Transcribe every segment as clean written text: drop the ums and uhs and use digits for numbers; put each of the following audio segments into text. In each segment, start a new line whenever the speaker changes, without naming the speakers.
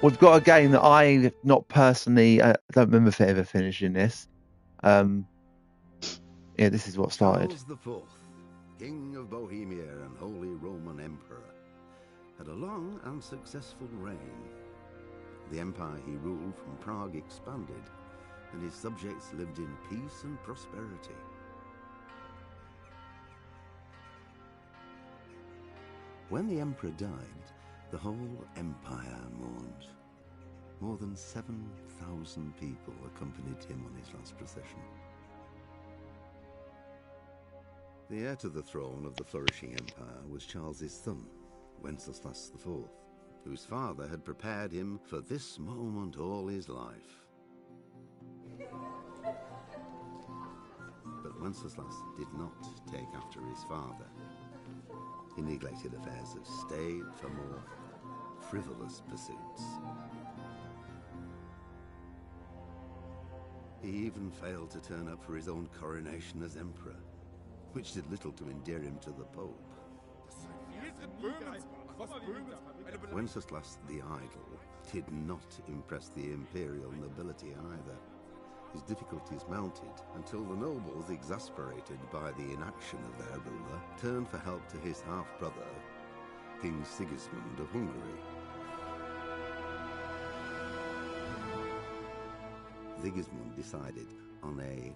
We've got a game that I not personally don't remember if ever finishing this. Yeah, this is what started.
Charles IV, King of Bohemia and Holy Roman Emperor, had a long and successful reign. The empire he ruled from Prague expanded, and his subjects lived in peace and prosperity. When the emperor died, the whole empire mourned. More than 7,000 people accompanied him on his last procession. The heir to the throne of the flourishing empire was Charles's son, Wenceslas IV, whose father had prepared him for this moment all his life. But Wenceslas did not take after his father. He neglected affairs of state for more frivolous pursuits. He even failed to turn up for his own coronation as emperor, which did little to endear him to the Pope. Wenceslas the Idle did not impress the imperial nobility either. His difficulties mounted until the nobles, exasperated by the inaction of their ruler, turned for help to his half-brother, King Sigismund of Hungary. Sigismund decided on a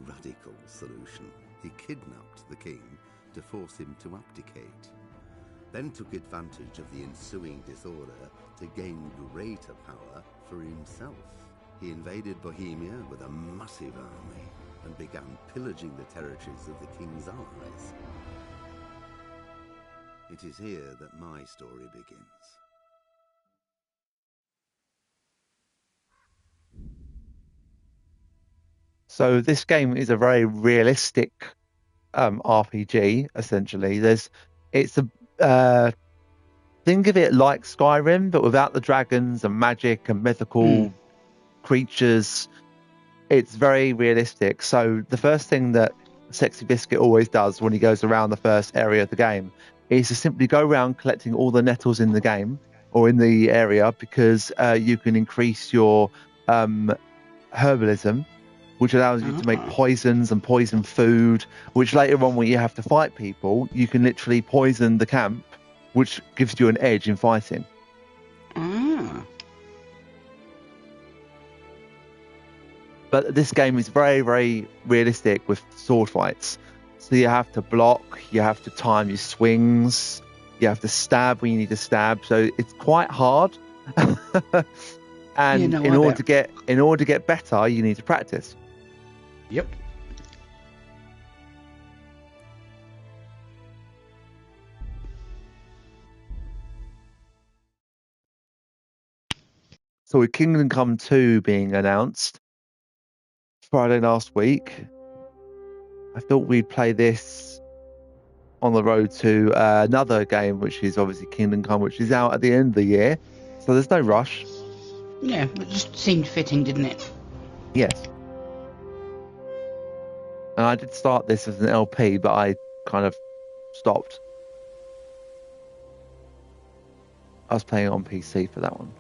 radical solution. He kidnapped the king to force him to abdicate, then took advantage of the ensuing disorder to gain greater power for himself. He invaded Bohemia with a massive army and began pillaging the territories of the king's allies. It is here that my story begins.
So this game is a very realistic RPG. Essentially, it's a think of it like Skyrim, but without the dragons and magic and mythical creatures. It's very realistic. So the first thing that Sexy Biscuit always does when he goes around the first area of the game is to simply go around collecting all the nettles in the game or in the area, because you can increase your herbalism, which allows you to make poisons and poison food, which later on when you have to fight people, you can literally poison the camp, which gives you an edge in fighting. But this game is very, very realistic with sword fights. So you have to block, you have to time your swings, you have to stab when you need to stab. So it's quite hard. And in order to get better, you need to practice.
Yep.
So with Kingdom Come 2 being announced Friday last week, I thought we'd play this on the road to another game, which is obviously Kingdom Come, which is out at the end of the year. So there's no rush.
Yeah, it just seemed fitting, didn't it?
Yes. And I did start this as an LP, but I kind of stopped. I was playing it on PC for that one.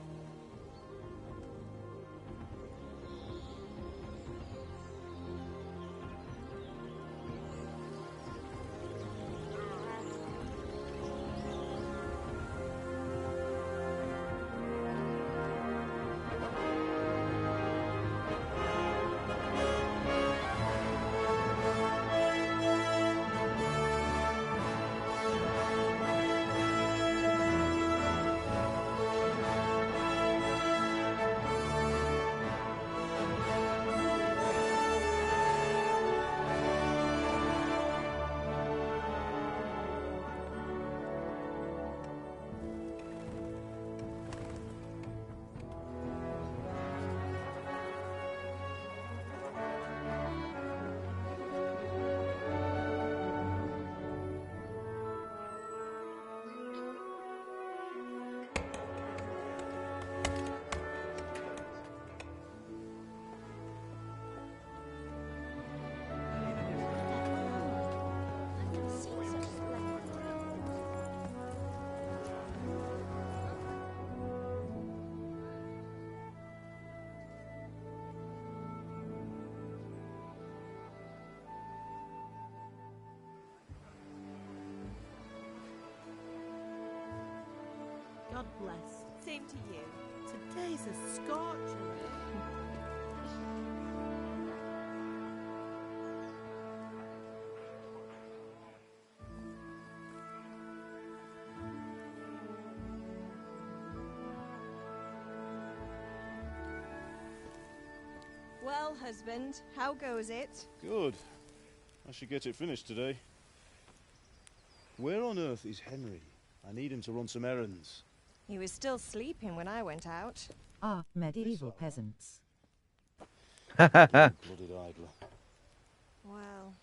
bless. Same to you. Today's a scorcher.
Well, husband, how goes it?
Good. I should get it finished today. Where on earth is Henry? I need him to run some errands.
He was still sleeping when I went out.
Ah, medieval peasants.
Blooded idler.
Well,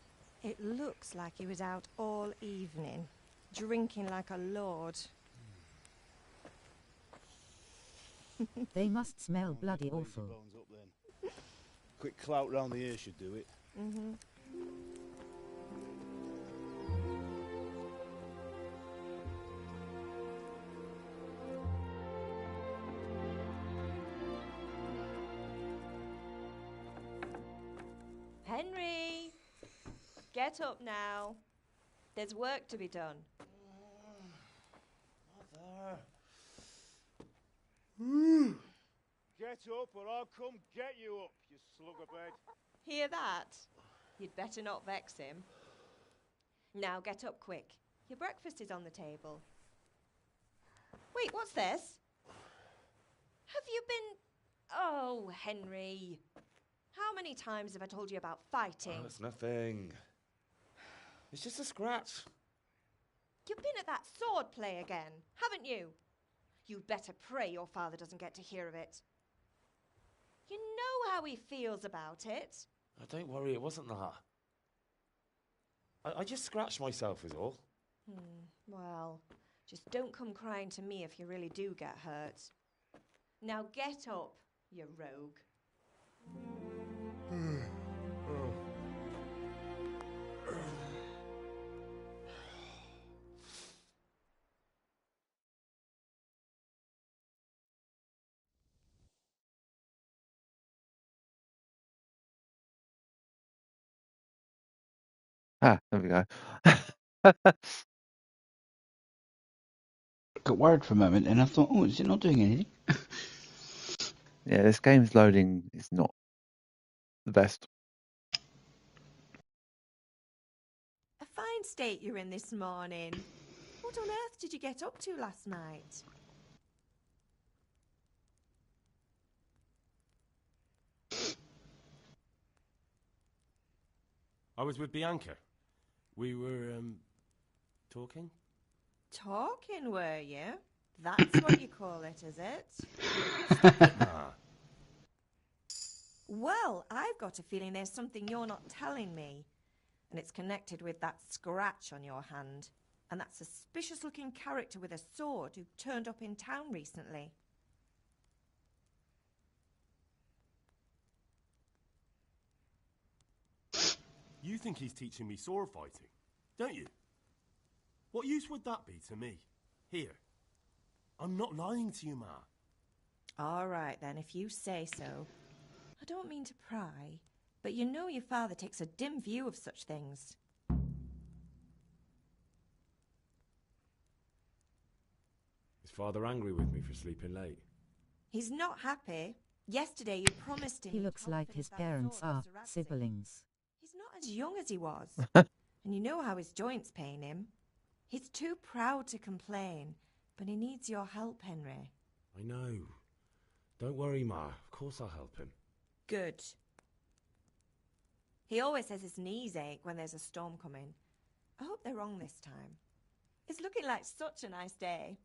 it looks like he was out all evening, drinking like a lord.
They must smell bloody awful.
Bones up then. Quick clout round the ear should do it.
Henry! Get up now. There's work to be done.
Mother. Get up or I'll come get you up, you slugabed.
Hear that? You'd better not vex him. Now get up quick. Your breakfast is on the table. Wait, what's this? Have you been... Oh, Henry. How many times have I told you about fighting?
Oh, it's nothing. It's just a scratch.
You've been at that sword play again, haven't you? You'd better pray your father doesn't get to hear of it. You know how he feels about it.
Oh, don't worry, it wasn't that. I just scratched myself is all.
Well, just don't come crying to me if you really do get hurt. Now get up, you rogue.
Ah, there we go.
Got worried for a moment and I thought, oh, is it not doing anything?
Yeah, this game's loading is not the best.
A fine state you're in this morning. What on earth did you get up to last night?
I was with Bianca. We were, talking?
Talking, were you? That's what you call it, is it?
Ah.
Well, I've got a feeling there's something you're not telling me. And it's connected with that scratch on your hand. And that suspicious-looking character with a sword who turned up in town recently.
You think he's teaching me sword fighting, don't you? What use would that be to me? Here. I'm not lying to you, Ma.
All right, then, if you say so. I don't mean to pry, but you know your father takes a dim view of such things.
Is Father angry with me for sleeping late?
He's not happy. Yesterday you promised him...
He
you'd
looks
help
like
finish
his
that
parents
sword
are
after Radzig.
siblings.
He's not as young as he was. And you know how his joints pain him. He's too proud to complain, but he needs your help, Henry.
I know. Don't worry, Ma. Of course I'll help him.
Good. He always says his knees ache when there's a storm coming. I hope they're wrong this time. It's looking like such a nice day.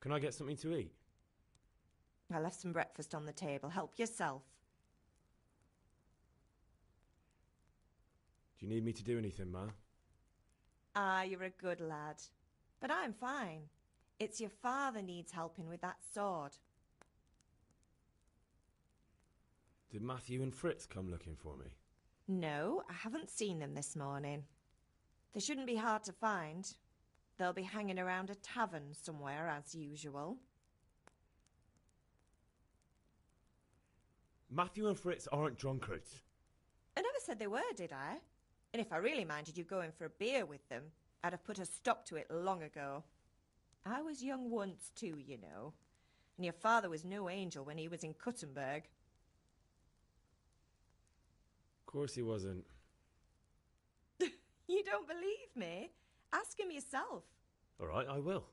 Can I get something to eat?
I left some breakfast on the table. Help yourself.
Do you need me to do anything, Ma?
Ah, you're a good lad. But I'm fine. It's your father needs helping with that sword.
Did Matthew and Fritz come looking for me?
No, I haven't seen them this morning. They shouldn't be hard to find. They'll be hanging around a tavern somewhere, as usual.
Matthew and Fritz aren't drunkards.
I never said they were, did I? And if I really minded you going for a beer with them, I'd have put a stop to it long ago. I was young once too, you know. And your father was no angel when he was in Kuttenberg.
Of course he wasn't.
You don't believe me? Ask him yourself.
All right, I will.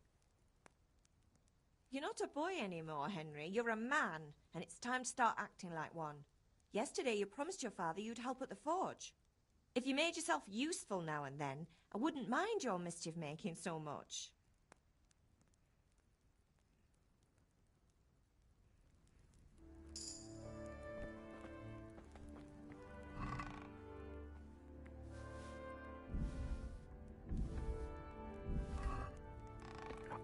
You're not a boy anymore, Henry. You're a man, and it's time to start acting like one. Yesterday you promised your father you'd help at the forge. If you made yourself useful now and then, I wouldn't mind your mischief-making so much.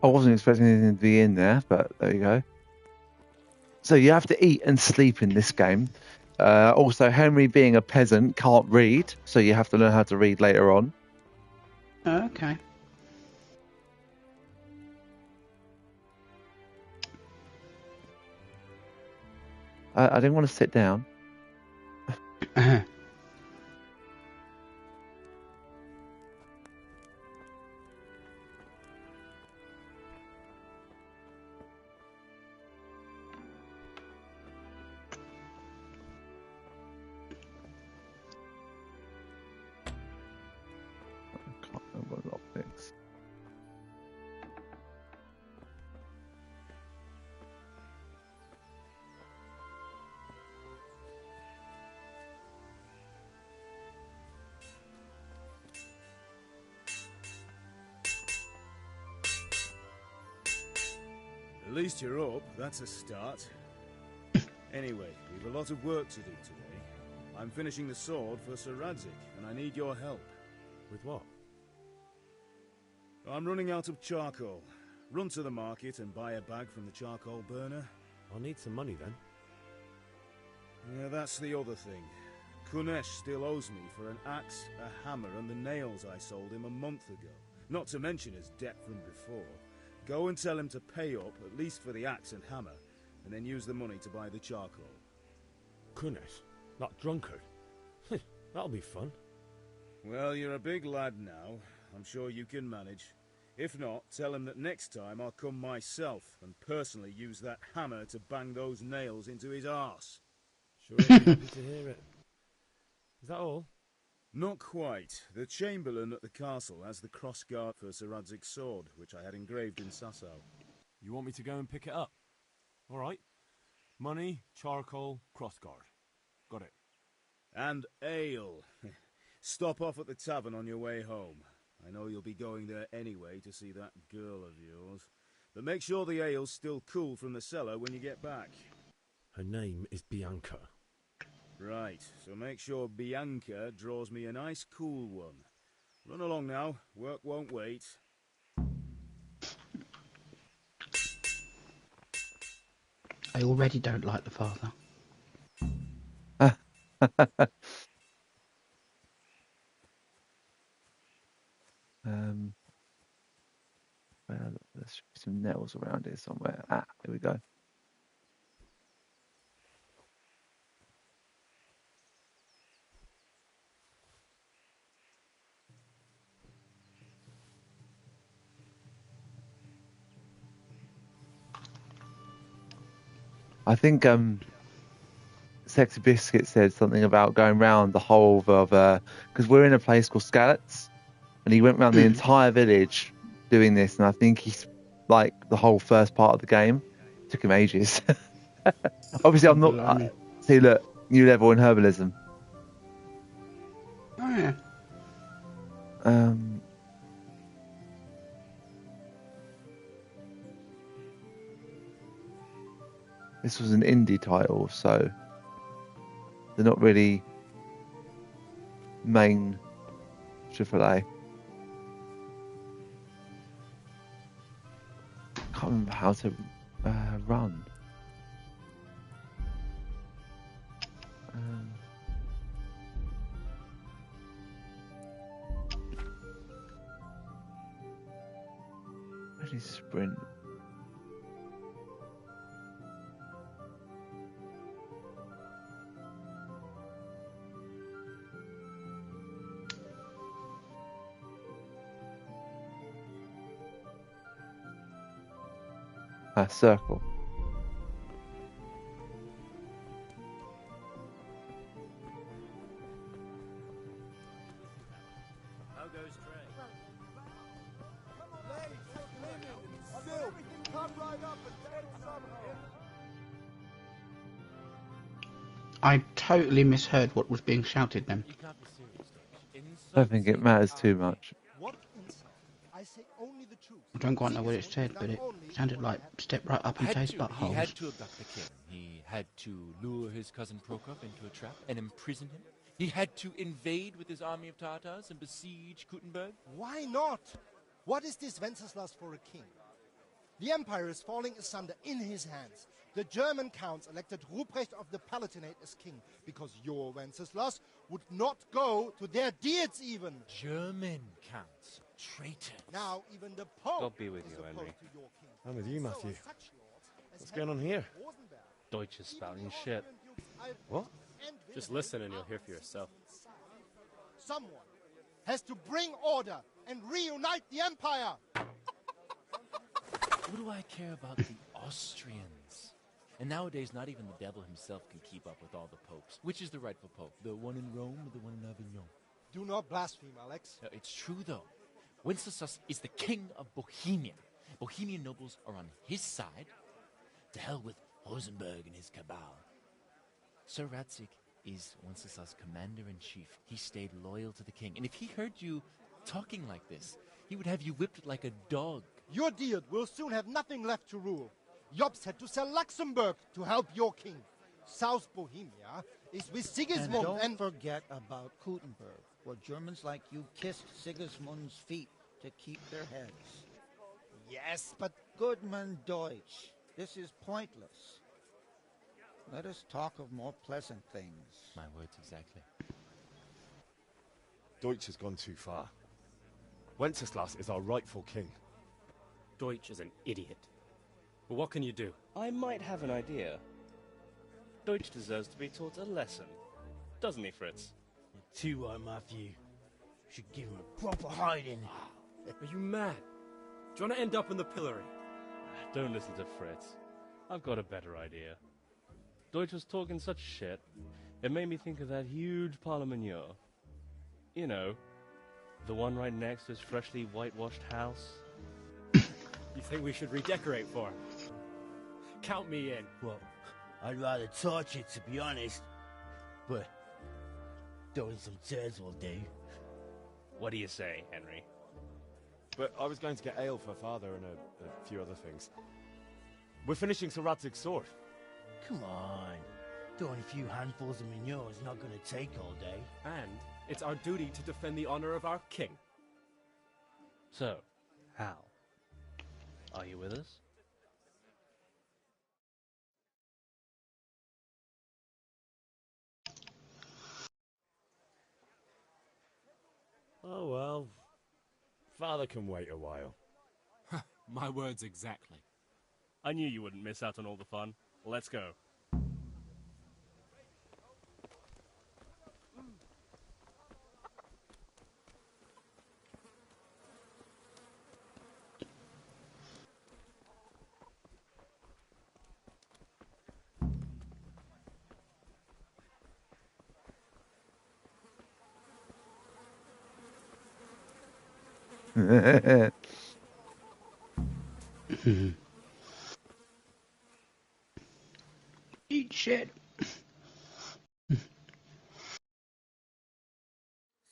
I wasn't expecting anything to be in there, but there you go. So you have to eat and sleep in this game. Also, Henry, being a peasant, can't read, so you have to learn how to read later on.
Okay.
I didn't want to sit down. I can't remember a lot of things.
At least you're up, that's a start. Anyway, we've a lot of work to do today. I'm finishing the sword for Sir Radzik, and I need your help.
With what?
I'm running out of charcoal. Run to the market and buy a bag from the charcoal burner.
I'll need some money then.
Yeah, that's the other thing. Kunesh still owes me for an axe, a hammer, and the nails I sold him a month ago. Not to mention his debt from before. Go and tell him to pay up, at least for the axe and hammer, and then use the money to buy the charcoal.
Kunesh? That drunkard? That'll be fun.
Well, you're a big lad now. I'm sure you can manage. If not, tell him that next time I'll come myself and personally use that hammer to bang those nails into his arse.
Sure, I'd be happy to hear it. Is that all?
Not quite. The Chamberlain at the castle has the crossguard for Sir Radzik's sword, which I had engraved in Sasau.
You want me to go and pick it up? All right. Money, charcoal, crossguard. Got it.
And ale. Stop off at the tavern on your way home. I know you'll be going there anyway to see that girl of yours. But make sure the ale's still cool from the cellar when you get back.
Her name is Bianca.
Right, so make sure Bianca draws me a nice cool one. Run along now, work won't wait.
I already don't like the father.
Well, there should be some nails around here somewhere. Ah, here we go. I think Sexy Biscuit said something about going round the whole of because we're in a place called Skalitz, and he went around the entire village doing this, and I think he's like the whole first part of the game. Took him ages. Obviously, I'm not. See, look, new level in herbalism.
Oh yeah.
This was an indie title, so they're not really main AAA. Can't remember how to run. Where is sprint? circle.
How goes Trey?
I totally misheard what was being shouted then.
You can't be serious, Deutsch.
I don't think it matters too much.
What insult? I say only the truth.
I don't quite know what it said, but it sounded like step right up and taste
He
buttholes.
had to abduct the king. He had to lure his cousin Prokop into a trap and imprison him. He had to invade with his army of Tatars and besiege Kuttenberg.
Why not? What is this Wenceslas for a king? The empire is falling asunder in his hands. The German counts elected Ruprecht of the Palatinate as king because your Wenceslas would not go to their deeds even.
German counts. Traitors.
Now even the Pope
God be with
is
you,
opposed
Henry.
to your king.
I'm with you, Matthew.
So such lords as
What's going on here?
Rosenberg,
Deutsch is spouting shit. What?
Just
listen and you'll hear for yourself.
Someone has to bring order and reunite the empire.
What do I care about the Austrians? And nowadays, not even the devil himself can keep up with all the popes. Which is the rightful pope? The one in Rome or the one in Avignon?
Do not blaspheme, Alex.
No, it's true, though. Wenceslas is the king of Bohemia. Bohemian nobles are on his side. To hell with Rosenberg and his cabal. Sir Ratzik is Wenceslas' commander-in-chief. He stayed loyal to the king. And if he heard you talking like this, he would have you whipped like a dog.
Your Diet will soon have nothing left to rule. Jobs had to sell Luxembourg to help your king. South Bohemia is with Sigismund
And don't forget about Kuttenberg, where Germans like you kissed Sigismund's feet to keep their heads.
Yes, but...
Goodman Deutsch, this is pointless. Let us talk of more pleasant things.
My words exactly.
Deutsch has gone too far. Wenceslas is our rightful king.
Deutsch is an idiot. But what can you do?
I might have an idea. Deutsch deserves to be taught a lesson. Doesn't he, Fritz?
You're too right, Matthew. Should give him a proper hiding.
Are you mad? Do you want to end up in the pillory?
Don't listen to Fritz. I've got a better idea. Deutsch was talking such shit, it made me think of that huge parliament. You know, the one right next to his freshly whitewashed house.
You think we should redecorate for him? Count me in.
Well, I'd rather torch it, to be honest. But throwing some tears will do.
What do you say, Henry?
But I was going to get ale for father and a few other things. We're finishing Sir Radzig's sword.
Come on. Throwing a few handfuls of manure is not going to take all day.
And it's our duty to defend the honor of our king.
So, Hal, are you with us?
Oh well. Father can wait a while.
My words exactly.
I knew you wouldn't miss out on all the fun. Let's go.
Eat shit.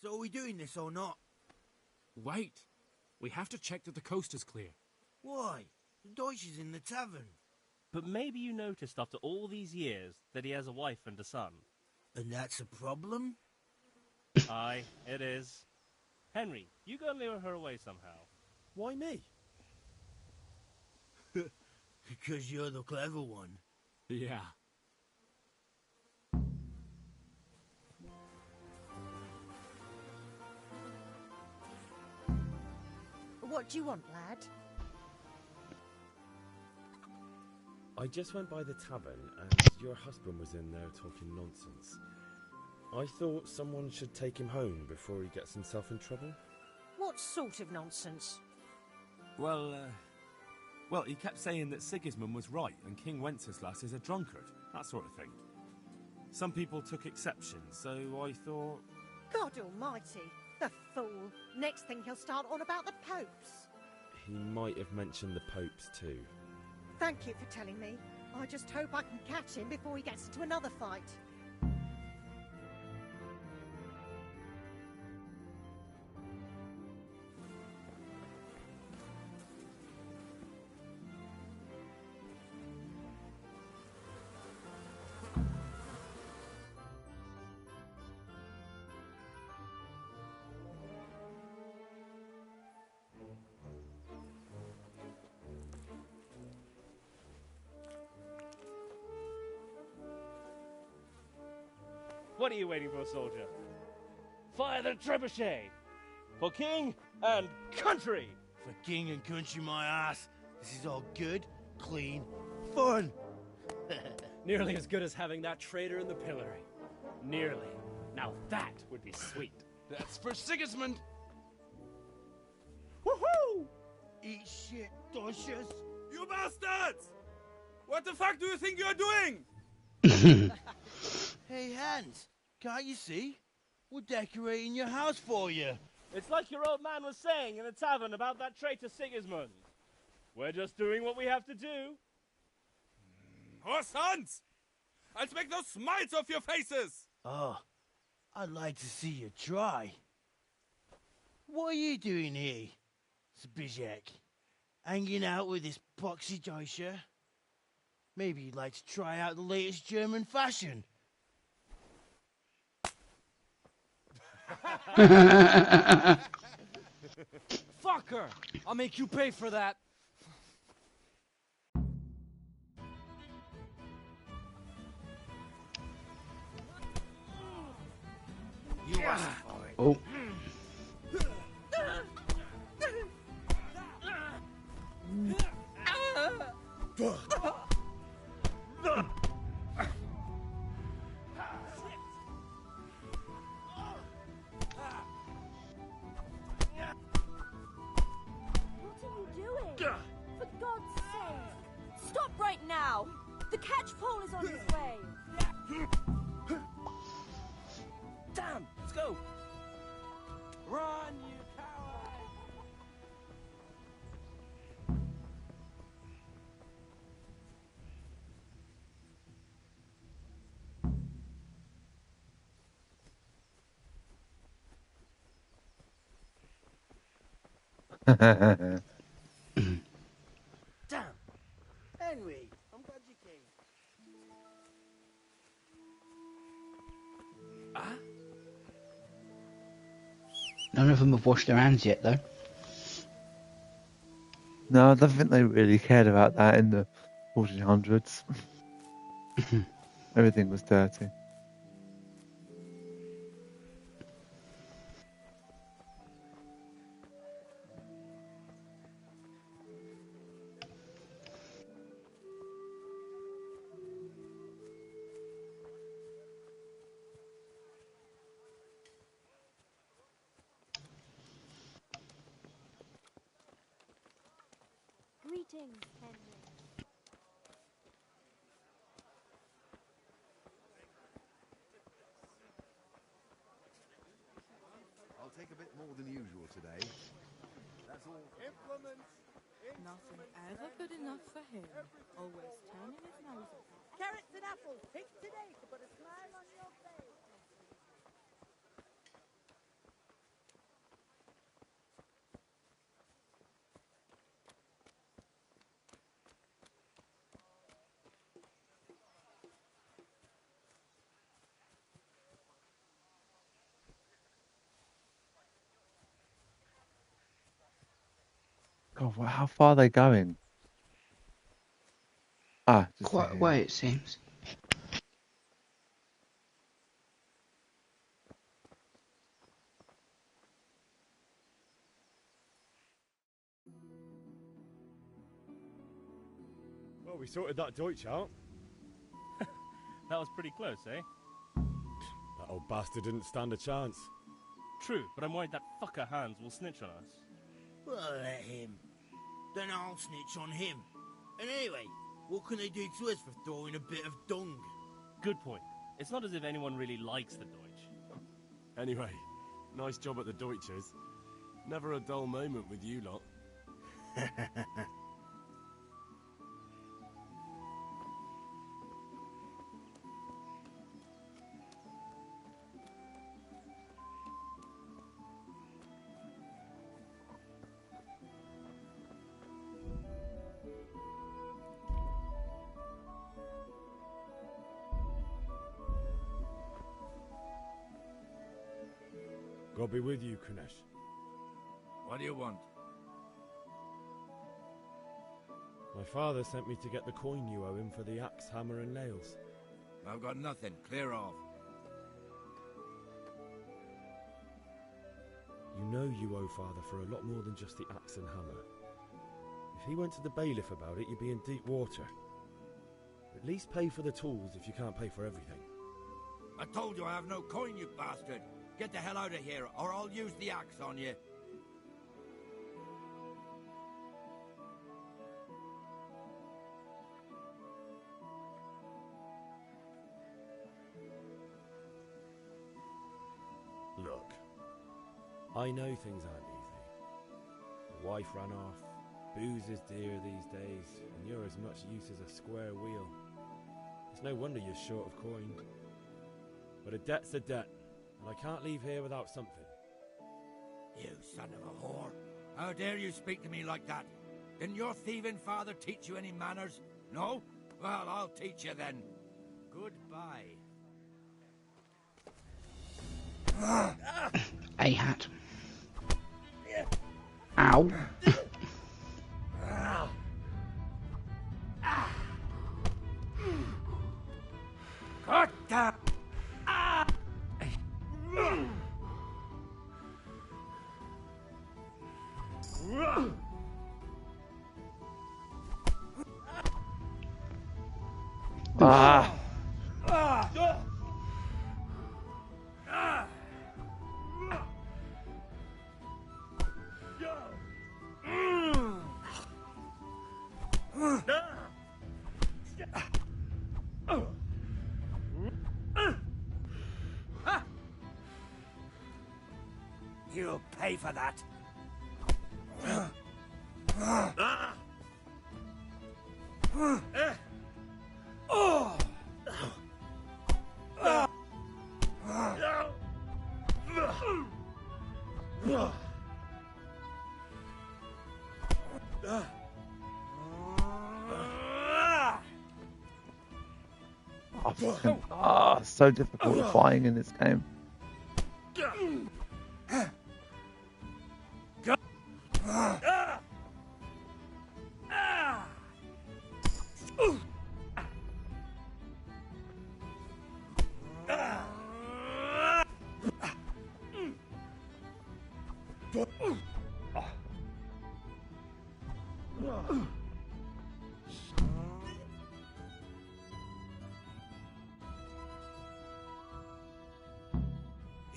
So are we doing this or not?
Wait. We have to check that the coast is clear.
Why? Deutsch is in the tavern.
But maybe you noticed after all these years that he has a wife and a son.
And that's a problem?
Aye, it is. Henry, you go and lure her away somehow.
Why me?
Because you're the clever one.
Yeah.
What do you want, lad?
I just went by the tavern and your husband was in there talking nonsense. I thought someone should take him home before he gets himself in trouble.
What sort of nonsense?
Well, Well, he kept saying that Sigismund was right and King Wenceslas is a drunkard, that sort of thing. Some people took exception, so I thought...
God almighty, the fool. Next thing he'll start on about the popes.
He might have mentioned the popes too.
Thank you for telling me. I just hope I can catch him before he gets into another fight.
What are you waiting for, soldier? Fire the trebuchet! For king and country!
For king and country, my ass. This is all good, clean, fun.
Nearly as good as having that traitor in the pillory. Nearly. Now that would be sweet.
That's for Sigismund.
Woohoo!
Eat shit, doshes.
You bastards! What the fuck do you think you're doing?
Hey, Hans, can't you see? We're decorating your house for you.
It's like your old man was saying in the tavern about that traitor Sigismund. We're just doing what we have to do.
Horse Hans! I'll make those smiles off your faces!
Oh, I'd like to see you try. What are you doing here, Zbigniew? Hanging out with this poxy Deutscher? Maybe you'd like to try out the latest German fashion.
Fucker! I'll make you pay for that.
You asked for it.
Oh.
For God's sake! Stop right now! The catchpole is on his way!
Damn! Let's go! Run, you coward!
Damn! Henry, I'm glad you came.
None of them have washed their hands yet, though.
No, I don't think they really cared about that in the 1400s. Everything was dirty.
Greetings, Henry.
I'll take a bit more than usual today. That's all.
Implements!
Nothing ever good enough for him. Always turning his nose at that.
Carrots and apples, pick today to put a smile on your face.
God, how far are they going? Ah, just
Quite a way, it seems.
Well, we sorted that Deutsch out.
That was pretty close, eh?
That old bastard didn't stand a chance.
True, but I'm worried that fucker Hans will snitch on us.
Well, let him. then I'll snitch on him. And anyway, what can they do to us for throwing a bit of dung?
Good point. It's not as if anyone really likes the Deutsch.
Anyway, nice job at the Deutschers. Never a dull moment with you lot.
God be with you, Kunesh.
What do you want?
My father sent me to get the coin you owe him for the axe, hammer and nails.
I've got nothing. Clear off.
You know you owe father for a lot more than just the axe and hammer. If he went to the bailiff about it, you'd be in deep water. At least pay for the tools if you can't pay for everything.
I told you I have no coin, you bastard. Get the hell out of here, or I'll use the axe on you.
Look, I know things aren't easy. The wife ran off, booze is dear these days, and you're as much use as a square wheel. It's no wonder you're short of coin. But a debt's a debt, and I can't leave here without something.
You son of a whore. How dare you speak to me like that? Didn't your thieving father teach you any manners? No? Well, I'll teach you then. Goodbye.
A hat. Ow.
Cut that!
Ah.
You'll pay for that.
So difficult fighting in this game.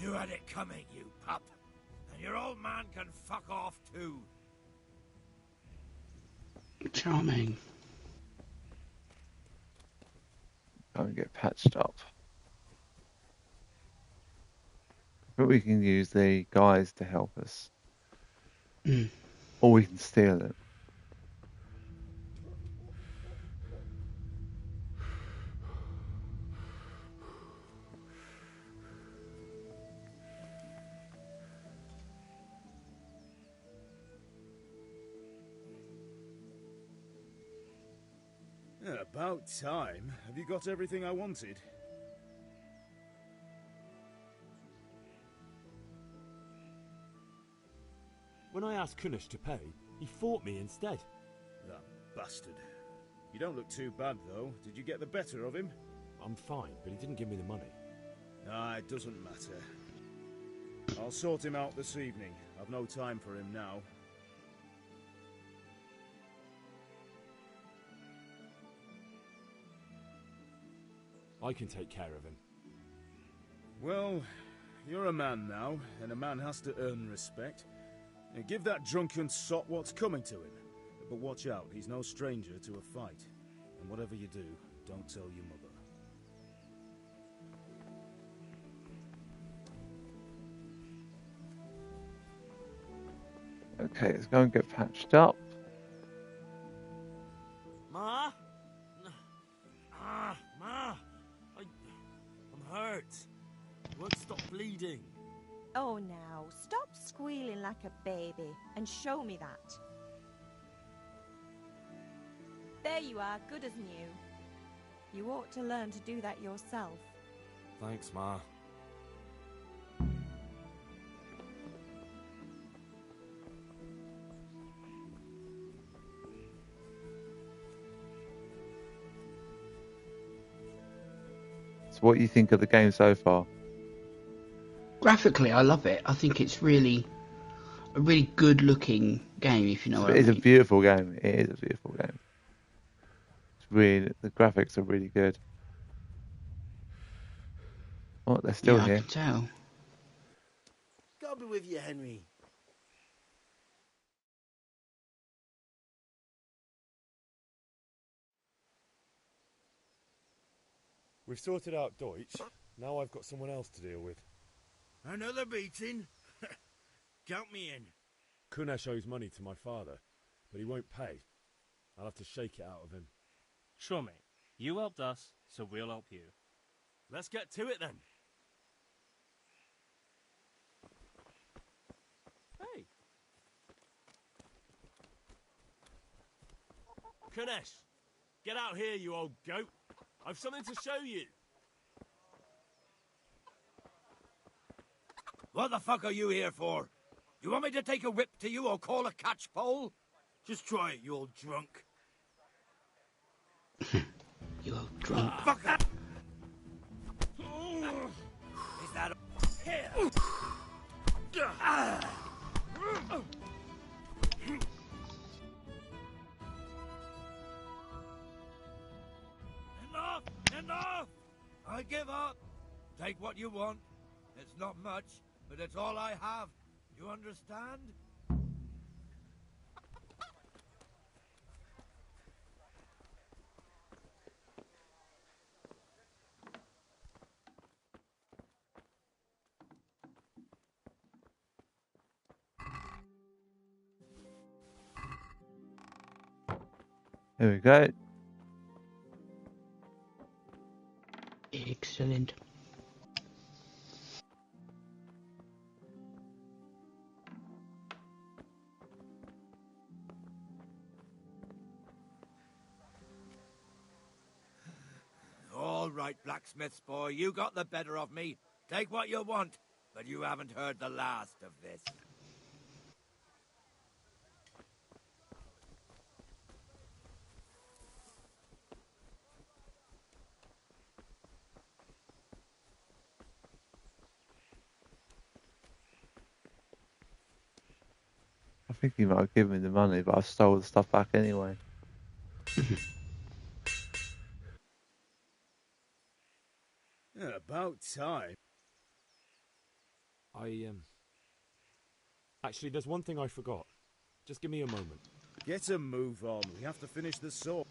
You had it coming, you pup. And your old man can fuck off too.
Charming.
Go and get patched up. But we can use the guys to help us. Or we can steal it.
About time. Have you got everything I wanted?
When I asked Kunesh to pay, he fought me instead.
That bastard. You don't look too bad, though. Did you get the better of him?
I'm fine, but he didn't give me the money.
Ah, it doesn't matter. I'll sort him out this evening. I've no time for him now.
I can take care of him.
Well, you're a man now, and a man has to earn respect. Now give that drunken sot what's coming to him. But watch out, he's no stranger to a fight. And whatever you do, don't tell your mother.
Okay, let's go and get patched up.
Ma? Ma! I'm hurt. Won't stop bleeding.
Oh, now, stop squealing like a baby and show me that. There you are, good as new. You ought to learn to do that yourself.
Thanks, Ma.
So what do you think of the game so far?
Graphically, I love it. I think it's really a really good looking game, if you know what I mean.
It's a beautiful game. It is a beautiful game. It's really, the graphics are really good. Oh, they're still here.
I can tell.
God be with you, Henry.
We've sorted out Deutsch. Now I've got someone else to deal with.
Another beating? Count me in.
Kunesh owes money to my father, but he won't pay. I'll have to shake it out of him.
Sure, mate. You helped us, so we'll help you.
Let's get to it then. Hey. Kunesh, get out here, you old goat. I've something to show you.
What the fuck are you here for? You want me to take a whip to you or call a catchpole? Just try it, you old drunk.
You old drunk.
Fuck it! Is that here? Enough! Enough! I give up. Take what you want. It's not much, but it's all I have. You understand?
Here we go.
Excellent.
All right, blacksmith's boy, you got the better of me. Take what you want, but you haven't heard the last of this.
I think he might have given me the money, but I stole the stuff back anyway.
Yeah, about time.
Actually, there's one thing I forgot. Just give me a moment.
Get a move on. We have to finish the sword.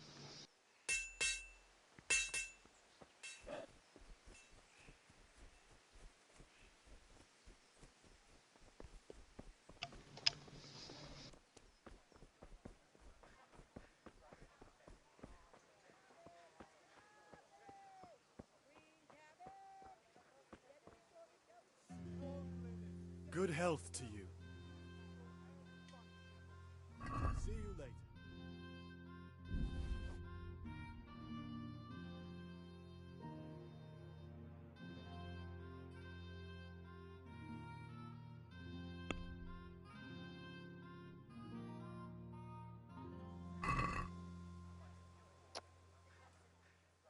Good health to you. See you later.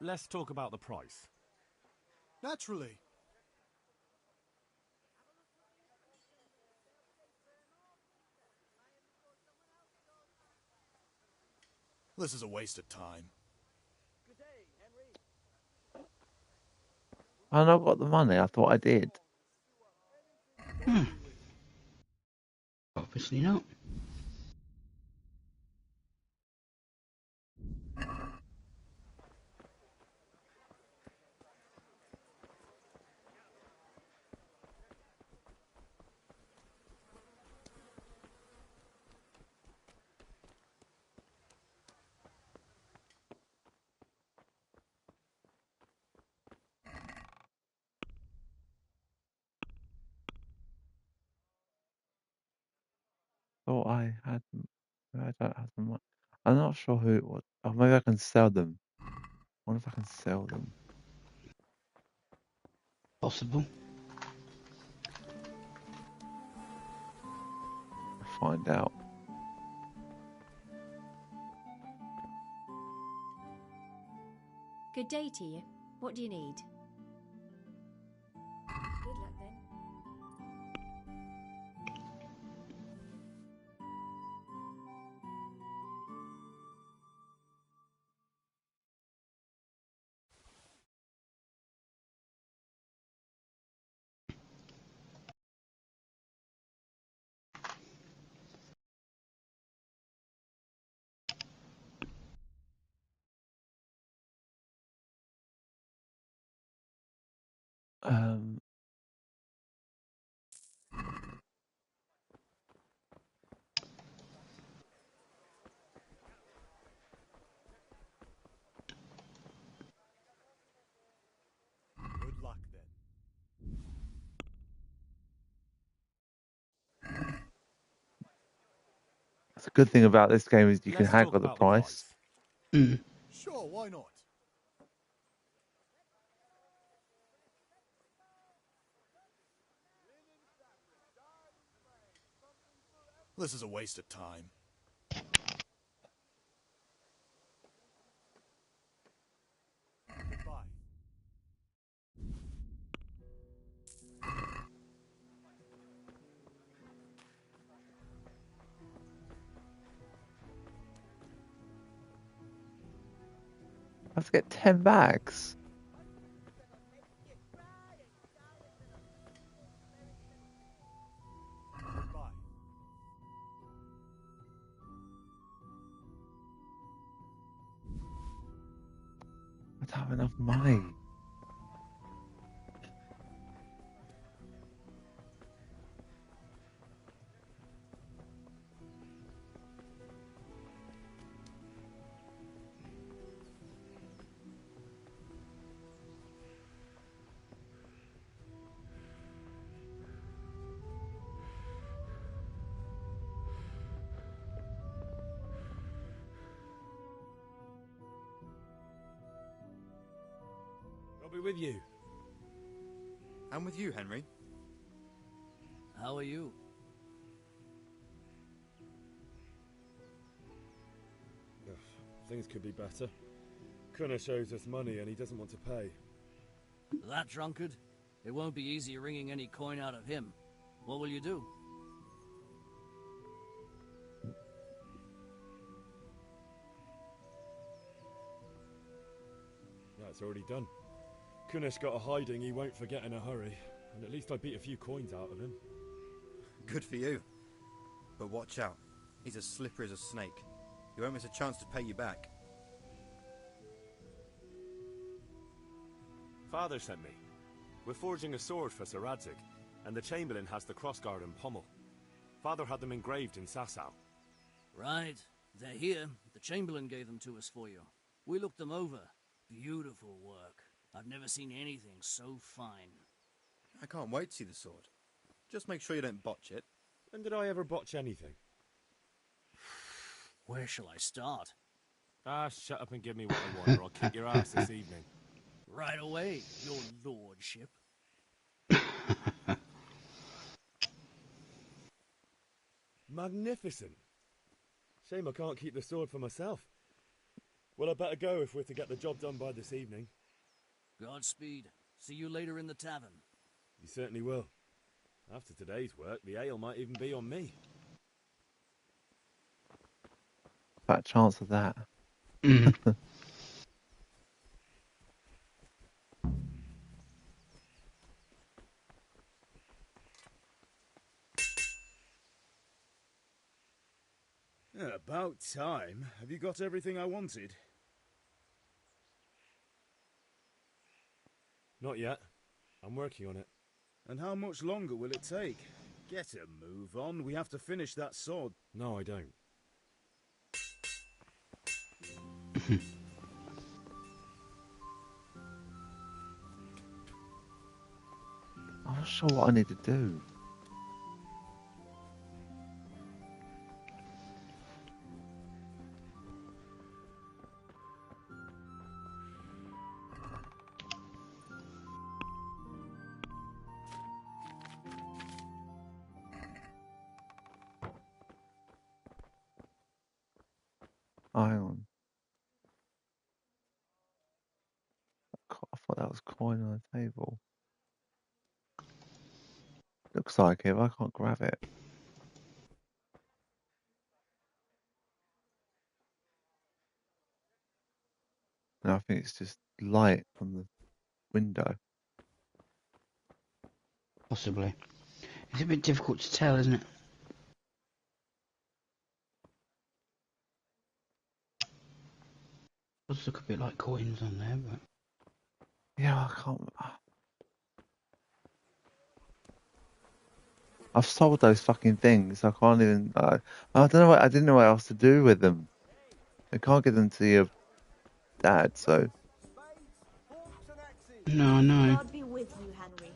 Let's talk about the price.
Naturally. This is a waste of time.
I not got the money. I thought I did.
Obviously not.
thought I had them. I don't have them. I'm not sure who it was. Oh, maybe I can sell them. I wonder if I can sell them.
Possible.
I'll find out.
Good day to you. What do you need? Good luck then.
Um,
Good luck then.
that's a good thing about this game is you can
Let's talk
haggle the
about the
price.
Sure, why not? This is a waste of time. Goodbye.
I have to get 10 bags.
Goodbye.
I don't have enough money.
I'll be with you.
I'm with you, Henry.
How are you?
Ugh, things could be better. Kunnish owes us money and he doesn't want to pay.
That drunkard? It won't be easy wringing any coin out of him. What will you do?
That's already done. Kunnish got a hiding he won't forget in a hurry, and at least I beat a few coins out of him.
Good for you. But watch out. He's as slippery as a snake. He won't miss a chance to pay you back.
Father sent me. We're forging a sword for Sir Radzig, and the Chamberlain has the crossguard and pommel. Father had them engraved in Sasau.
Right. They're here. The Chamberlain gave them to us for you. We looked them over. Beautiful work. I've never seen anything so fine.
I can't wait to see the sword. Just make sure you don't botch it.
When did I ever botch anything?
Where shall I start?
Ah, shut up and give me what I want, or I'll kick your ass this evening.
Right away, your lordship.
Magnificent. Shame I can't keep the sword for myself. Well, I better go if we're to get the job done by this evening.
Godspeed. See you later in the tavern.
You certainly will. After today's work, the ale might even be on me.
Fat chance of that.
About time. Have you got everything I wanted?
Not yet. I'm working on it.
And how much longer will it take? Get a move on. We have to finish that sword.
No, I don't.
I'm not sure what I need to do. hang on. I thought that was coin on the table. Looks like it, but I can't grab it. No, I think it's just light from the window.
Possibly. It's a bit difficult to tell, isn't it? Does look a bit like coins on there, but
Yeah, I can't. I've sold those fucking things. I can't even. I don't know. I didn't know what else to do with them. I can't get them to your dad, so.
no, no.
God be with you, Henry.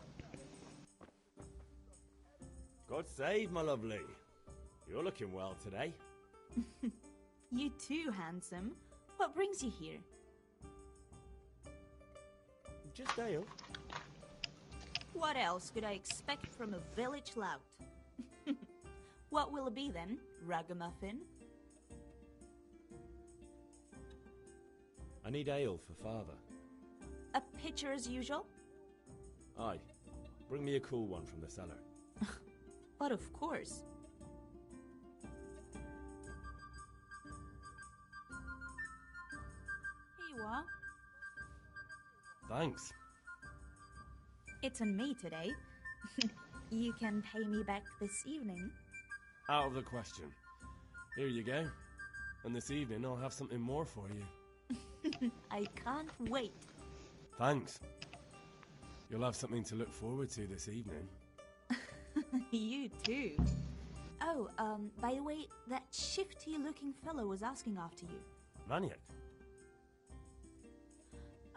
God save my lovely. You're looking well today.
You too, handsome. What brings you here?
Just ale.
What else could I expect from a village lout? What will it be then, ragamuffin?
I need ale for father.
A pitcher as usual?
Aye. Bring me a cool one from the cellar.
But of course. Here you are.
Thanks.
It's on me today. You can pay me back this evening.
Out of the question. Here you go. And this evening I'll have something more for you.
I can't wait.
Thanks. You'll have something to look forward to this evening.
You too. Oh, by the way, that shifty-looking fellow was asking after you.
Maniac?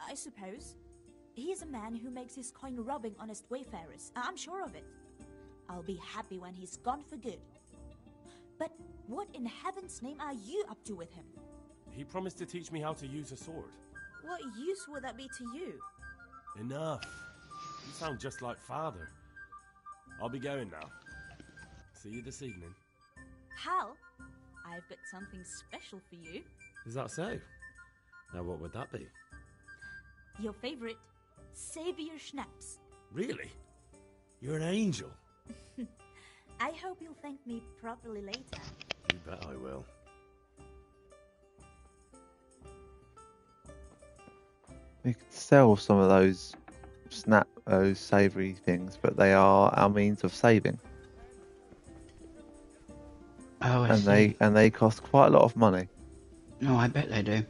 I suppose. He's a man who makes his coin robbing honest wayfarers. I'm sure of it. I'll be happy when he's gone for good. But what in heaven's name are you up to with him?
He promised to teach me how to use a sword.
What use would that be to you?
Enough. You sound just like father. I'll be going now. See you this evening.
Hal, I've got something special for you.
Is that so? Now what would that be?
Your favorite, Savior Schnapps.
Really? You're an angel.
I hope you'll thank me properly later.
You bet I will.
We could sell some of those those savoury things, but they are our means of saving.
Oh, I see.
They cost quite a lot of money.
No, I bet they do.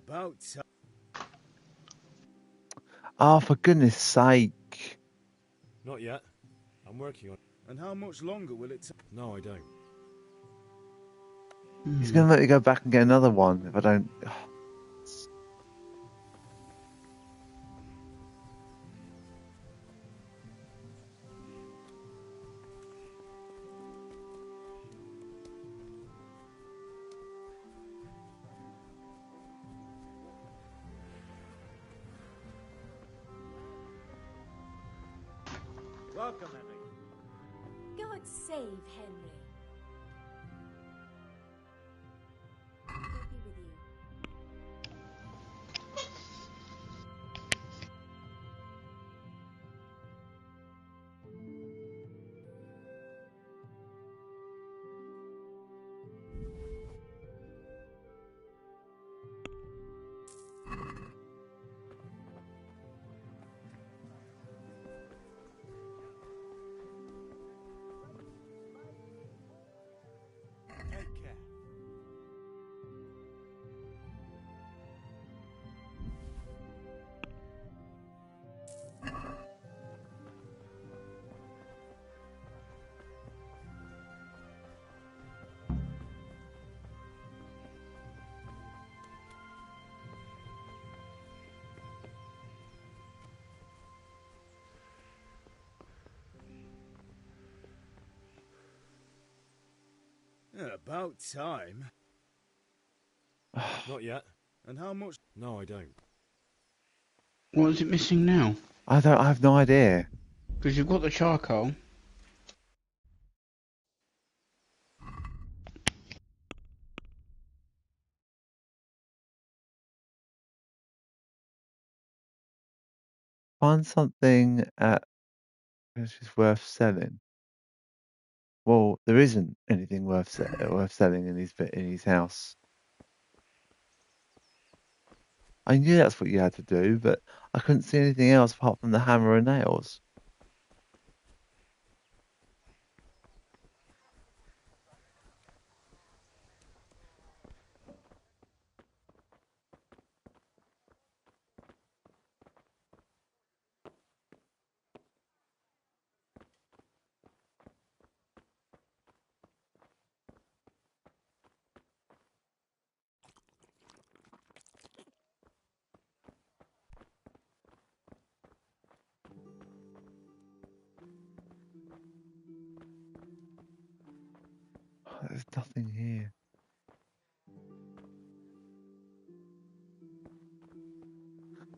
About time.
Oh, for goodness sake.
Not yet. I'm working on.
And how much longer will it take?
No, I don't.
He's going to let me go back and get another one if I don't.
Welcome, Henry.
God save Henry. God be with you.
About time.
Not yet.
And how much?
No, I don't.
What is it missing now?
I have no idea.
Because you've got the charcoal.
Find something which is worth selling. Well, there isn't anything worth selling in his house. I knew that's what you had to do, but I couldn't see anything else apart from the hammer and nails. There's nothing here.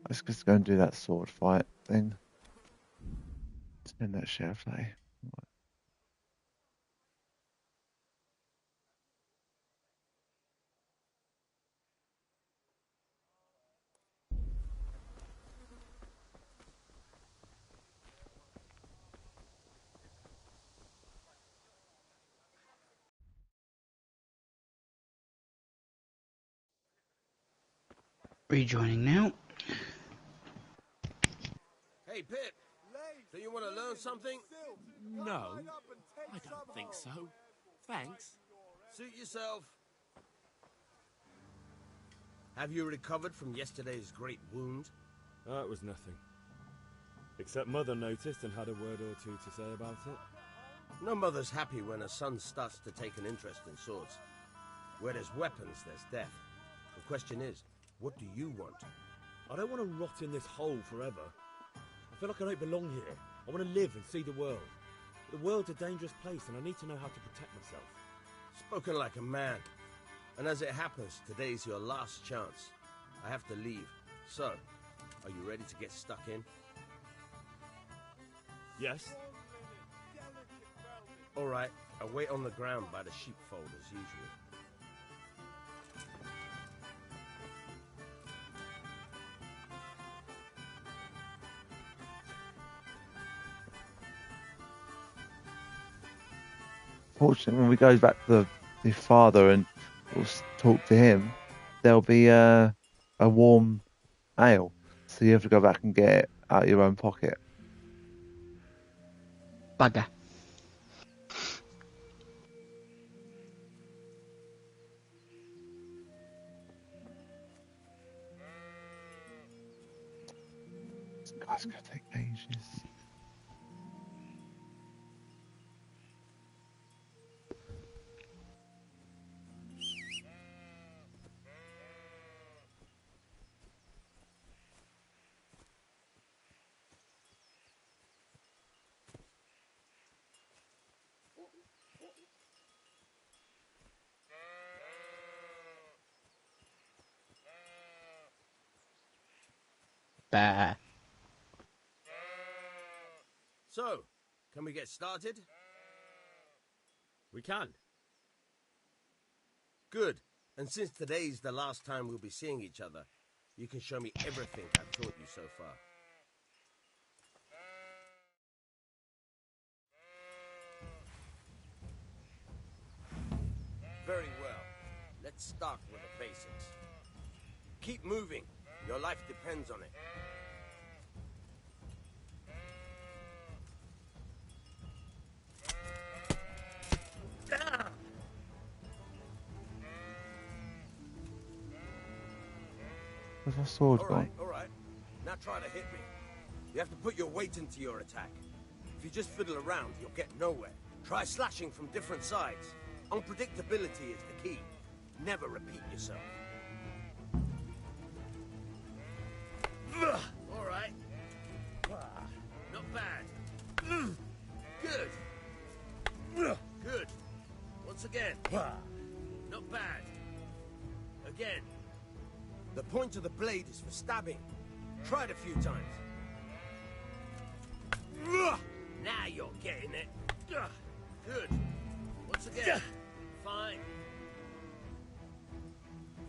Let's just go and do that sword fight thing. Spin that share play.
Rejoining now.
Hey, Pip. Do you want to learn something?
No, I don't think so. Thanks.
Suit yourself. Have you recovered from yesterday's great wound?
That was nothing. Except Mother noticed and had a word or two to say about it.
No mother's happy when her son starts to take an interest in swords. Where there's weapons, there's death. The question is, what do you want?
I don't want to rot in this hole forever. I feel like I don't belong here. I want to live and see the world. But the world's a dangerous place and I need to know how to protect myself.
Spoken like a man. And as it happens, today's your last chance. I have to leave. So, are you ready to get stuck in?
Yes.
All right, I'll wait on the ground by the sheepfold as usual.
Fortunately, when we go back to the father and we'll talk to him, there'll be a warm ale. So you have to go back and get it out of your own pocket.
Bugger.
This guy's going to take ages.
Bah.
So, can we get started?
We can.
Good. And since today's the last time we'll be seeing each other, you can show me everything I've taught you so far. Very well. Let's start with the basics. Keep moving. Your life depends on it.
Where's my sword gone?
All right. Now try to hit me. You have to put your weight into your attack. If you just fiddle around, you'll get nowhere. Try slashing from different sides. Unpredictability is the key. Never repeat yourself. All right. Not bad. Good. Good. Once Once again. Not bad. Again. The point of the blade is for stabbing. Try it a few times. Now you're getting it. Good. Once again. Fine.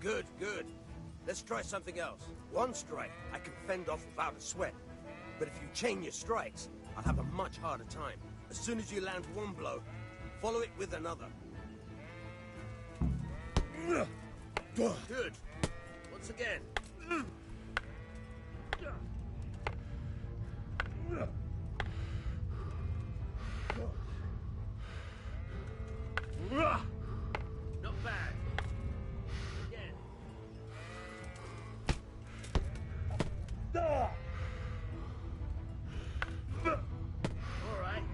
Good, good. Let's try something else. One strike, I can fend off without a sweat. But if you chain your strikes, I'll have a much harder time. As soon as you land one blow, follow it with another. Good. Once again. Not bad. Again. All right.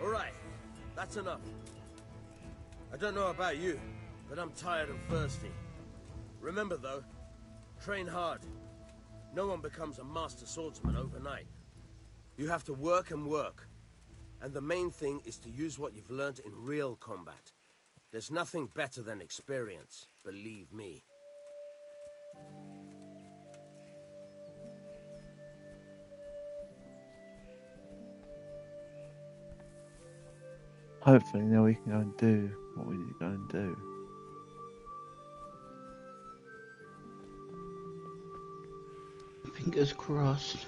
All right. That's enough. I don't know about you, but I'm tired and thirsty. Remember though, train hard. No one becomes a master swordsman overnight. You have to work and work. And the main thing is to use what you've learned in real combat. There's nothing better than experience, believe me.
Hopefully now we can go and do what we need to go and do.
Fingers crossed.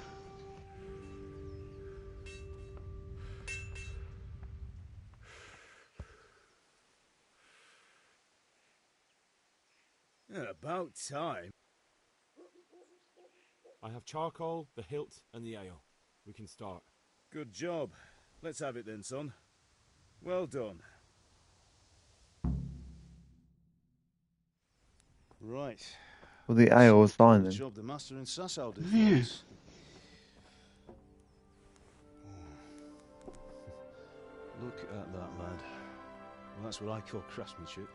Yeah, about time.
I have charcoal, the hilt, and the ale. We can start.
Good job. Let's have it then, son. Well done. Right.
Well, the ale was fine
The
then.
job the master in Sasau did
Yeah.
for us. Look at that, lad. Well, that's what I call craftsmanship.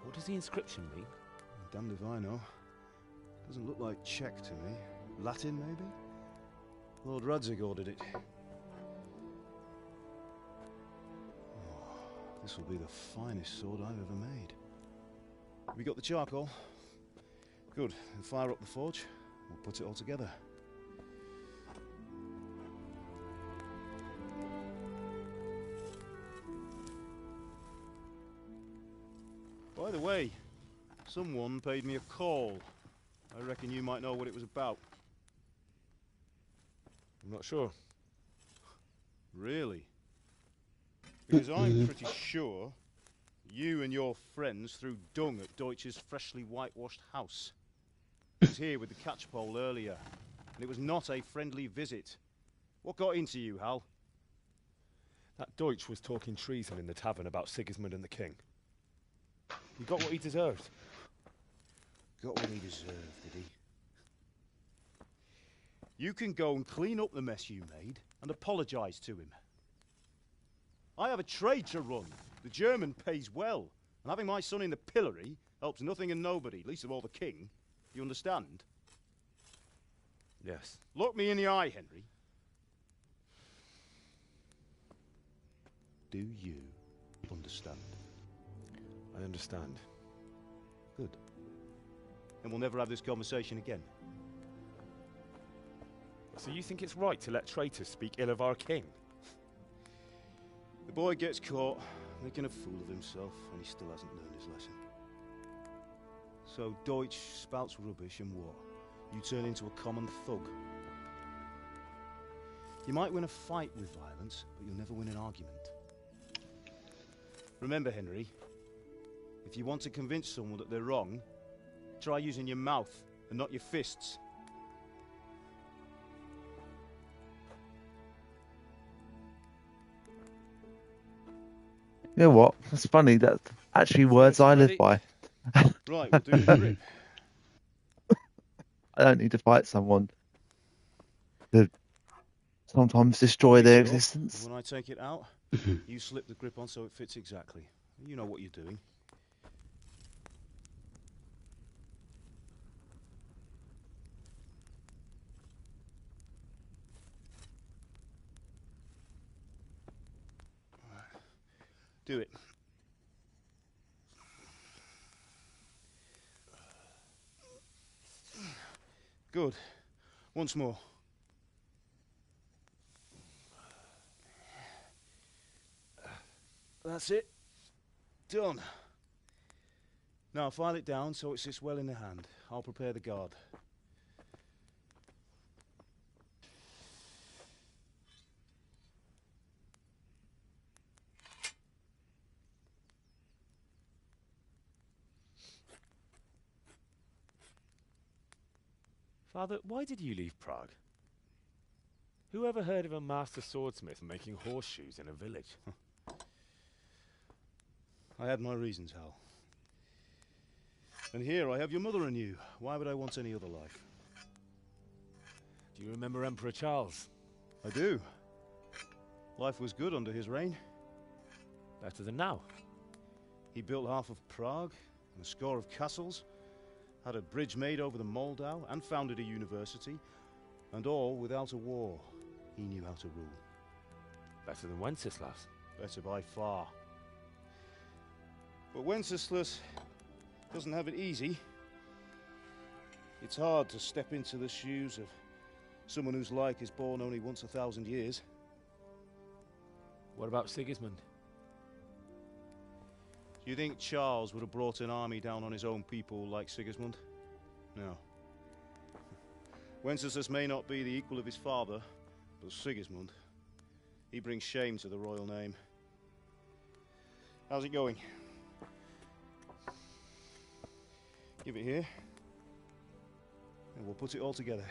What does the inscription mean?
Damned if I know. Doesn't look like Czech to me. Latin, maybe? Lord Radzig ordered it. Oh, this will be the finest sword I've ever made. We got the charcoal? Good. Then fire up the forge. We'll put it all together. By the way, someone paid me a call. I reckon you might know what it was about.
I'm not sure.
Really? Because I'm pretty sure you and your friends threw dung at Deutsch's freshly whitewashed house. I was here with the catchpole earlier, and it was not a friendly visit. What got into you, Hal?
That Deutsch was talking treason in the tavern about Sigismund and the king. He got what he deserved.
Got what he deserved, did he? You can go and clean up the mess you made and apologise to him. I have a trade to run. The German pays well, and having my son in the pillory helps nothing and nobody, least of all the king. You understand?
Yes.
Look me in the eye, Henry. Do you understand?
I understand.
Good. Then we'll never have this conversation again.
So you think it's right to let traitors speak ill of our king?
The boy gets caught, making a fool of himself, and he still hasn't learned his lesson. So Deutsch spouts rubbish, and what? You turn into a common thug. You might win a fight with violence, but you'll never win an argument. Remember, Henry, if you want to convince someone that they're wrong, try using your mouth and not your fists.
You know what? That's funny. That's actually words I live by.
Right, we'll do the grip.
I don't need to fight someone to sometimes destroy their existence.
When I take it out, you slip the grip on so it fits exactly. You know what you're doing. Do it. Good. Once more. That's it. Done. Now file it down so it sits well in the hand. I'll prepare the guard.
Father, why did you leave Prague? Who ever heard of a master swordsmith making horseshoes in a village?
I had my reasons, Hal. And here I have your mother and you. Why would I want any other life?
Do you remember Emperor Charles?
I do. Life was good under his reign.
Better than now.
He built half of Prague and a score of castles, had a bridge made over the Moldau, and founded a university, and all without a war. He knew how to rule.
Better than Wenceslas.
Better by far. But Wenceslas doesn't have it easy. It's hard to step into the shoes of someone whose like is born only once 1,000 years.
What about Sigismund?
Do you think Charles would have brought an army down on his own people like Sigismund? No. Wenceslas may not be the equal of his father, but Sigismund, he brings shame to the royal name. How's it going? Give it here, and we'll put it all together.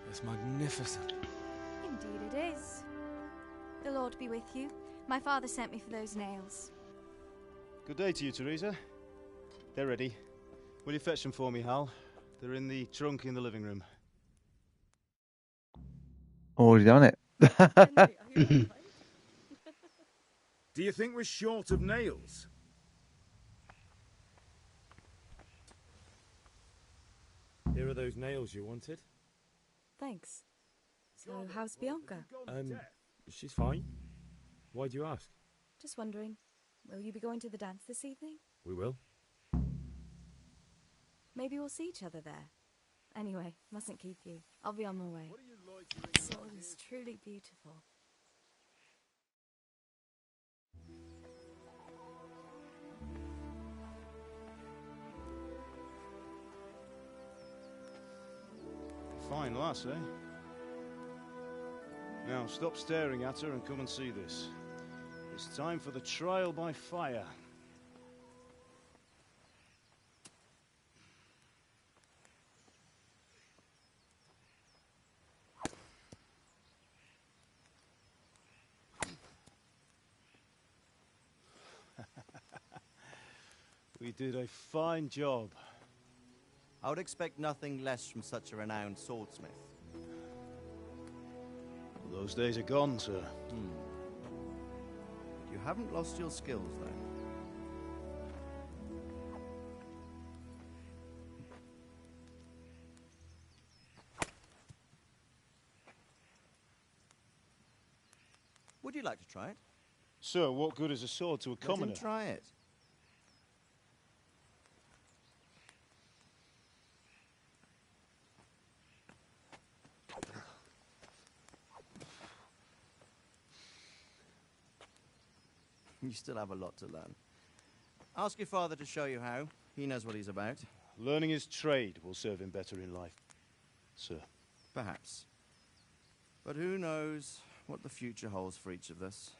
It's magnificent.
Indeed it is. The Lord be with you. My father sent me for those nails.
Good day to you, Teresa. They're ready. Will you fetch them for me, Hal? They're in the trunk in the living room.
Already done it.
Do you think we're short of nails?
Here are those nails you wanted.
Thanks. So, how's Bianca?
She's fine. Why do you ask?
Just wondering, will you be going to the dance this evening?
We will.
Maybe we'll see each other there. Anyway, mustn't keep you. I'll be on my way. Sword is truly beautiful.
Fine lass, eh? Now stop staring at her and come and see this. It's time for the trial by fire. We did a fine job.
I would expect nothing less from such a renowned swordsmith.
Well, those days are gone, sir.
You haven't lost your skills, though. Would you like to try it?
Sir, what good is a sword to a commoner?
Let him try it. You still have a lot to learn. Ask your father to show you how. He knows what he's about.
Learning his trade will serve him better in life, sir.
Perhaps. But who knows what the future holds for each of us.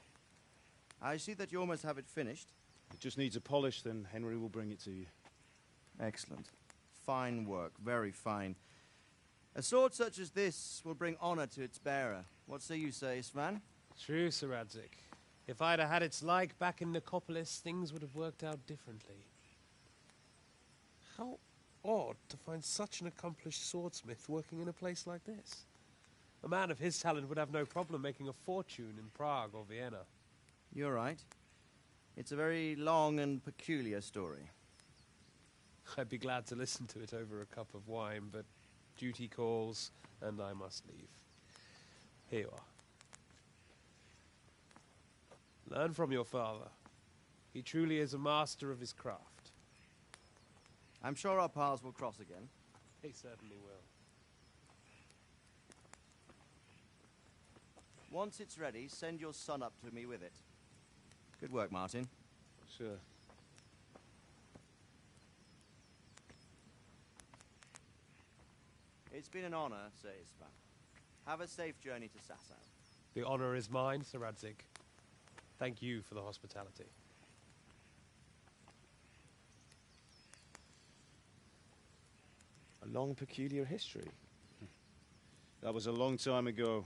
I see that you almost have it finished.
It just needs a polish, then Henry will bring it to you.
Excellent. Fine work, very fine. A sword such as this will bring honor to its bearer. What say you, Svan?
True, Sir Radzik. If I'd have had its like back in Nicopolis, things would have worked out differently. How odd to find such an accomplished swordsmith working in a place like this. A man of his talent would have no problem making a fortune in Prague or Vienna.
You're right. It's a very long and peculiar story.
I'd be glad to listen to it over a cup of wine, but duty calls, and I must leave. Here you are. Learn from your father. He truly is a master of his craft.
I'm sure our paths will cross again.
He certainly will.
Once it's ready, send your son up to me with it. Good work, Martin.
Sure.
It's been an honor, Sir Ispan. Have a safe journey to Sasau.
The honor is mine, Sir Radzig. Thank you for the hospitality.
A long, peculiar history.
That was a long time ago.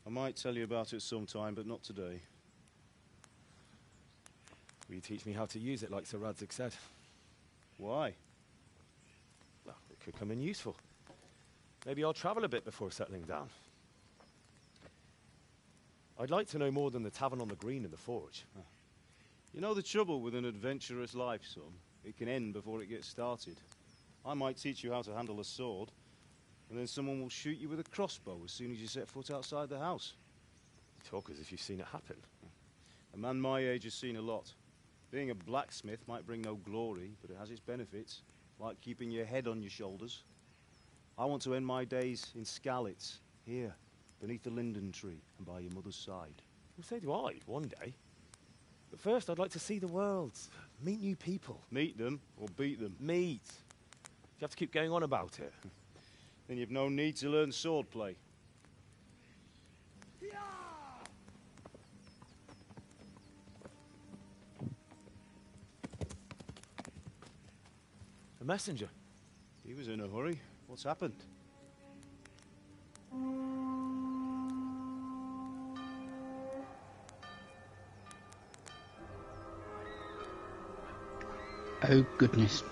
I might tell you about it sometime, but not today.
Will you teach me how to use it like Sir Radzig said?
Why?
Well, it could come in useful. Maybe I'll travel a bit before settling down. I'd like to know more than the tavern on the green and the forge.
You know the trouble with an adventurous life, son? It can end before it gets started. I might teach you how to handle a sword, and then someone will shoot you with a crossbow as soon as you set foot outside the house.
You talk as if you've seen it happen.
A man my age has seen a lot. Being a blacksmith might bring no glory, but it has its benefits, like keeping your head on your shoulders. I want to end my days in Skalitz, here, beneath the linden tree and by your mother's side.
Well, so do I, one day. But first, I'd like to see the world, meet new people.
Meet them or beat them?
Meet. You have to keep going on about it.
Then you've no need to learn swordplay.
A messenger.
He was in a hurry. What's happened?
Oh, goodness.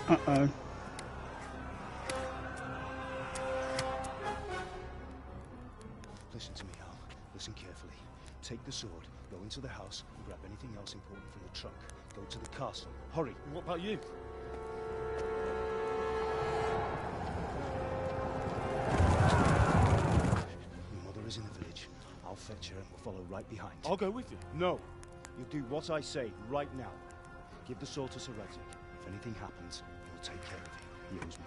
Uh-oh.
Listen to me, Al. Listen carefully. Take the sword, go into the house, and grab anything else important from the trunk. Go to the castle. Hurry.
What about you?
Your mother is in the village. I'll fetch her and we'll follow right behind.
I'll go with you.
No. You'll do what I say right now. Give the sword to Sir Radzig. If anything happens, he'll take care of you. He owes me.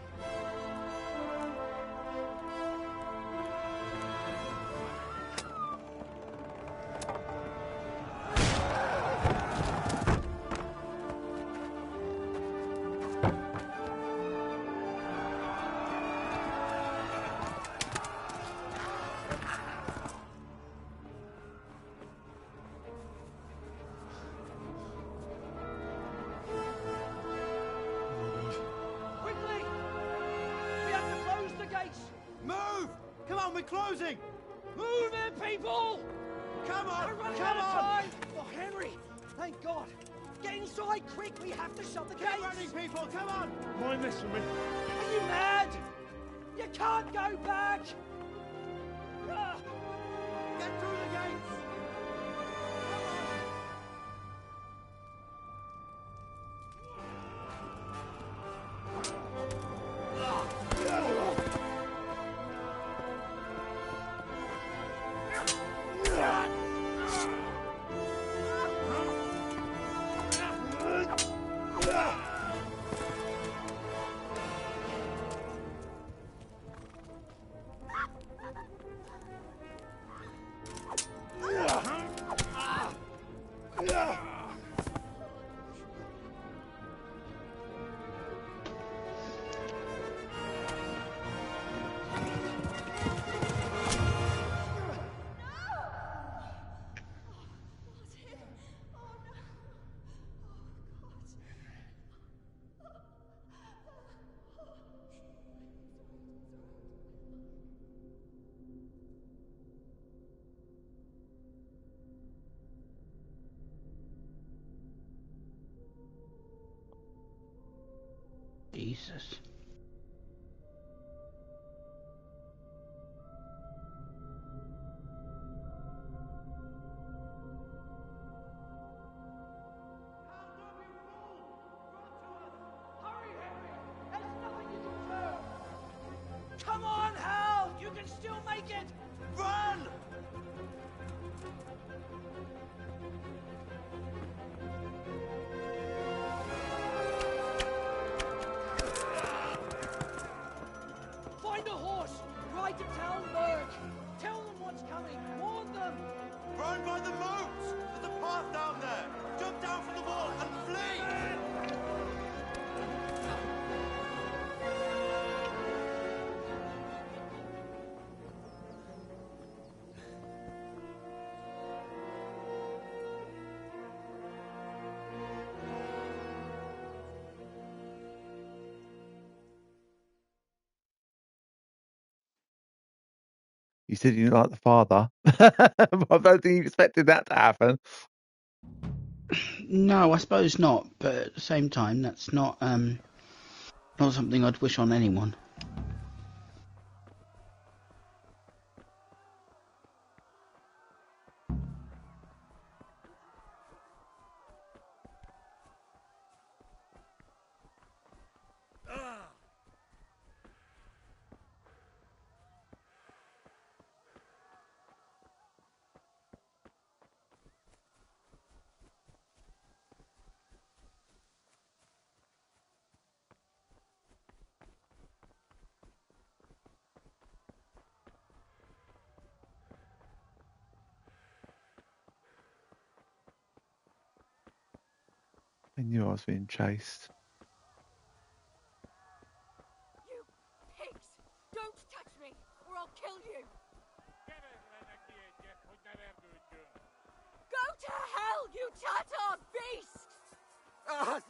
Quickly! We have to close the gates!
Move! Come on, we're closing!
Move it, people!
Come on!
We're running
Come
out of
on!
time! Oh, Henry! Thank God! Get inside, quick! We have to shut the gates!
Get running, people! Come on!
Mind this for me.
Are you mad? You can't go back! Ah!
Get through the gates!
Jesus.
Come on, Hal! You can still make it! Run! Find a horse! Ride to Talmberg! Tell them what's coming! Warn them!
Run by the moat! There's a path down there! Jump down from the wall and flee!
You said you didn't like the father. I don't think you expected that to happen.
No, I suppose not. But at the same time, that's not something I'd wish on anyone.
I knew I was being chased.
You pigs! Don't touch me, or I'll kill you! Go to hell, you Tatar beast! Help!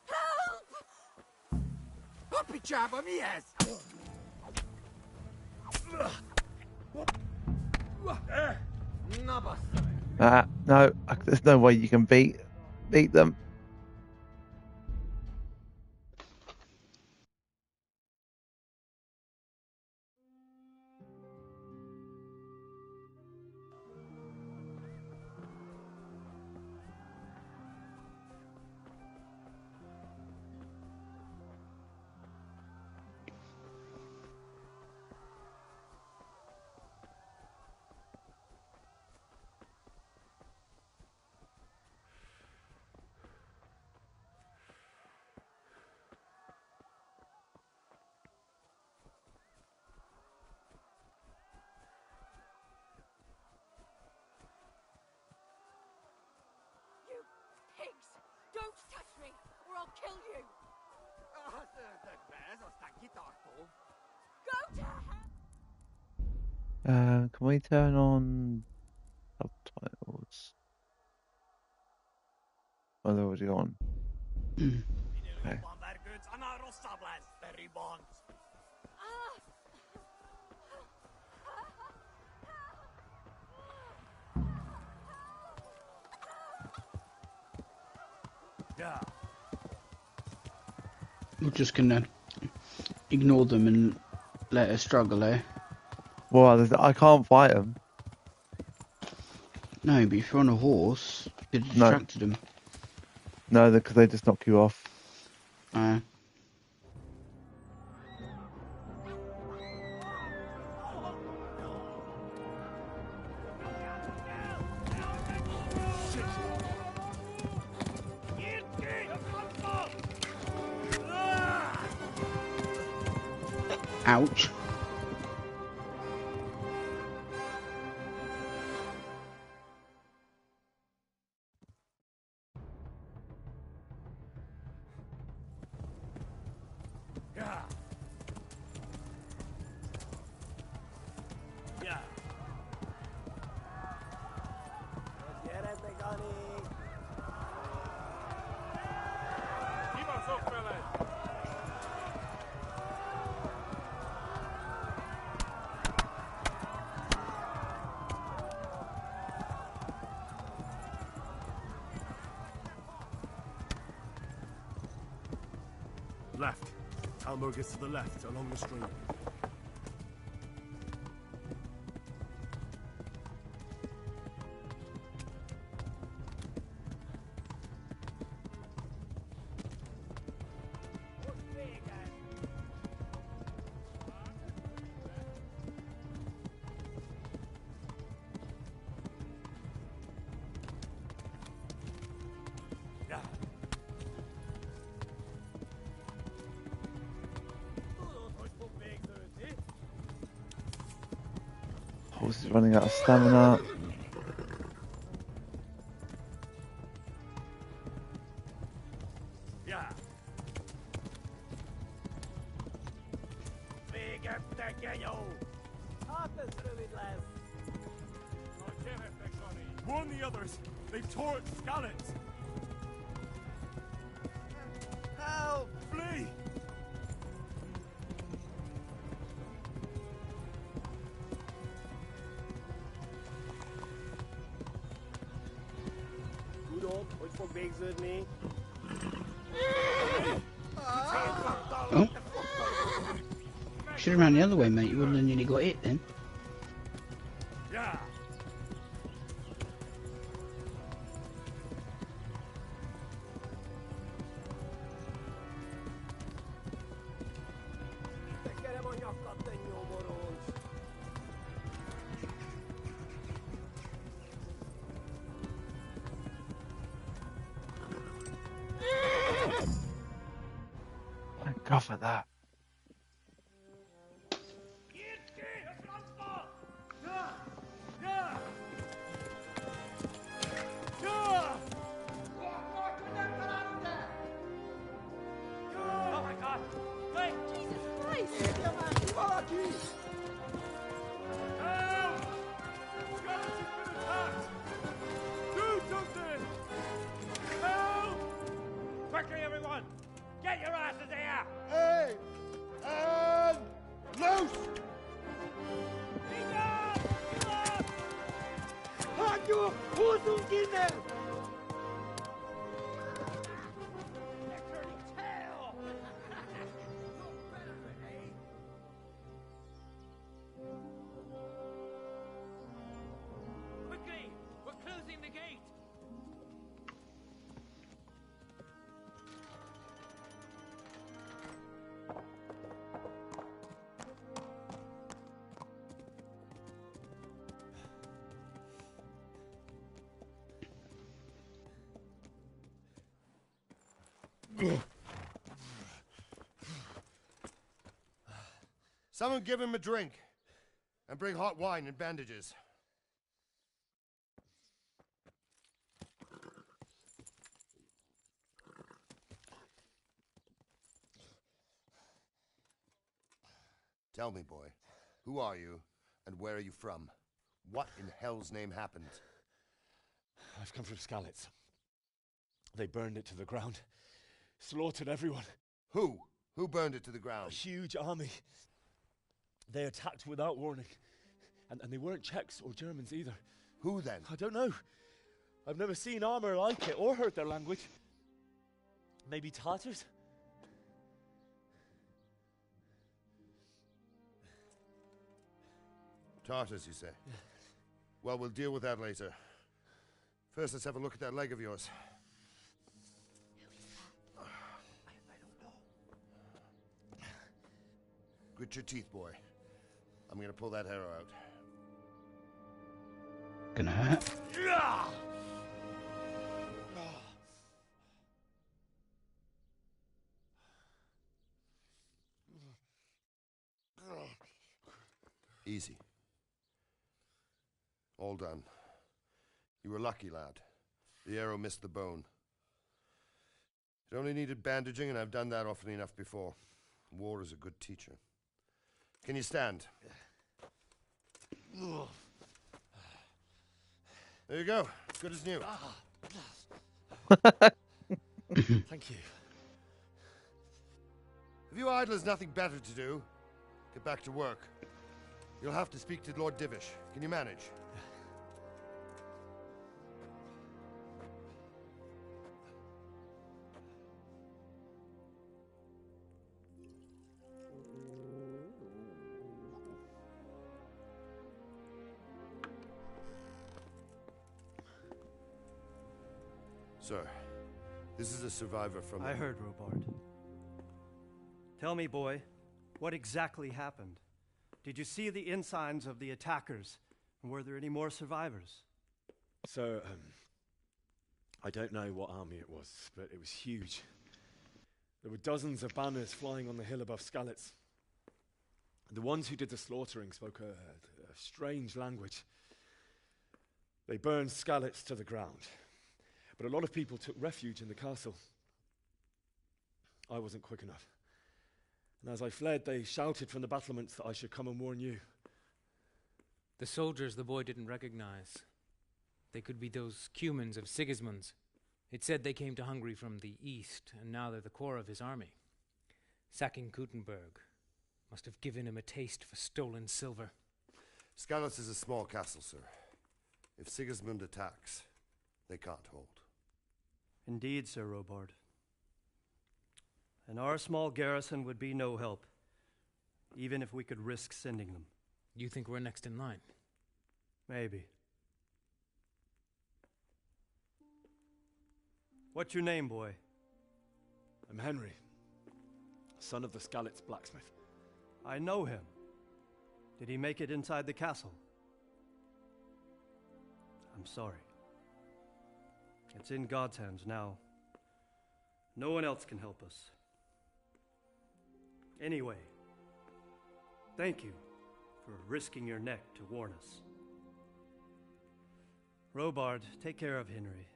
Help!
Puppy jabber me ass!
No, there's no way you can beat them.
Pigs! Don't touch me, or I'll kill you! Go to hell!
Can we turn on subtitles? Oh, they're already on. Okay.
We're just gonna ignore them and let her struggle, eh?
Well, I can't fight them.
No, but if you're on a horse, you could have distracted them.
No, because they just knock you off.
Ouch.
left. Talmberg is to the left, along the stream.
Horse is running out of stamina.
Yeah. Warn the others. They've tore at Skallets. Help! Flee!
Oh. Should have ran the other way, mate. You wouldn't have nearly got hit then.
Yeah.
Thank God for that.
Oh my God! Wait! Jesus Christ!
Help! Skallets has been attacked! Do something! Help!
Quickly, everyone! Get your asses here!
Hey! And loose!
Hanju! Husum Gine! Quickly! We're closing the gate!
Someone give him a drink. And bring hot wine and bandages. Tell me, boy, who are you and where are you from? What in hell's name happened?
I've come from Skallets. They burned it to the ground. Slaughtered everyone.
Who? Who burned it to the ground?
A huge army. They attacked without warning. And they weren't Czechs or Germans either.
Who then?
I don't know. I've never seen armor like it or heard their language. Maybe Tatars?
Tartars, you say?
Yeah.
Well, we'll deal with that later. First, let's have a look at that leg of yours. Grit your teeth, boy. I'm gonna pull that arrow out.
Gonna hurt.
Easy. All done. You were lucky, lad. The arrow missed the bone. It only needed bandaging, and I've done that often enough before. War is a good teacher. Can you stand? There you go. Good as new.
Thank you.
If you idlers nothing better to do, get back to work. You'll have to speak to Lord Divish. Can you manage?
Sir, this is a survivor from...
I heard, Robard. Tell me, boy, what exactly happened? Did you see the ensigns of the attackers? And were there any more survivors?
So, I don't know what army it was, but it was huge. There were dozens of banners flying on the hill above Skalitz. The ones who did the slaughtering spoke a strange language. They burned Skalitz to the ground, but a lot of people took refuge in the castle. I wasn't quick enough. And as I fled, they shouted from the battlements that I should come and warn you.
The soldiers the boy didn't recognize. They could be those Cumans of Sigismund's. It said they came to Hungary from the east, and now they're the core of his army. Sacking Gutenberg must have given him a taste for stolen silver.
Skalitz is a small castle, sir. If Sigismund attacks, they can't hold.
Indeed, Sir Robard. And our small garrison would be no help, even if we could risk sending them.
You think we're next in line?
Maybe. What's your name, boy?
I'm Henry, son of the Skalitz blacksmith.
I know him. Did he make it inside the castle? I'm sorry. It's in God's hands now. No one else can help us. Anyway, thank you for risking your neck to warn us. Robard, take care of Henry.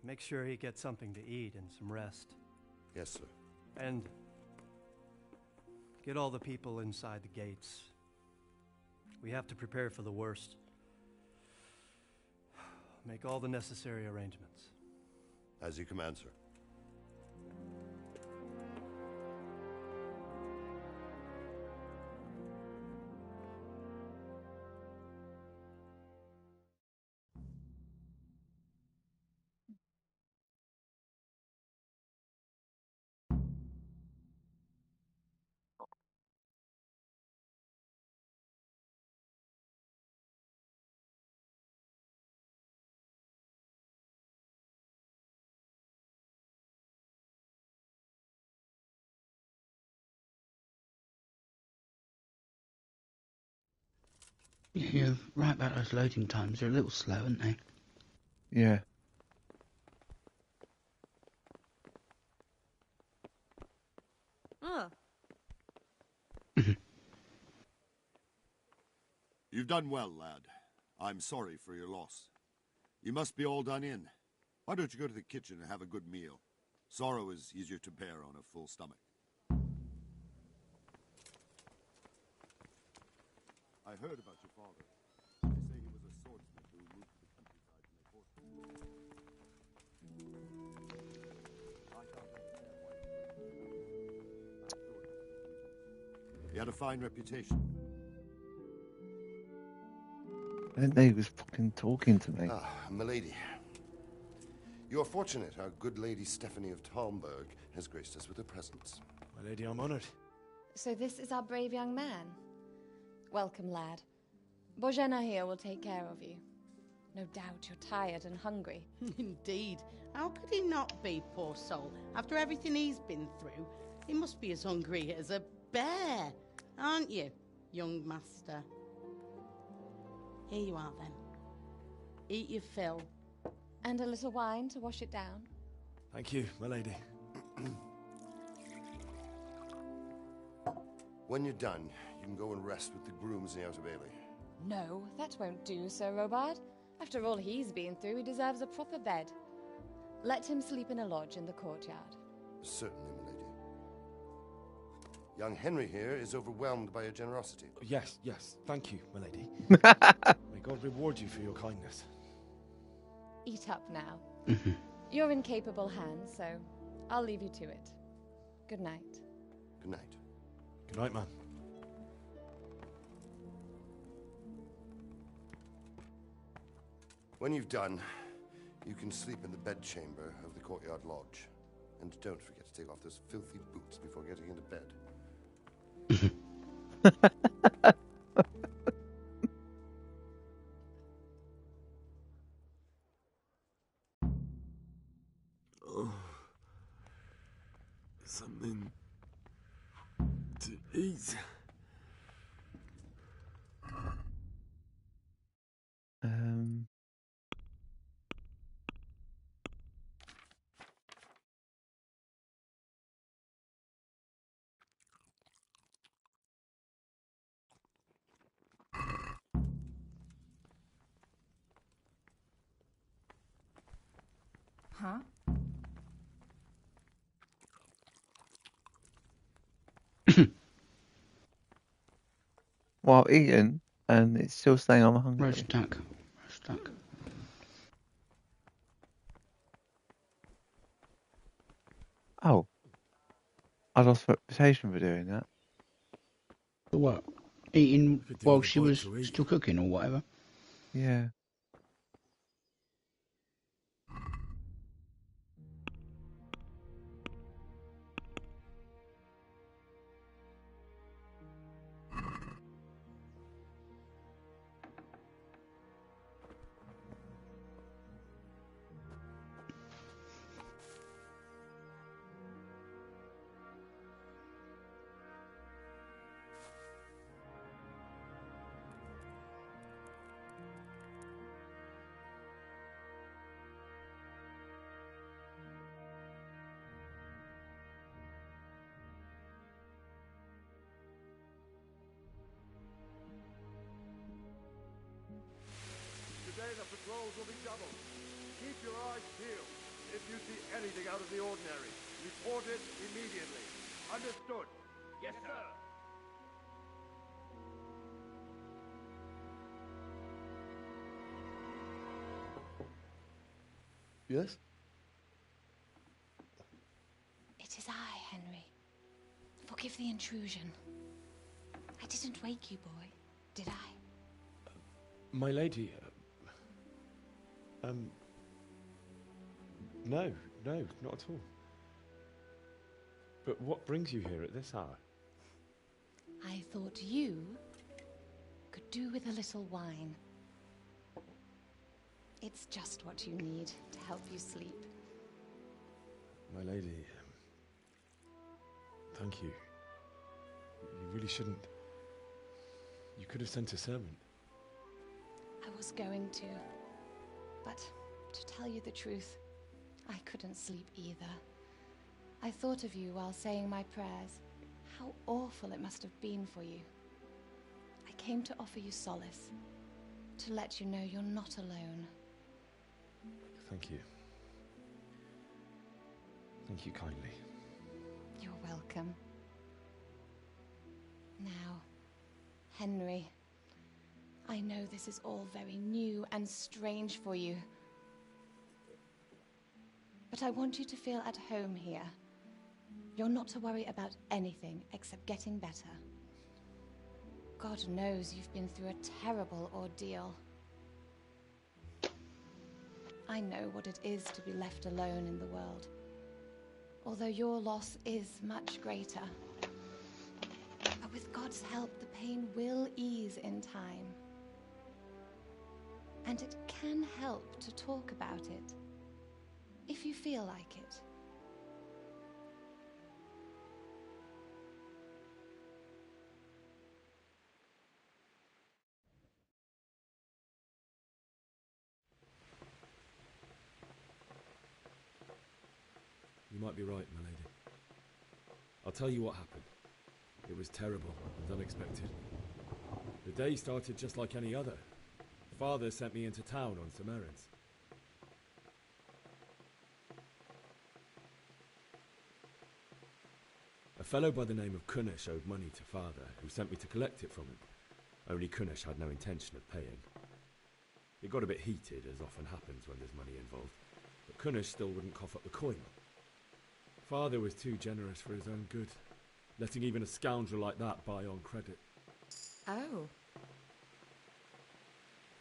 Make sure he gets something to eat and some rest.
Yes, sir.
And get all the people inside the gates. We have to prepare for the worst. Make all the necessary arrangements.
As you command, sir.
Yeah, you're right about those loading times. They're a little slow, aren't they?
Yeah.
Oh.
You've done well, lad. I'm sorry for your loss. You must be all done in. Why don't you go to the kitchen and have a good meal? Sorrow is easier to bear on a full stomach. I heard about your father. They say he was a swordsmith who moved to the countryside to make horses. I can't understand why he had a fine reputation.
I didn't know he was fucking talking to me.
Ah, milady. You are fortunate our good lady Stephanie of Talmberg has graced us with her presence.
My lady, I'm honored.
So this is our brave young man. Welcome, lad. Bozhena here will take care of you. No doubt you're tired and hungry.
Indeed. How could he not be, poor soul? After everything he's been through, he must be as hungry as a bear, aren't you, young master? Here you are, then. Eat your fill.
And a little wine to wash it down.
Thank you, my lady.
When you're done, you can go and rest with the grooms in the Outer Bailey.
No, that won't do, Sir Robard. After all he's been through, he deserves a proper bed. Let him sleep in a lodge in the courtyard.
Certainly, milady. Young Henry here is overwhelmed by your generosity.
Yes, yes. Thank you, my lady. May God reward you for your kindness.
Eat up now. You're in capable hands, so I'll leave you to it. Good night.
Good night.
Good night, man.
When you've done, you can sleep in the bedchamber of the courtyard lodge. And don't forget to take off those filthy boots before getting into bed.
something to eat.
Huh?
While eating, and it's still saying I'm hungry.
Roast duck. Roast duck.
Oh, I lost reputation for doing that.
For what? Eating
Could do
while
with a
she
bite
was
to eat.
still cooking or whatever.
Yeah.
Today the patrols will be doubled. Keep your eyes peeled. If you see anything out of the ordinary, report it immediately. Understood? Yes, sir.
Yes?
It is I, Henry. Forgive the intrusion. I didn't wake you, boy, did I?
My lady, no, not at all. But what brings you here at this hour?
I thought you could do with a little wine. It's just what you need to help you sleep.
My lady, thank you. You really shouldn't. You could have sent a servant.
I was going to, but to tell you the truth, I couldn't sleep either. I thought of you while saying my prayers. How awful it must have been for you. I came to offer you solace, to let you know you're not alone.
Thank you. Thank you kindly.
You're welcome. Now, Henry, I know this is all very new and strange for you, but I want you to feel at home here. You're not to worry about anything except getting better. God knows you've been through a terrible ordeal. I know what it is to be left alone in the world, although your loss is much greater. But with God's help, the pain will ease in time. And it can help to talk about it, if you feel like it.
You might be right, my lady. I'll tell you what happened. It was terrible and unexpected. The day started just like any other. Father sent me into town on some errands. A fellow by the name of Kunesh owed money to Father, who sent me to collect it from him. Only Kunesh had no intention of paying. It got a bit heated, as often happens when there's money involved, but Kunesh still wouldn't cough up the coin. Father was too generous for his own good, letting even a scoundrel like that buy on credit.
Oh.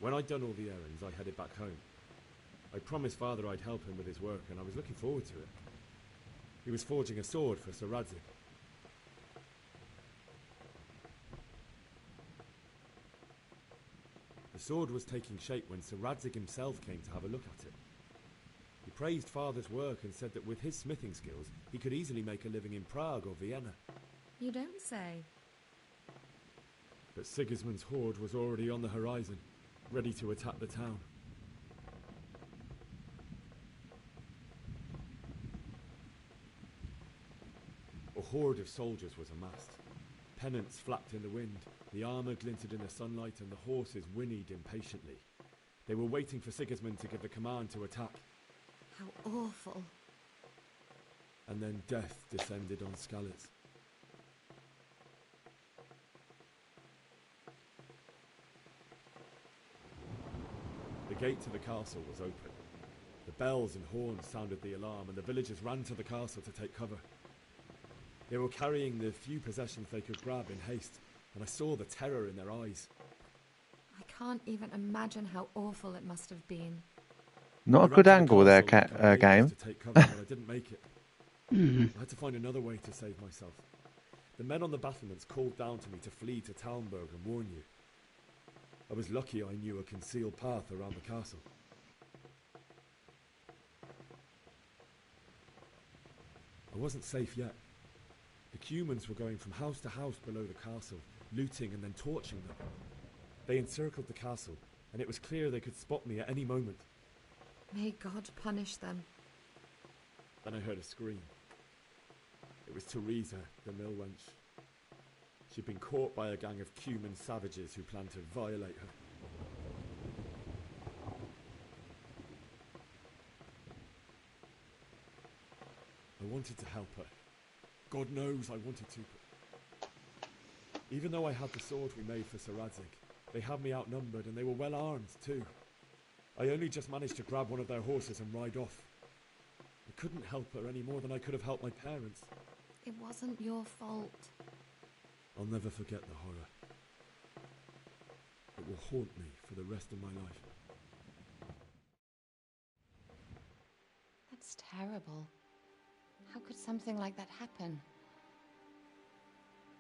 When I'd done all the errands, I headed back home. I promised Father I'd help him with his work, and I was looking forward to it. He was forging a sword for Sir Radzig. The sword was taking shape when Sir Radzig himself came to have a look at it. He He praised Father's work and said that with his smithing skills, he could easily make a living in Prague or Vienna.
You don't say.
But Sigismund's horde was already on the horizon, ready to attack the town. A horde of soldiers was amassed. Pennants flapped in the wind, the armour glinted in the sunlight, and the horses whinnied impatiently. They were waiting for Sigismund to give the command to attack.
How awful.
And then death descended on Skalitz. The gate to the castle was open. The bells and horns sounded the alarm, and the villagers ran to the castle to take cover. They were carrying the few possessions they could grab in haste, and I saw the terror in their eyes.
I can't even imagine how awful it must have been.
Not a good angle there, game.
To take cover, but I didn't make it. I had to find another way to save myself. The men on the battlements called down to me to flee to Talmberg and warn you. I was lucky I knew a concealed path around the castle. I wasn't safe yet. The Cumans were going from house to house below the castle, looting and then torching them. They encircled the castle, and it was clear they could spot me at any moment.
May God punish them.
Then I heard a scream. It was Teresa, the mill wench. She'd been caught by a gang of Cuman savages who planned to violate her. I wanted to help her. God knows I wanted to. Even though I had the sword we made for Sir Radzig, they had me outnumbered and they were well armed too. I only just managed to grab one of their horses and ride off. I couldn't help her any more than I could have helped my parents.
It wasn't your fault.
I'll never forget the horror. It will haunt me for the rest of my life.
That's terrible. How could something like that happen?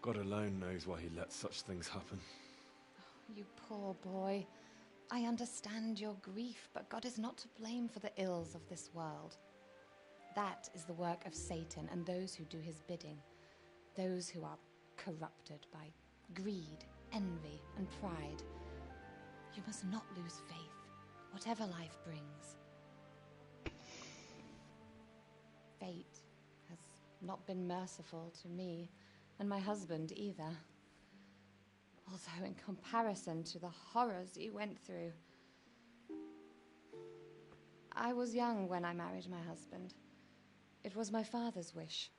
God alone knows why he lets such things happen.
Oh, you poor boy. I understand your grief, but God is not to blame for the ills of this world. That is the work of Satan and those who do his bidding. Those who are corrupted by greed, envy, and pride. You must not lose faith, whatever life brings. Fate has not been merciful to me, and my husband either. Although in comparison to the horrors you went through. I was young when I married my husband. It was my father's wish.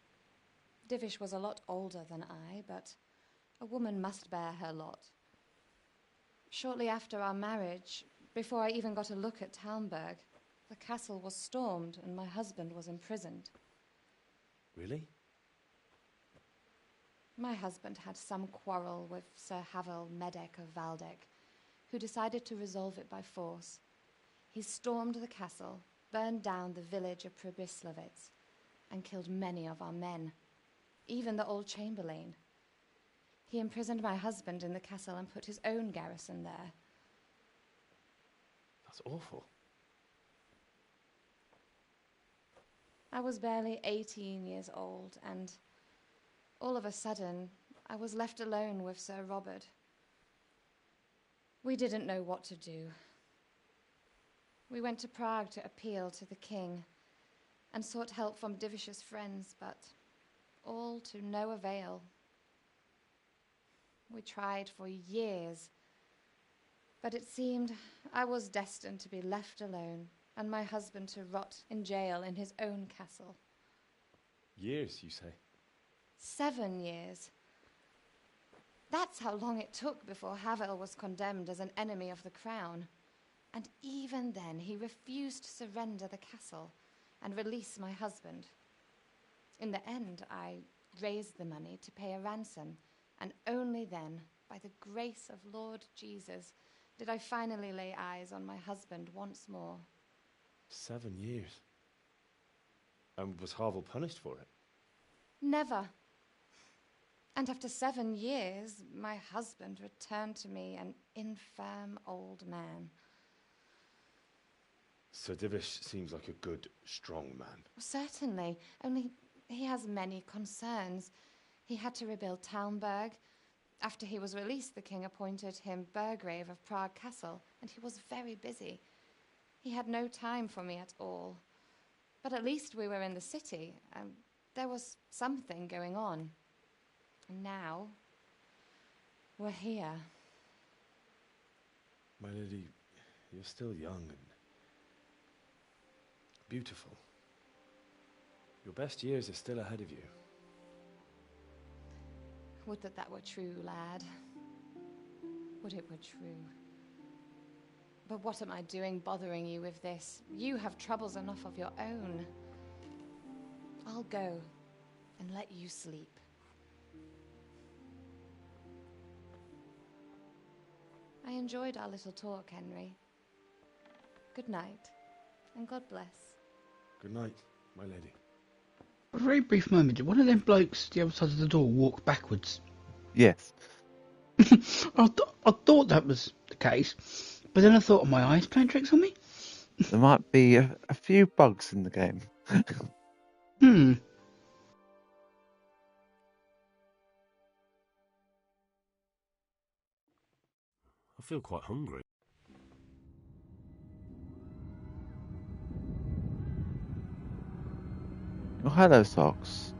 Divish was a lot older than I, but a woman must bear her lot. Shortly after our marriage, before I even got a look at Talmberg, the castle was stormed and my husband was imprisoned.
Really?
My husband had some quarrel with Sir Havel Medek of Valdek, who decided to resolve it by force. He stormed the castle, burned down the village of Pribyslavitz, and killed many of our men, even the old chamberlain. He imprisoned my husband in the castle and put his own garrison there.
That's awful.
I was barely 18 years old, and all of a sudden, I was left alone with Sir Robert. We didn't know what to do. We went to Prague to appeal to the king and sought help from Divish's friends, but all to no avail. We tried for years, but it seemed I was destined to be left alone and my husband to rot in jail in his own castle.
Years, you say?
7 years. That's how long it took before Havel was condemned as an enemy of the crown. And even then, he refused to surrender the castle and release my husband. In the end, I raised the money to pay a ransom, and only then, by the grace of Lord Jesus, did I finally lay eyes on my husband once more.
7 years? And was Havel punished for it?
Never. And after 7 years, my husband returned to me an infirm old man.
Sir Divish seems like a good, strong man.
Certainly, only he has many concerns. He had to rebuild Talmberg. After he was released, the king appointed him Burgrave of Prague Castle, and he was very busy. He had no time for me at all. But at least we were in the city, and there was something going on. And now, we're here.
My lady, you're still young and beautiful. Your best years are still ahead of you.
Would that that were true, lad. Would it were true. But what am I doing bothering you with this? You have troubles enough of your own. I'll go and let you sleep. I enjoyed our little talk, Henry. Good night, and God bless.
Good night, my lady.
For a very brief moment, did one of them blokes the other side of the door walk backwards?
Yes.
I thought that was the case, but then I thought, are my eyes playing tricks on me?
There might be a few bugs in the game.
Hmm.
I feel quite hungry.
Oh, hello, Socks.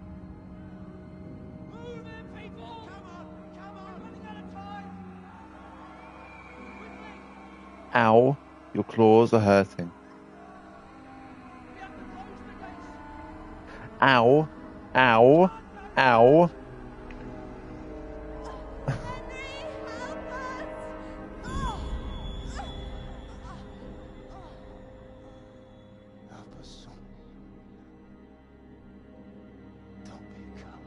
Move in, people! Come on! Running out of time! Quickly!
Ow, your claws are hurting.
We have to close the gates!
Ow, ow, ow.
Help us, son. Don't be a coward.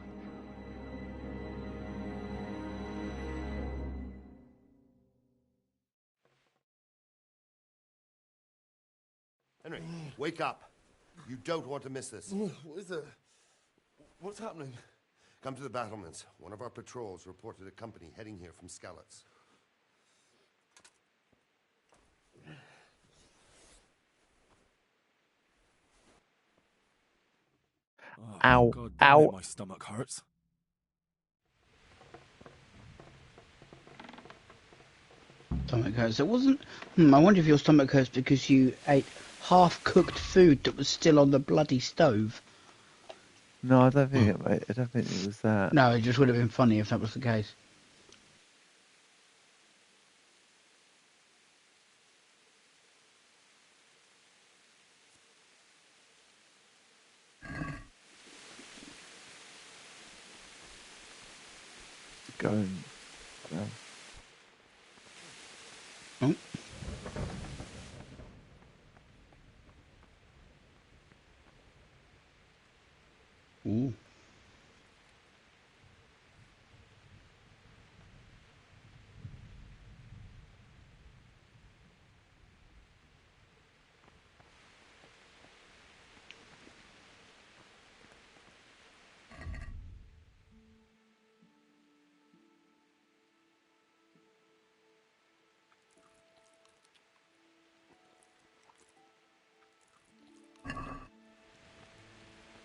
Henry, wake up. You don't want to miss this. What is it? What's happening? Come to the battlements. One of our patrols reported a company heading here from Skalitz.
Oh,
Ow,
God damn
ow.
it, my stomach hurts.
Stomach hurts. It wasn't. I wonder if your stomach hurts because you ate half-cooked food that was still on the bloody stove.
No, I don't think I don't think it was that.
No, it just would have been funny if that was the case.
Go and grab.
Oh. Ooh.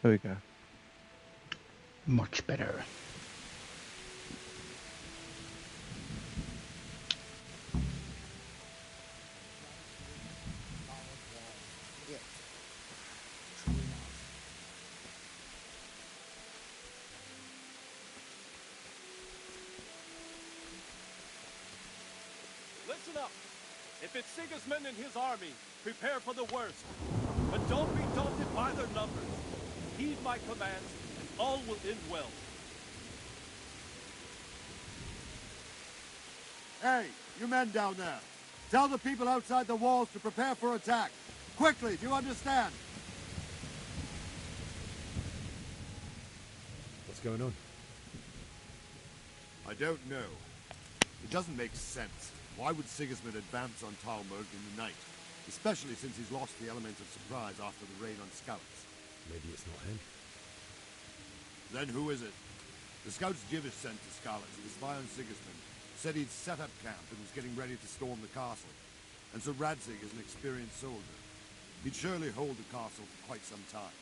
There we go.
Much better.
Listen up. If it's Sigismund and his army, prepare for the worst. But don't be daunted by their numbers. Heed my commands, and all will end well.
Hey, you men down there. Tell the people outside the walls to prepare for attack. Quickly, do you understand?
What's going on?
I don't know. It doesn't make sense. Why would Sigismund advance on Talmberg in the night? Especially since he's lost the element of surprise after the raid on Skalitz.
Maybe it's not him.
Then who is it? The scouts Jivish sent to Skalitz to spy on Sigismund said he'd set up camp and was getting ready to storm the castle. And so Radzig is an experienced soldier.
He'd surely hold the castle for quite some time.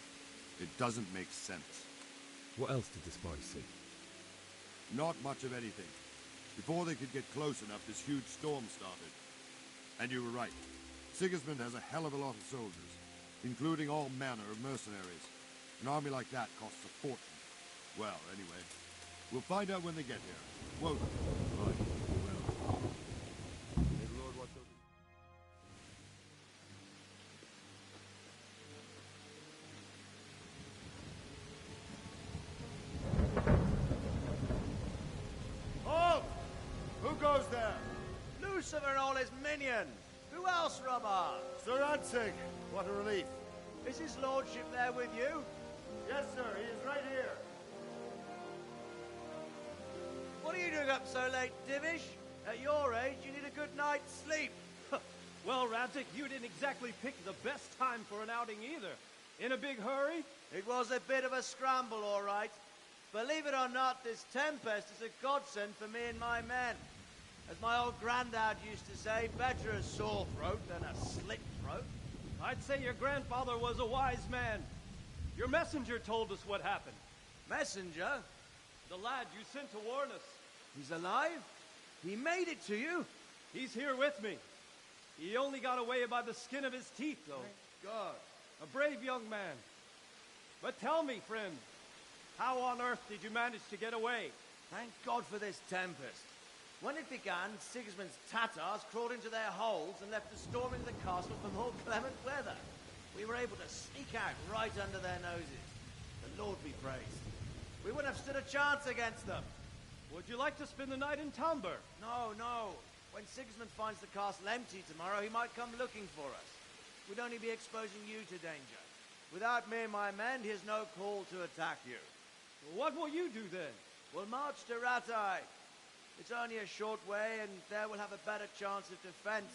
It doesn't make sense.
What else did the spies see?
Not much of anything. Before they could get close enough, this huge storm started. And you were right. Sigismund has a hell of a lot of soldiers, including all manner of mercenaries. An army like that costs a fortune. Well, anyway, we'll find out when they get here. Won't we?
Right, we will.
May the Lord watch over you.
Halt! Who goes there? Lucifer and all his minions. Who else, Robber?
Sir Ansig, what a relief.
Is his lordship there with you?
Yes, sir, he is right here.
What are you doing up so late, Divish? At your age, you need a good night's sleep.
Well, Radzik, you didn't exactly pick the best time for an outing either. In a big hurry?
It was a bit of a scramble, all right. Believe it or not, this tempest is a godsend for me and my men. As my old granddad used to say, better a sore throat than a slit throat.
I'd say your grandfather was a wise man. Your messenger told us what happened.
Messenger?
The lad you sent to warn us.
He's alive? He made it to you?
He's here with me. He only got away by the skin of his teeth, though.
Thank God.
A brave young man. But tell me, friend, how on earth did you manage to get away?
Thank God for this tempest. When it began, Sigismund's Tatars crawled into their holes and left us storming the castle for more clement weather. We were able to sneak out right under their noses. The Lord be praised. We wouldn't have stood a chance against them.
Would you like to spend the night in Tamber?
No, no. When Sigismund finds the castle empty tomorrow, he might come looking for us. We'd only be exposing you to danger. Without me and my men, he has no call to attack you.
What will you do then?
We'll march to Ratai. It's only a short way, and there we'll have a better chance of defense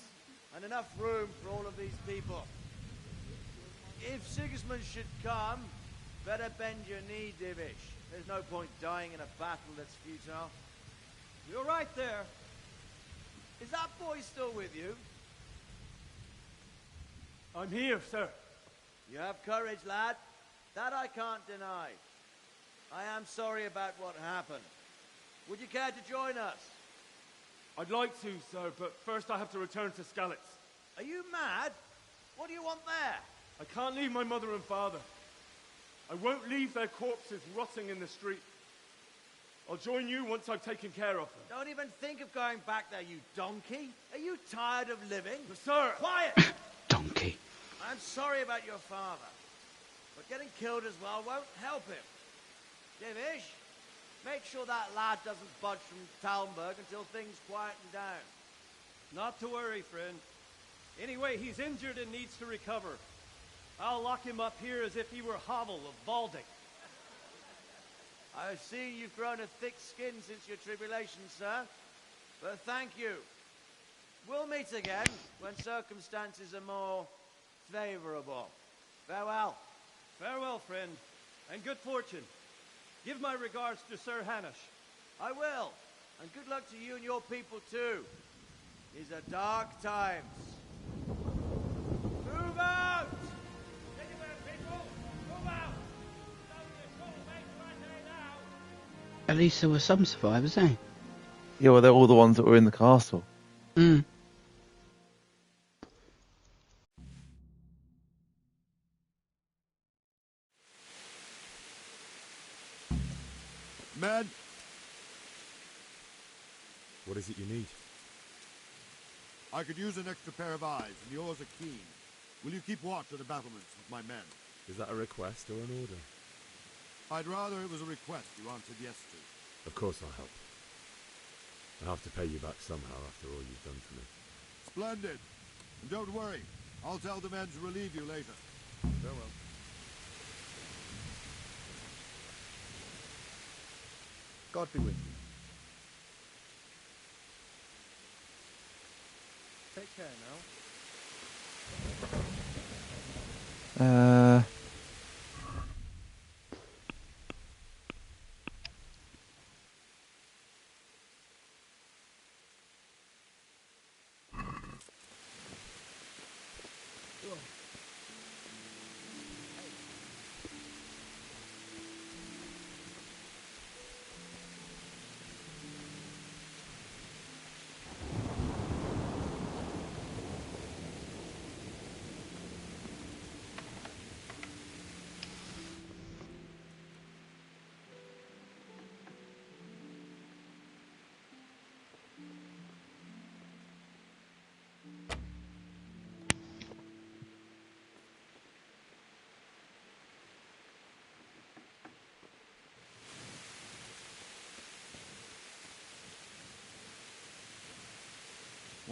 and enough room for all of these people. If Sigismund should come, better bend your knee, Divish. There's no point dying in a battle that's futile.
You're right there.
Is that boy still with you?
I'm here, sir.
You have courage, lad. That I can't deny. I am sorry about what happened. Would you care to join us?
I'd like to, sir, but first I have to return to Skalitz.
Are you mad? What do you want there?
I can't leave my mother and father. I won't leave their corpses rotting in the street. I'll join you once I've taken care of them.
Don't even think of going back there, you donkey. Are you tired of living?
Sir!
Quiet!
Donkey.
I'm sorry about your father, but getting killed as well won't help him. Divish, make sure that lad doesn't budge from Talmberg until things quieten down.
Not to worry, friend. Anyway, he's injured and needs to recover. I'll lock him up here as if he were Havel of Baldic.
I've seen you've grown a thick skin since your tribulation, sir. But thank you. We'll meet again when circumstances are more favorable. Farewell.
Farewell, friend, and good fortune. Give my regards to Sir Hanush.
I will. And good luck to you and your people, too. These are dark times. Move out!
At least there were some survivors, eh?
Yeah, well, they're all the ones that were in the castle.
Hmm.
Men!
What is it you need?
I could use an extra pair of eyes, and yours are keen. Will you keep watch of the battlements with my men?
Is that a request or an order?
I'd rather it was a request you answered yes to.
Of course I'll help. I'll have to pay you back somehow after all you've done for me.
Splendid. And don't worry. I'll tell the men to relieve you later. Farewell.
God be with you.
Take care now.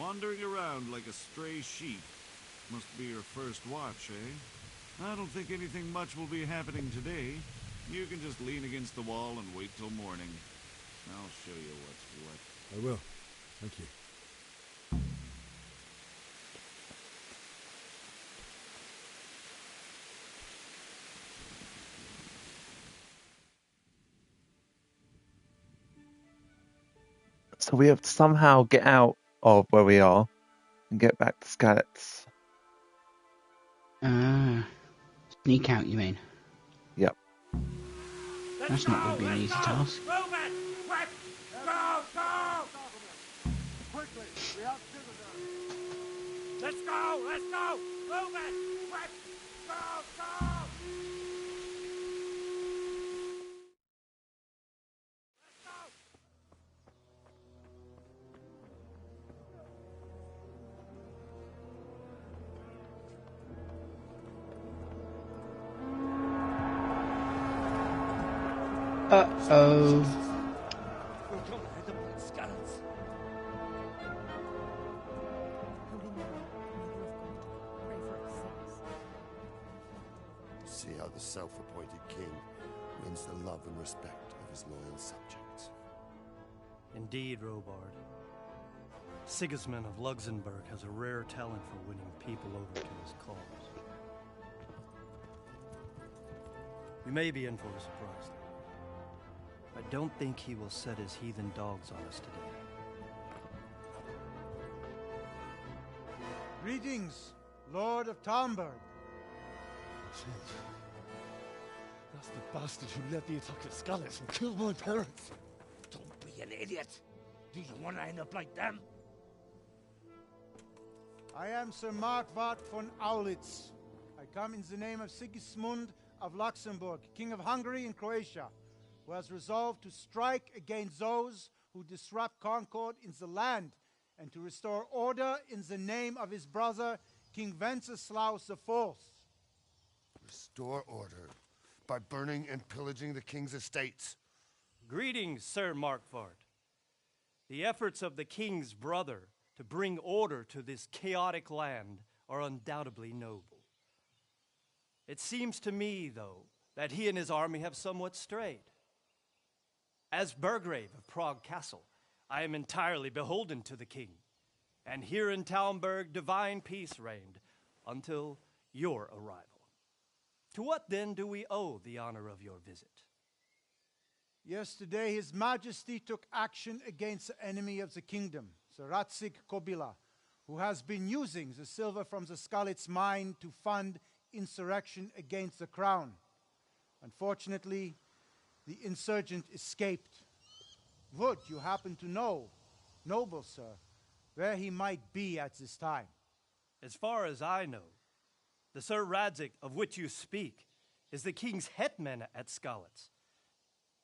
Wandering around like a stray sheep. Must be your first watch, eh? I don't think anything much will be happening today. You can just lean against the wall and wait till morning. I'll show you what's what.
I will. Thank you.
So we have to somehow get out of where we are and get back to Skalitz.
Sneak out, you mean?
Yep.
That's not going to be an easy task.
Move it! Quick! Go! Go!
Quickly! We have Citadel!
Let's go! Let's go! Move it! Quick! Go! Go!
Uh-oh.
We're going to hit them like skeletons.
See how the self-appointed king wins the love and respect of his loyal subjects.
Indeed, Robard. Sigismund of Luxembourg has a rare talent for winning people over to his cause. We may be in for a surprise, though. I don't think he will set his heathen dogs on us today.
Greetings, Lord of Talmberg.
That's the bastard who led the attack at Skalitz and killed my parents.
Don't be an idiot. Do you want to end up like them?
I am Sir Markwart von Aulitz. I come in the name of Sigismund of Luxembourg, King of Hungary and Croatia, who has resolved to strike against those who disrupt concord in the land and to restore order in the name of his brother, King Wenceslaus IV.
Restore order by burning and pillaging the king's estates.
Greetings, Sir Markwart. The efforts of the king's brother to bring order to this chaotic land are undoubtedly noble. It seems to me, though, that he and his army have somewhat strayed. As Burgrave of Prague Castle, I am entirely beholden to the king, and here in Talmberg divine peace reigned until your arrival. To what then do we owe the honor of your visit?
Yesterday, His Majesty took action against the enemy of the kingdom, Sir Ratzik Kobila, who has been using the silver from the Skalitz mine to fund insurrection against the crown. Unfortunately, the insurgent escaped. Would you happen to know, noble sir, where he might be at this time?
As far as I know, the Sir Radzik of which you speak is the king's hetman at Skalitz.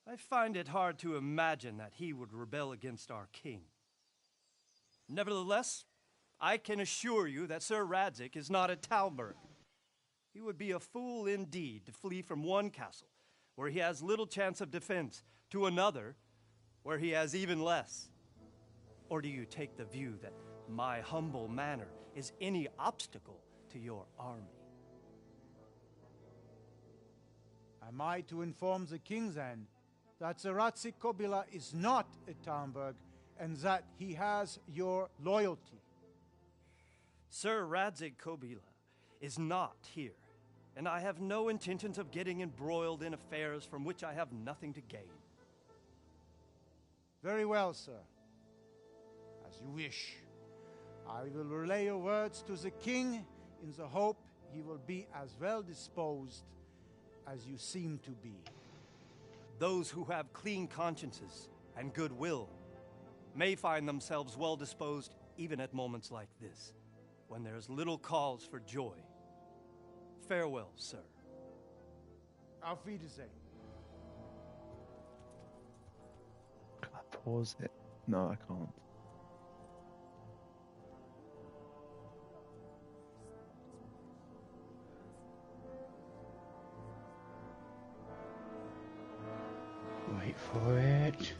I find it hard to imagine that he would rebel against our king. Nevertheless, I can assure you that Sir Radzik is not at Talmberg. He would be a fool indeed to flee from one castle where he has little chance of defense to another where he has even less. Or do you take the view that my humble manner is any obstacle to your army?
Am I to inform the king then that Sir Ratzik Kobila is not at Talmberg and that he has your loyalty?
Sir Radzik Kobila is not here, and I have no intentions of getting embroiled in affairs from which I have nothing to gain.
Very well, sir. As you wish. I will relay your words to the king in the hope he will be as well disposed as you seem to be.
Those who have clean consciences and goodwill may find themselves well disposed even at moments like this, when there's little cause for joy. Farewell, sir.
Auf Wiedersehen.
Can I pause it? No, I can't.
Wait for it.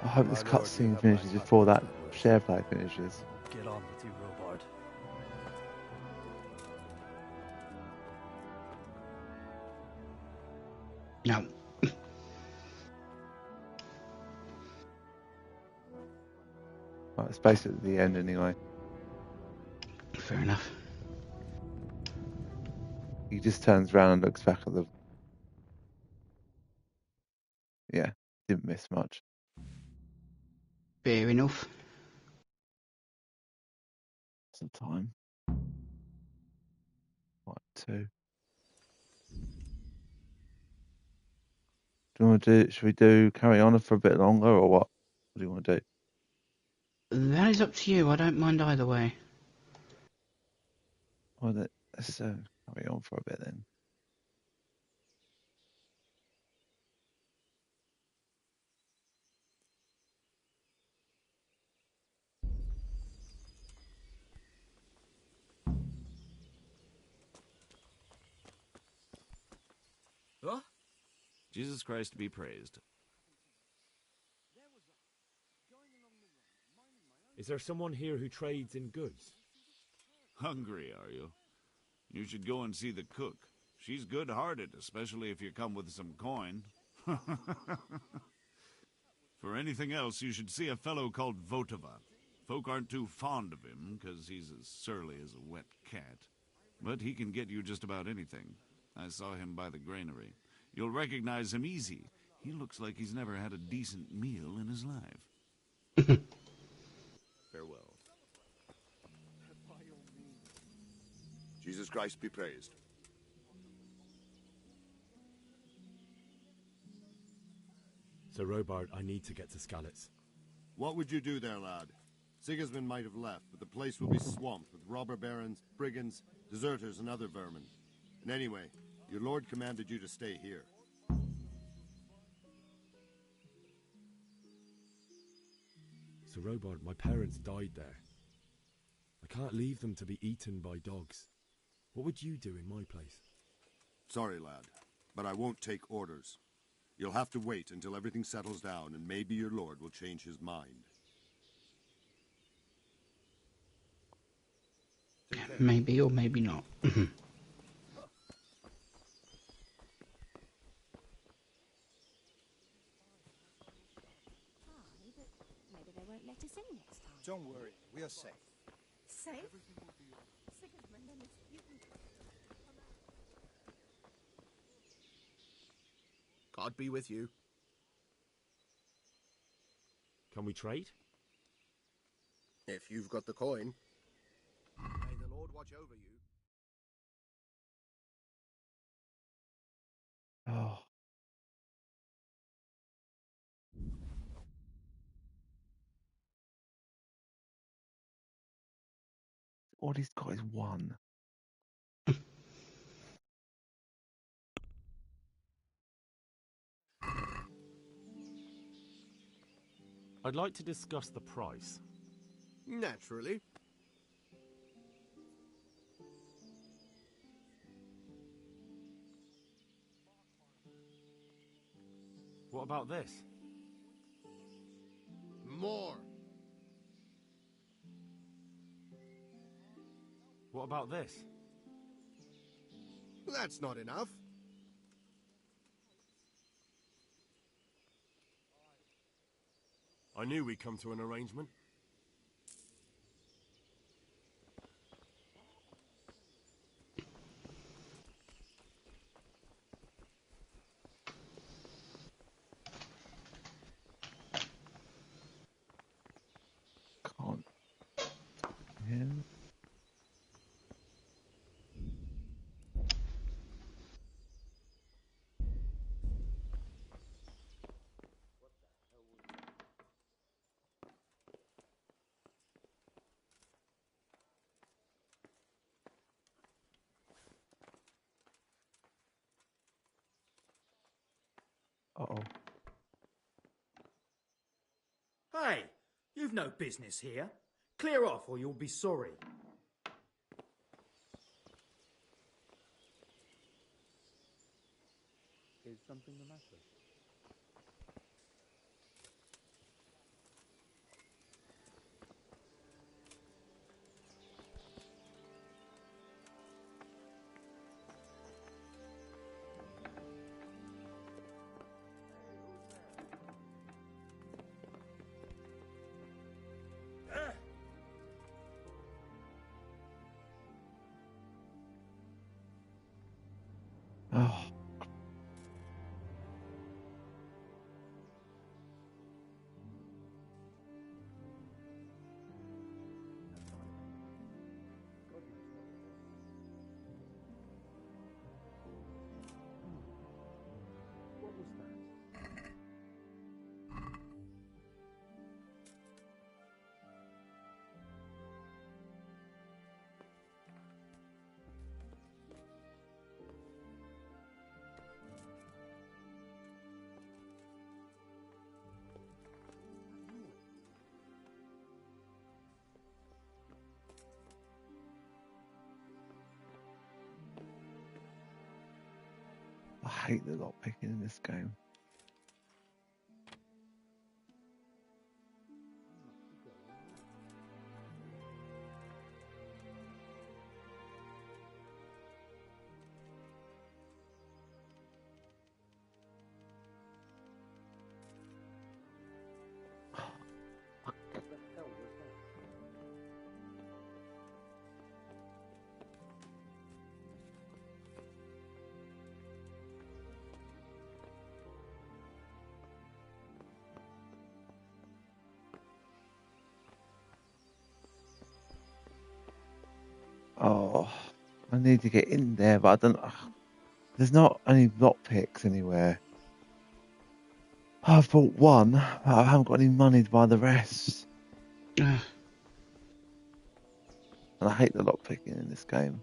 I hope this cutscene finishes before that share play finishes.
Get on with you, Robard.
No.
Right, it's basically the end anyway.
Fair enough.
He just turns around and looks back at the... Yeah, didn't miss much.
Fair enough.
Some time. What, 2? Do you want to do... Should we carry on for a bit longer or what? What do you want to do?
That is up to you. I don't mind either way.
Well, let's carry on for a bit then.
Huh? Jesus Christ be praised.
Is there someone here who trades in goods?
Hungry, are you? You should go and see the cook. She's good-hearted, especially if you come with some coin. For anything else, you should see a fellow called Votava. Folk aren't too fond of him, because he's as surly as a wet cat. But he can get you just about anything. I saw him by the granary. You'll recognize him easy. He looks like he's never had a decent meal in his life.
Farewell.
Jesus Christ be praised.
Sir Robard, I need to get to Skalitz.
What would you do there, lad? Sigismund might have left, but the place will be swamped with robber barons, brigands, deserters, and other vermin. And anyway, your lord commanded you to stay here.
Sir Robard, my parents died there. I can't leave them to be eaten by dogs. What would you do in my place?
Sorry, lad, but I won't take orders. You'll have to wait until everything settles down, and maybe your lord will change his mind.
Maybe or maybe not.
Maybe they won't let us in next time.
Don't worry, we are safe.
Safe? Sigismund and his students.
God be with you.
Can we trade?
If you've got the coin. May the Lord watch over you.
Oh. All he's got is 1.
I'd like to discuss the price.
Naturally.
What about this?
More.
What about this?
That's not enough.
I knew we'd come to an arrangement.
Can't. Yeah. Uh-oh.
Hey, you've no business here. Clear off or you'll be sorry.
Is something the matter?
hate the lockpicking in this game. Oh, I need to get in there, but I don't. There's not any lockpicks anywhere. I've bought one, but I haven't got any money to buy the rest. And I hate the lockpicking in this game.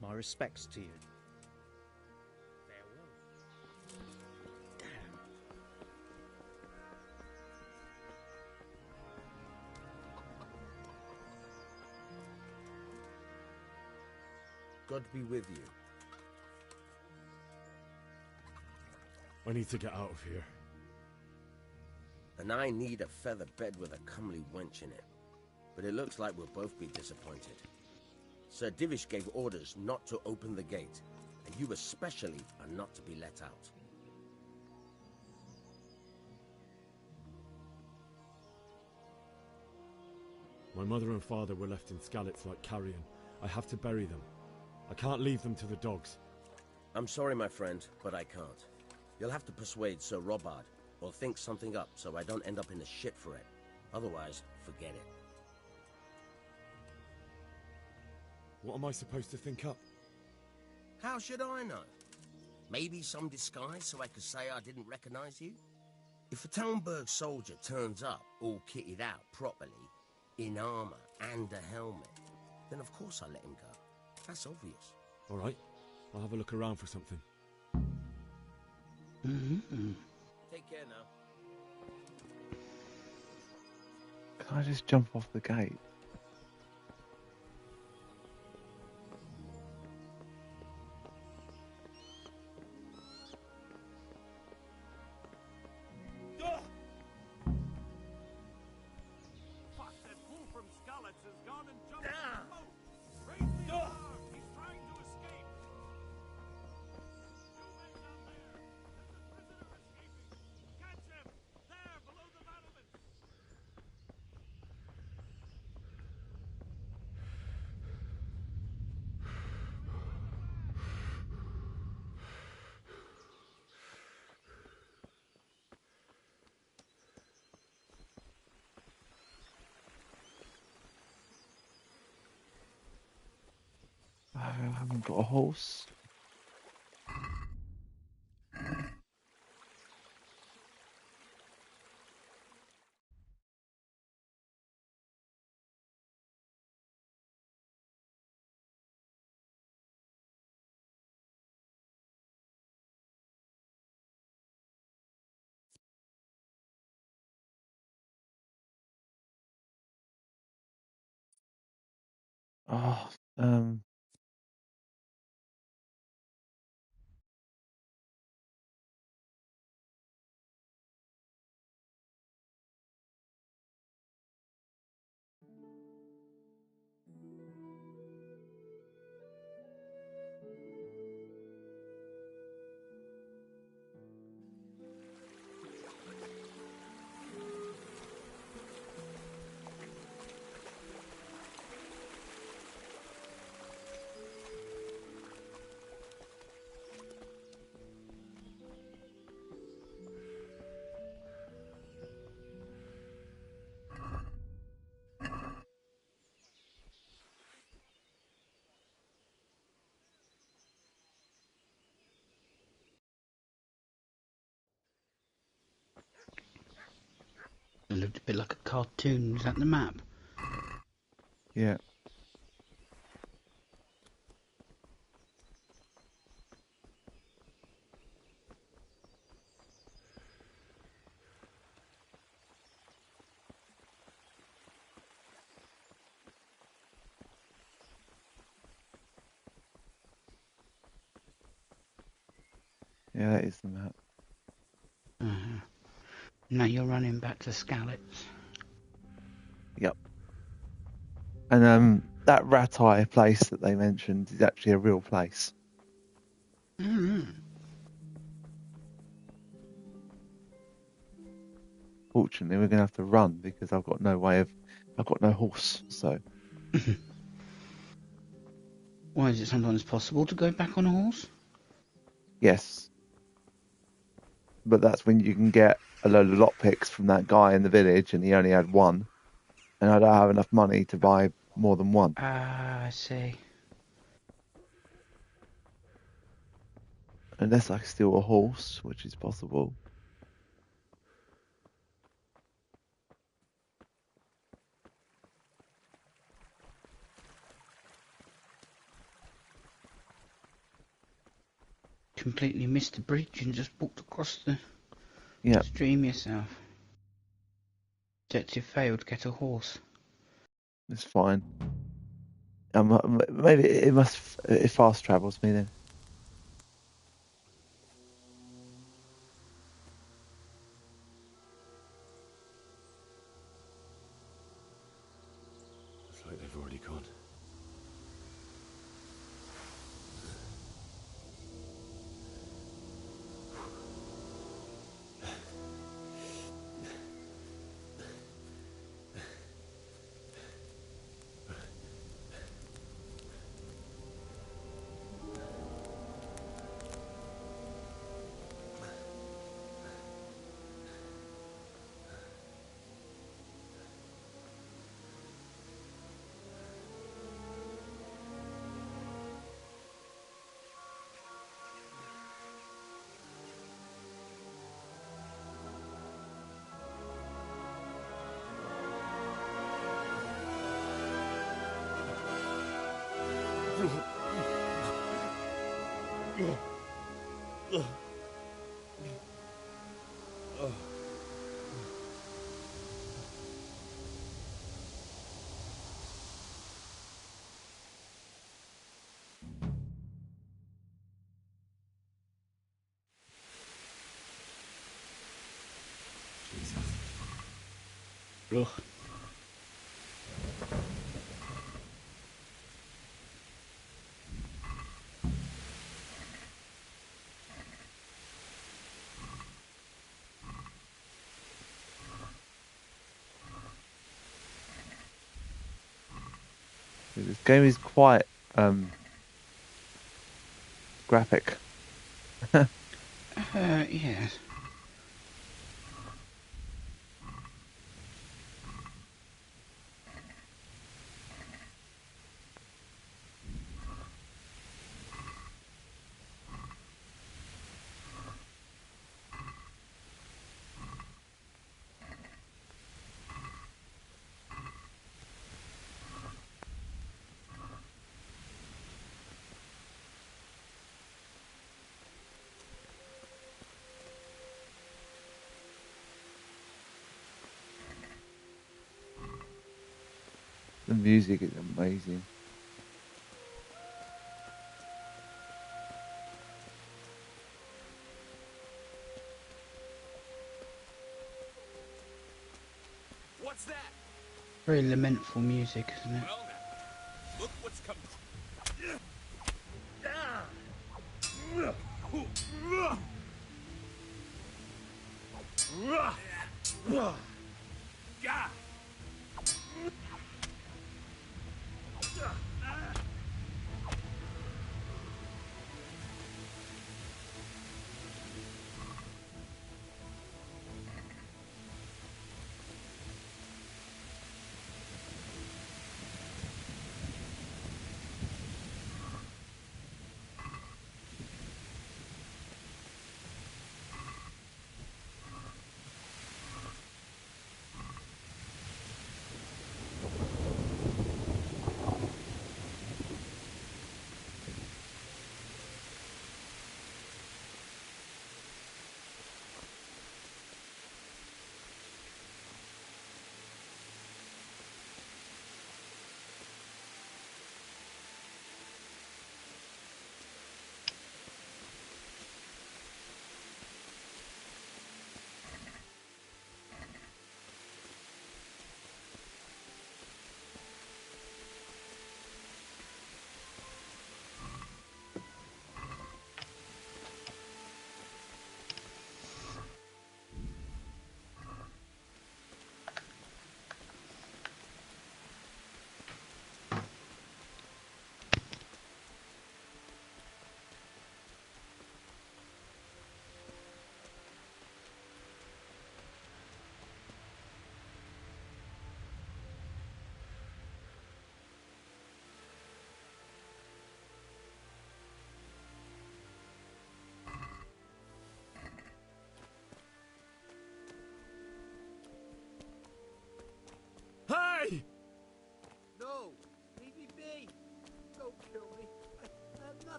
My respects to you.
God be with you.
I need to get out of here.
And I need a feather bed with a comely wench in it. But it looks like we'll both be disappointed. Sir Divish gave orders not to open the gate, and you especially are not to be let out.
My mother and father were left in Skalitz like carrion. I have to bury them. I can't leave them to the dogs.
I'm sorry, my friend, but I can't. You'll have to persuade Sir Robard, or think something up so I don't end up in the shit for it. Otherwise, forget it.
What am I supposed to think up?
How should I know? Maybe some disguise so I could say I didn't recognize you? If a Talmberg soldier turns up all kitted out properly, in armor and a helmet, then of course I'll let him go. That's obvious.
All right, I'll have a look around for something.
Take care now.
Can I just jump off the gate? I haven't got a horse. Oh,
It looked a bit like a cartoon. Is that the map?
yeah. Yeah, that is the map.
Now you're running back to Scallops.
Yep. And that rat eye place that they mentioned is actually a real place. Fortunately, we're going to have to run because I've got no horse. So.
Why is it sometimes possible to go back on a horse?
Yes. But that's when you can get a load of lockpicks from that guy in the village, and he only had one. And I don't have enough money to buy more than one.
Ah, I see.
Unless I steal a horse, which is possible.
Completely missed the bridge and just walked across the stream yourself. Detective failed to get a horse.
It's fine. Maybe it fast travels me then.
Looks like they've already gone.
Ugh.
This game is quite graphic.
Yes.
The music is amazing.
What's that?
Very lamentful music, isn't it?
Well now, look what's coming.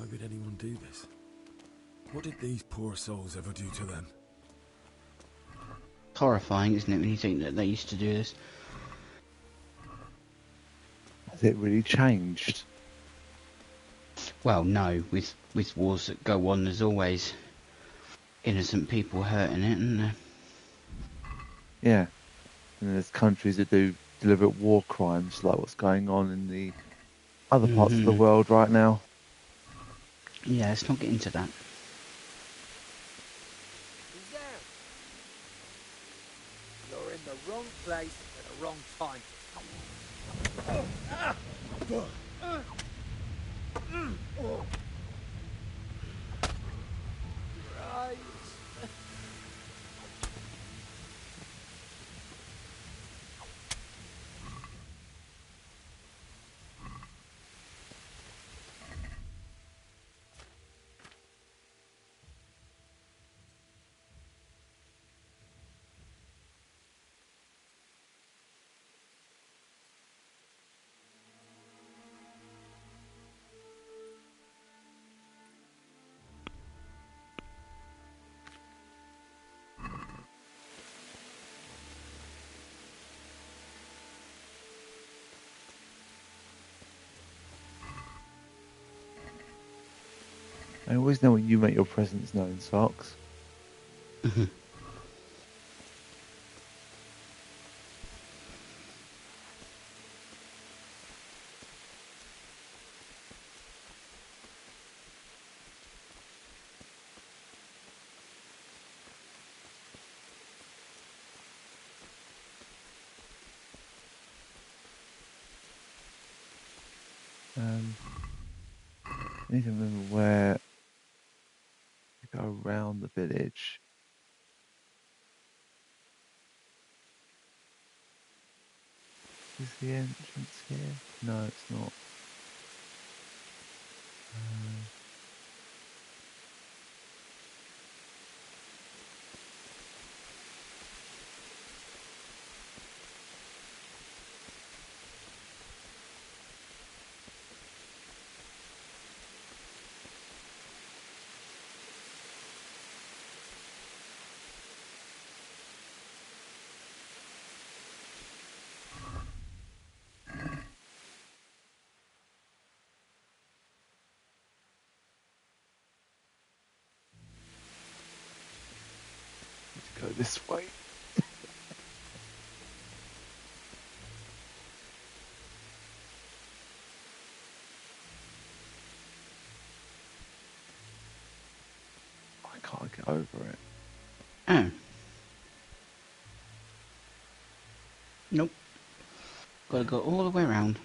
Why would anyone do this? What did these poor souls ever do to them?
Horrifying, isn't it, when you think that they used to do this?
Has it really changed?
Well, no. With wars that go on, there's always innocent people hurt in it, isn't there?
Yeah. And there's countries that do deliberate war crimes, like what's going on in the other parts of the world right now.
Yeah, let's not get into that.
Who's there? You're in the wrong place at the wrong time. Right.
I always know when you make your presence known, Socks. I need to remember where to go around the village. Is the entrance here? No, it's not. Go this way. I can't get over it.
Oh. Nope. Gotta go all the way around.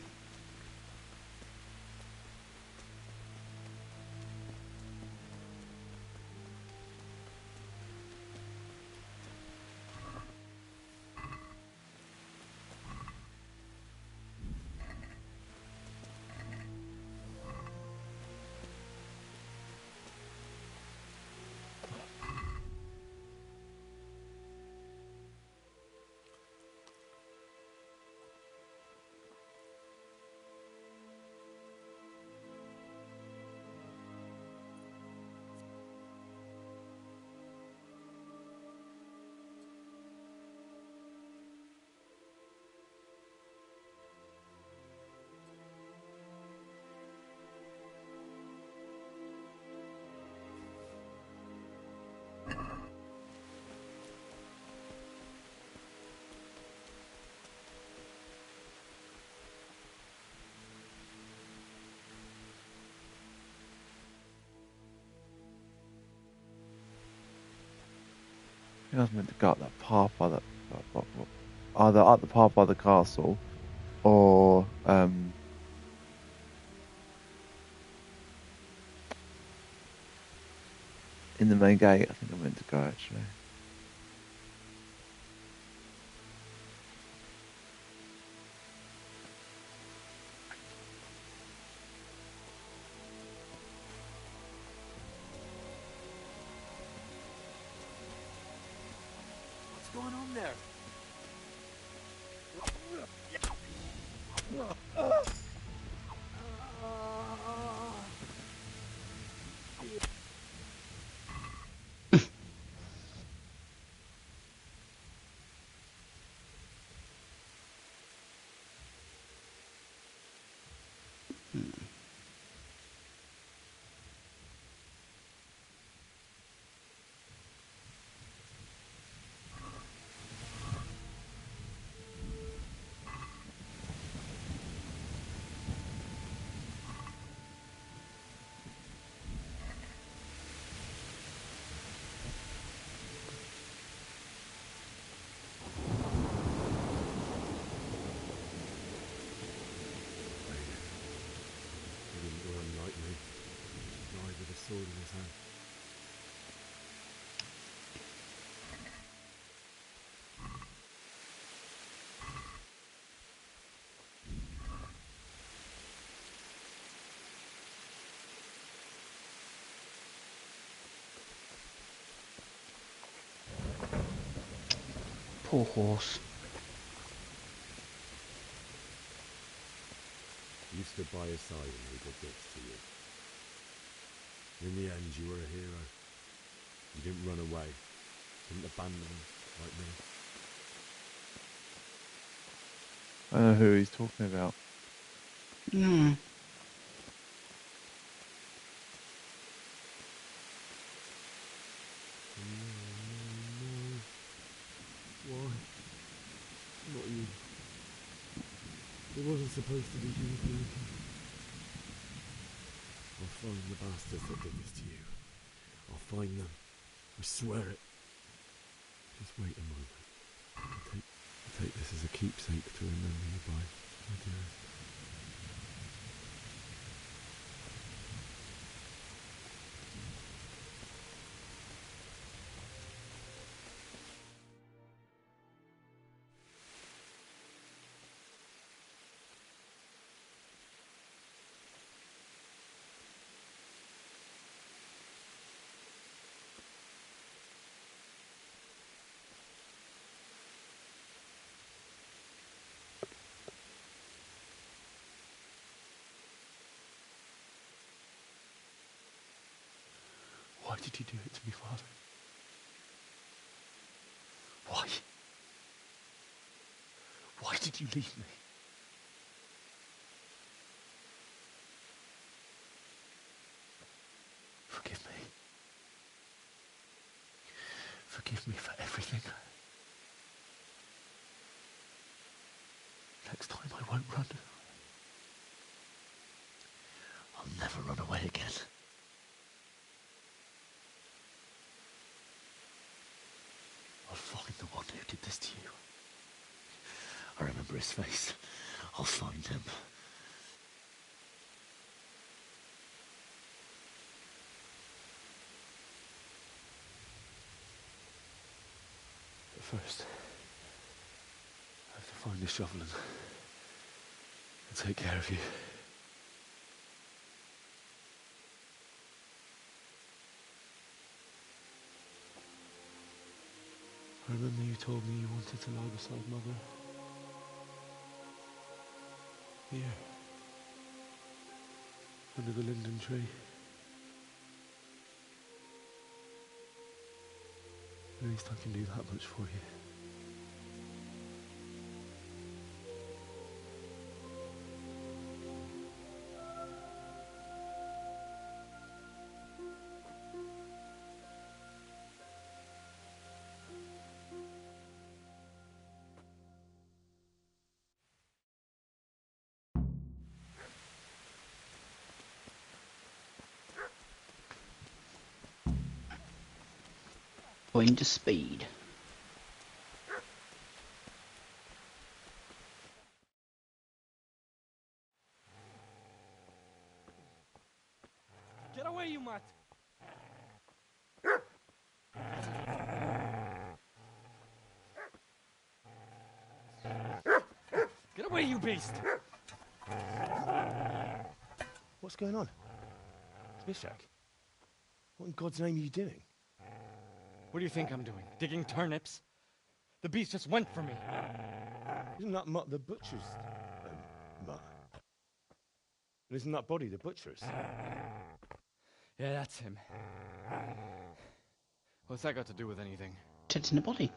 I was meant to go up that path by the either up the path by the castle or in the main gate. I think I meant to go actually.
What's going on there?
sword in his hand.
Poor horse.
You stood by his side and he did this to you. In the end, you were a hero. You didn't run away. Didn't abandon him like me.
I know who he's talking about.
Hmm.
Why? Not you. It wasn't supposed to be you, Bianca. I'll find the bastards that did this to you. I'll find them. I swear it. Just wait a moment. I'll take this as a keepsake to remember you by, my dearest.
Why did you do it to me, Father? Why? Why did you leave me? Forgive me. Forgive me for everything. Next time I won't run. I'll never run away again. I'll find the one who did this to you. I remember his face. I'll find him. But first, I have to find the shovel and take care of you. I remember you told me you wanted to lie beside Mother. Here. Under the linden tree. At least I can do that much for you.
Going to speed.
Get away, you mutt! Get away, you beast!
What's going on? Smithjack? What in God's name are you doing?
What do you think I'm doing? Digging turnips? The beast just went for me.
Isn't that Mutt the butcher's? Mutt? And isn't that body the butcher's?
Yeah, that's him. What's that got to do with anything?
Tits in the body.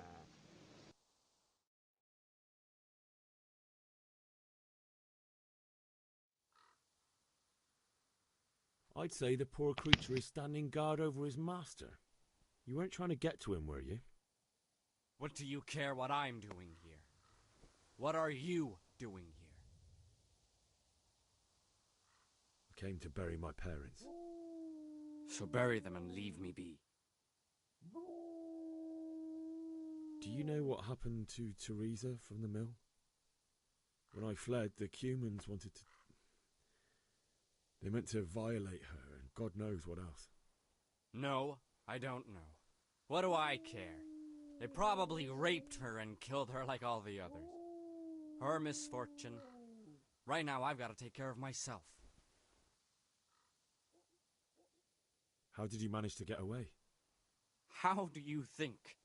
I'd say the poor creature is standing guard over his master. You weren't trying to get to him, were you?
What do you care what I'm doing here? What are you doing here?
I came to bury my parents.
So bury them and leave me be.
Do you know what happened to Teresa from the mill? When I fled, the Cumans wanted to... They meant to violate her, and God knows what else.
No, I don't know. What do I care? They probably raped her and killed her like all the others. Her misfortune. Right now, I've got to take care of myself.
How did you manage to get away?
How do you think?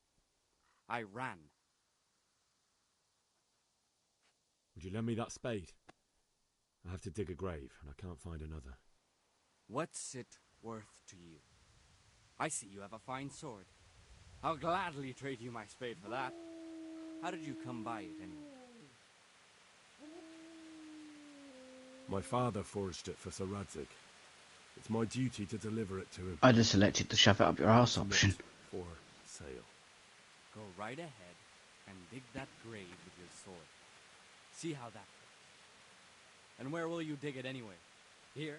I ran.
Would you lend me that spade? I have to dig a grave, and I can't find another.
What's it worth to you? I see you have a fine sword. I'll gladly trade you my spade for that. How did you come by it, anyway?
My father forged it for Sir Radzig. It's my duty to deliver it to him.
I just selected the shove it up your arse option.
For sale.
Go right ahead and dig that grave with your sword. See how that goes. And where will you dig it anyway? Here?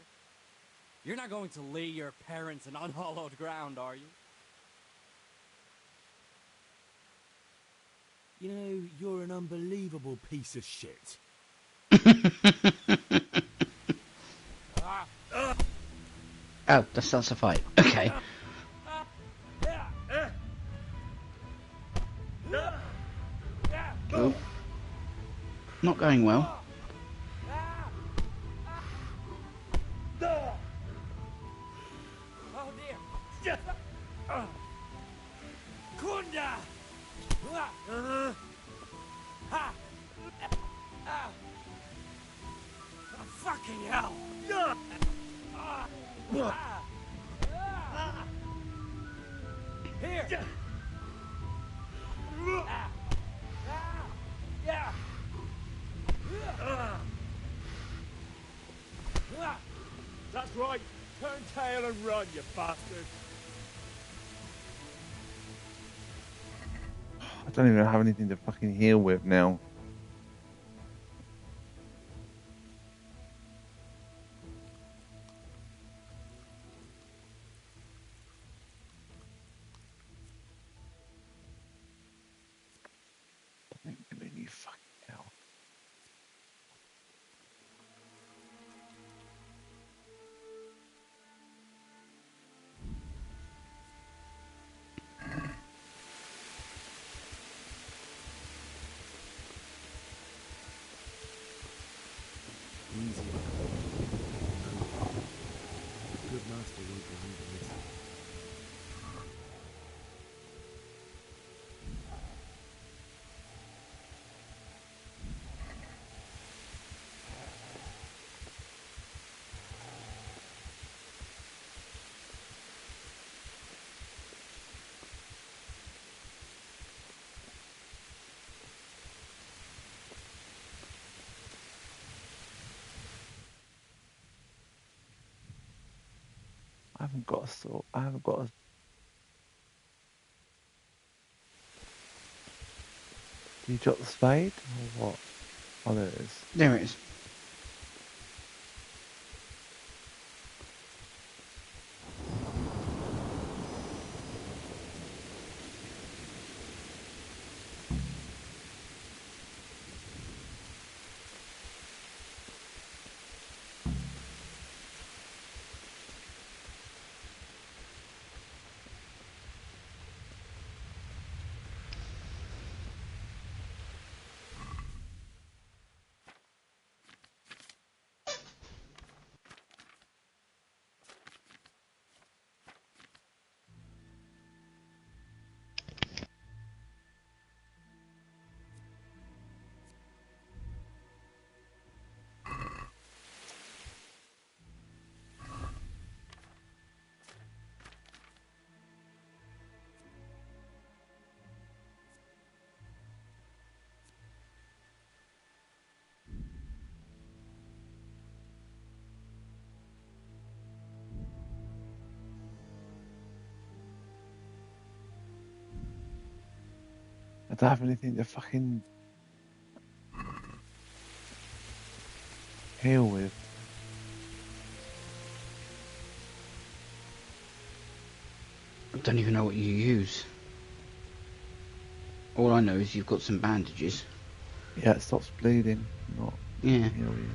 You're not going to lay your parents in unhallowed ground, are you?
You know, you're an unbelievable piece of shit.
Oh, that starts a fight. Okay. Oh. Not going well.
Oh dear! Kunda! Oh, fucking hell! Here!
That's right. Turn tail and run, you bastard.
I don't even have anything to fucking heal with now. Any fucking hell.
Easy. Good master won't believe it.
I haven't got a sword. I haven't got a... Do you drop the spade or what? Oh, there it is.
There it is.
I don't have anything to fucking heal with.
I don't even know what you use. All I know is you've got some bandages.
Yeah, it stops bleeding, not
Yeah.
heal you.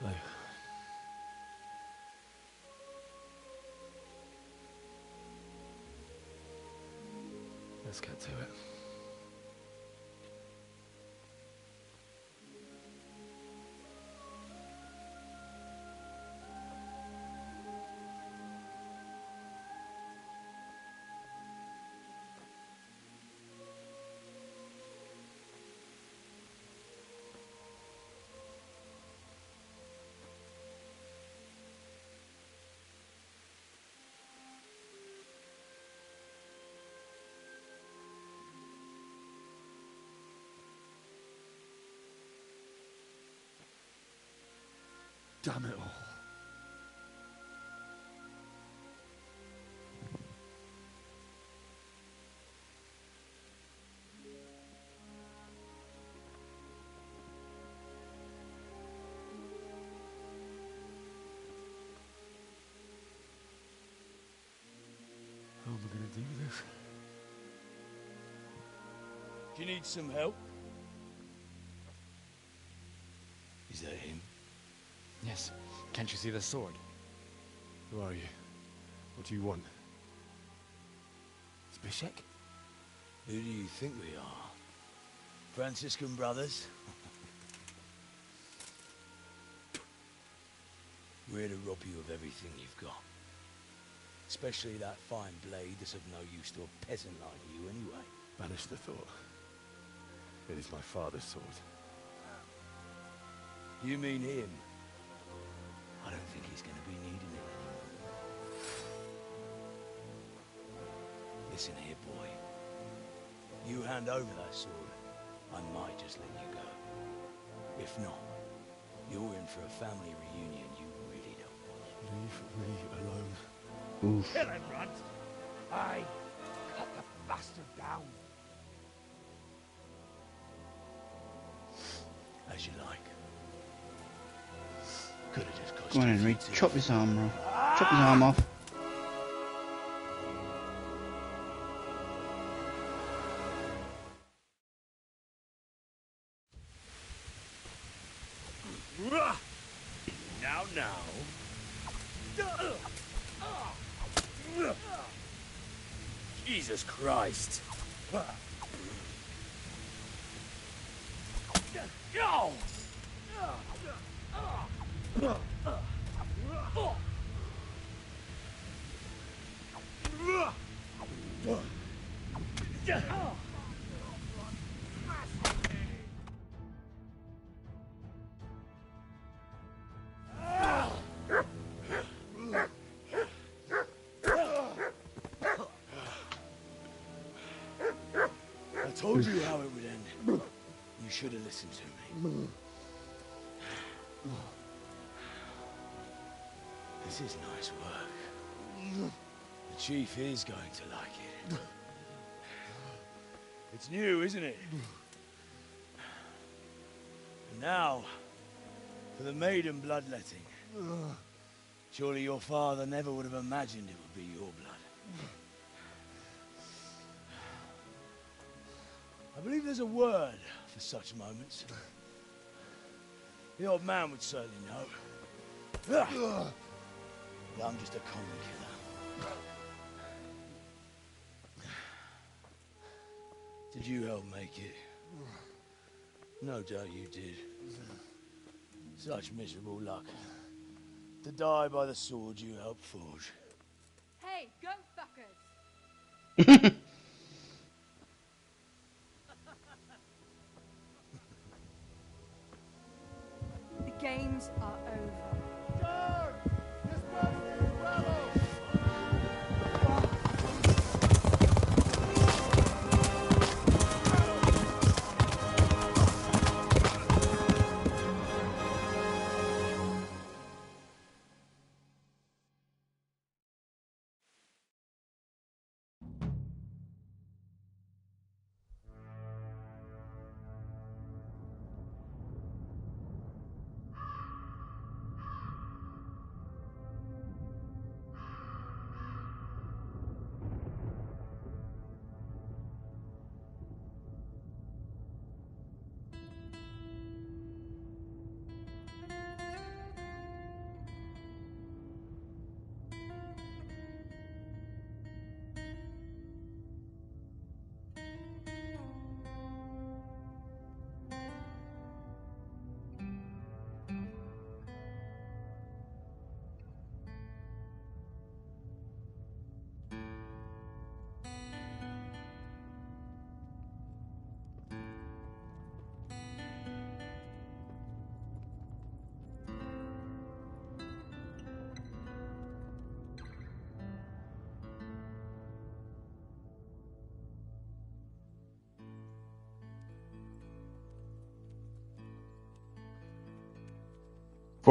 So, let's get to it. Damn it all. How am I going to do this?
Do you need some help? Is that him?
Yes. Can't you see the sword?
Who are you? What do you want?
Zbyszek? Who do you think we are? Franciscan brothers? We're to rob you of everything you've got. Especially that fine blade that's of no use to a peasant like you anyway.
Banish the thought. It is my father's sword.
You mean him? I don't think he's going to be needing it anymore. Listen here, boy. You hand over that sword, I might just let you go. If not, you're in for a family reunion you really don't want.
Leave me alone.
Oof.
Kill him, Runt! Aye, cut the bastard down.
As you like. Could have just cost
Go on,
you
Henry.
50.
Chop his arm off. Chop his arm off.
Now. Jesus Christ. I told you how it would end. You should have listened to me. This is nice work. The chief is going to like it. It's new, isn't it? And now, for the maiden bloodletting. Surely your father never would have imagined it would be your blood. I believe there's a word for such moments. The old man would certainly know. But I'm just a common killer. Did you help make it? No doubt you did. Such miserable luck. To die by the sword you helped forge.
Hey, go fuckers! The games are over.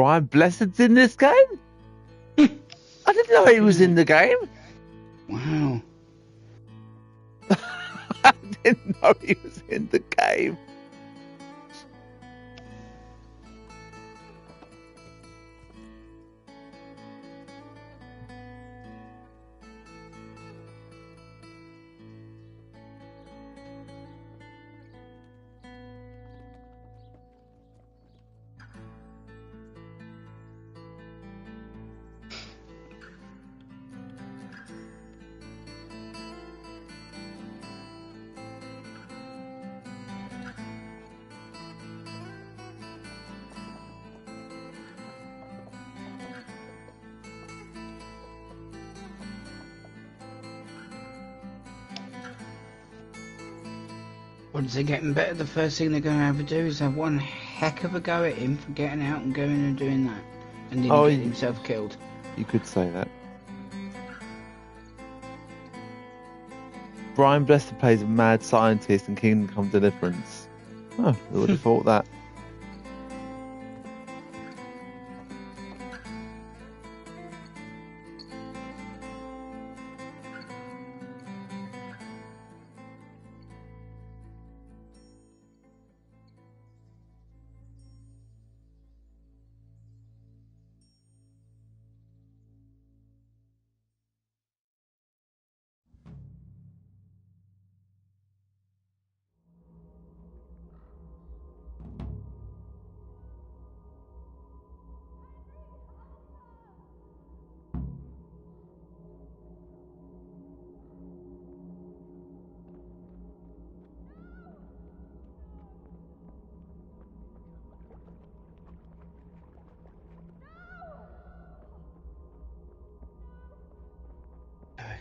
Brian Blessed's in this game? I didn't know he was in the game.
Wow.
I didn't know he was in the game.
Once they're getting better, the first thing they're going to have to do is have one heck of a go at him for getting out and going and doing that. And then he get himself killed.
You could say that. Brian Blessed plays a mad scientist in Kingdom Come Deliverance. Oh, who would have thought that?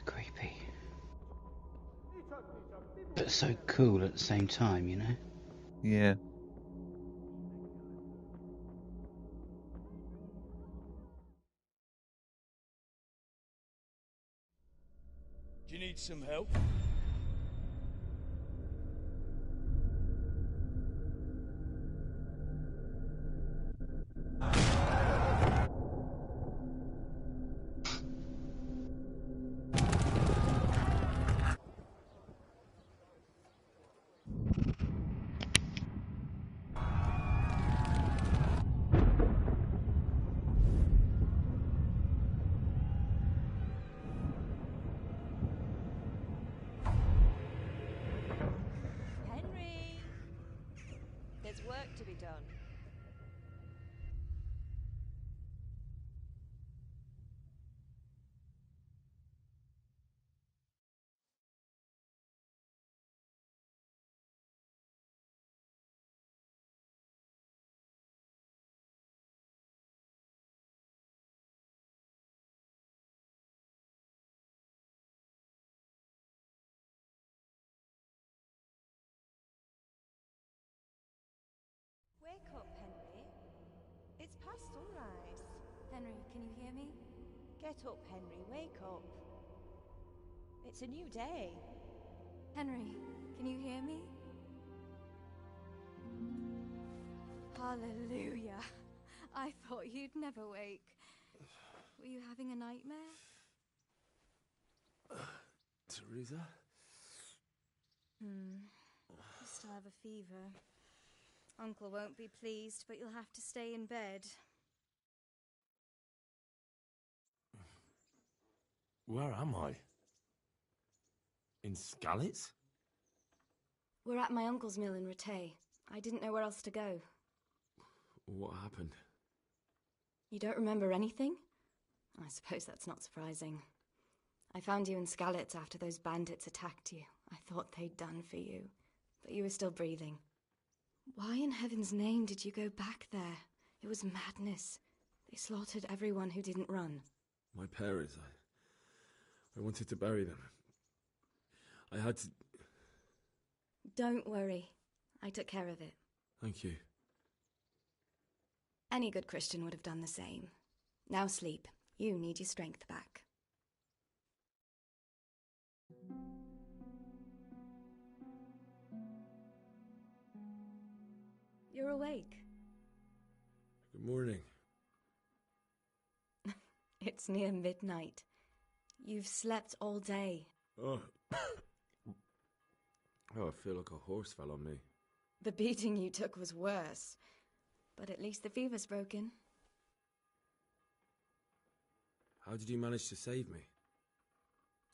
Creepy. But so cool at the same time, you know?
Yeah.
Do you need some help?
Henry! There's work to be done. Wake up, Henry. It's past sunrise. Henry, can you hear me? Get up, Henry. Wake up. It's a new day. Henry, can you hear me? Hallelujah. I thought you'd never wake. Were you having a nightmare?
Teresa?
You still have a fever. Uncle won't be pleased, but you'll have to stay in bed.
Where am I? In Skalitz?
We're at my uncle's mill in Rattay. I didn't know where else to go.
What happened?
You don't remember anything? I suppose that's not surprising. I found you in Skalitz after those bandits attacked you. I thought they'd done for you, but you were still breathing. Why in heaven's name did you go back there? It was madness. They slaughtered everyone who didn't run.
My parents, I wanted to bury them. I had to...
Don't worry. I took care of it.
Thank you.
Any good Christian would have done the same. Now sleep. You need your strength back. You're awake.
Good morning.
It's near midnight. You've slept all day.
Oh. Oh, I feel like a horse fell on me.
The beating you took was worse. But at least the fever's broken.
How did you manage to save me?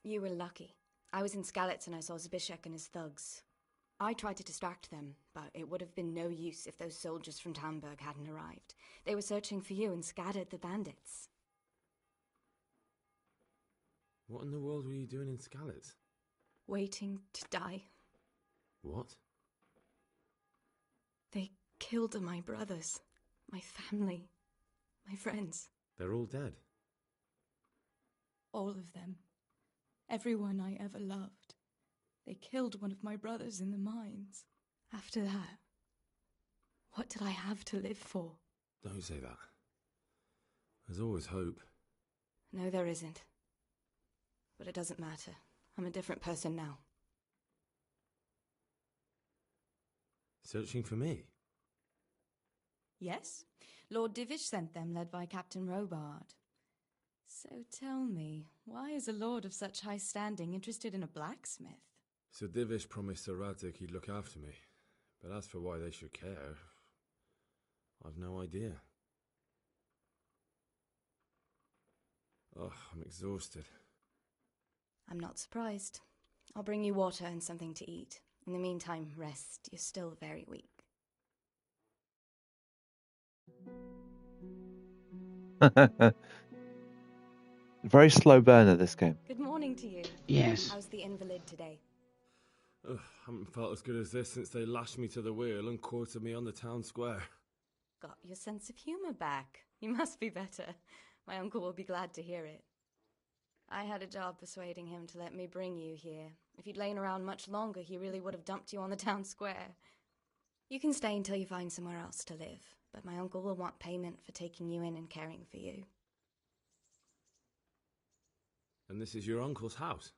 You were lucky. I was in Skalitz and I saw Zbyszek and his thugs. I tried to distract them, but it would have been no use if those soldiers from Talmberg hadn't arrived. They were searching for you and scattered the bandits.
What in the world were you doing in Skalitz?
Waiting to die.
What?
They killed my brothers, my family, my friends.
They're all dead.
All of them. Everyone I ever loved. They killed one of my brothers in the mines. After that, what did I have to live for?
Don't say that. There's always hope.
No, there isn't. But it doesn't matter. I'm a different person now.
Searching for me?
Yes. Lord Divish sent them, led by Captain Robard. So tell me, why is a lord of such high standing interested in a blacksmith?
Sir Divish promised Sir Radzik he'd look after me. But as for why they should care, I've no idea. Oh, I'm exhausted.
I'm not surprised. I'll bring you water and something to eat. In the meantime, rest. You're still very weak.
Very slow burner, this game.
Good morning to you.
Yes.
How's the invalid today?
Ugh, haven't felt as good as this since they lashed me to the wheel and quartered me on the town square.
Got your sense of humour back. You must be better. My uncle will be glad to hear it. I had a job persuading him to let me bring you here. If you'd lain around much longer, he really would have dumped you on the town square. You can stay until you find somewhere else to live, but my uncle will want payment for taking you in and caring for you.
And this is your uncle's house?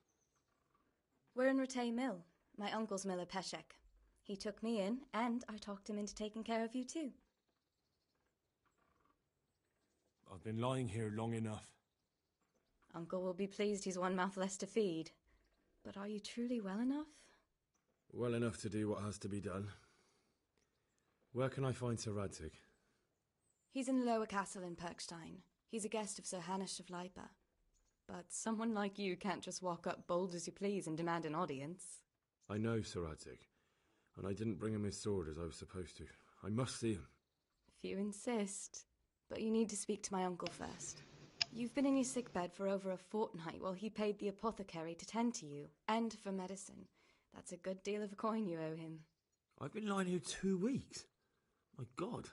We're in Ratay Mill, my uncle's miller Peshek. He took me in, and I talked him into taking care of you too.
I've been lying here long enough.
Uncle will be pleased he's one mouth less to feed. But are you truly well enough?
Well enough to do what has to be done. Where can I find Sir Radzik?
He's in the lower castle in Perkstein. He's a guest of Sir Hanush of Leipa. But someone like you can't just walk up bold as you please and demand an audience.
I know Sir Radzik, and I didn't bring him his sword as I was supposed to. I must see him.
If you insist. But you need to speak to my uncle first. You've been in your sickbed for over a fortnight while he paid the apothecary to tend to you, and for medicine. That's a good deal of a coin you owe him.
I've been lying here 2 weeks. My God.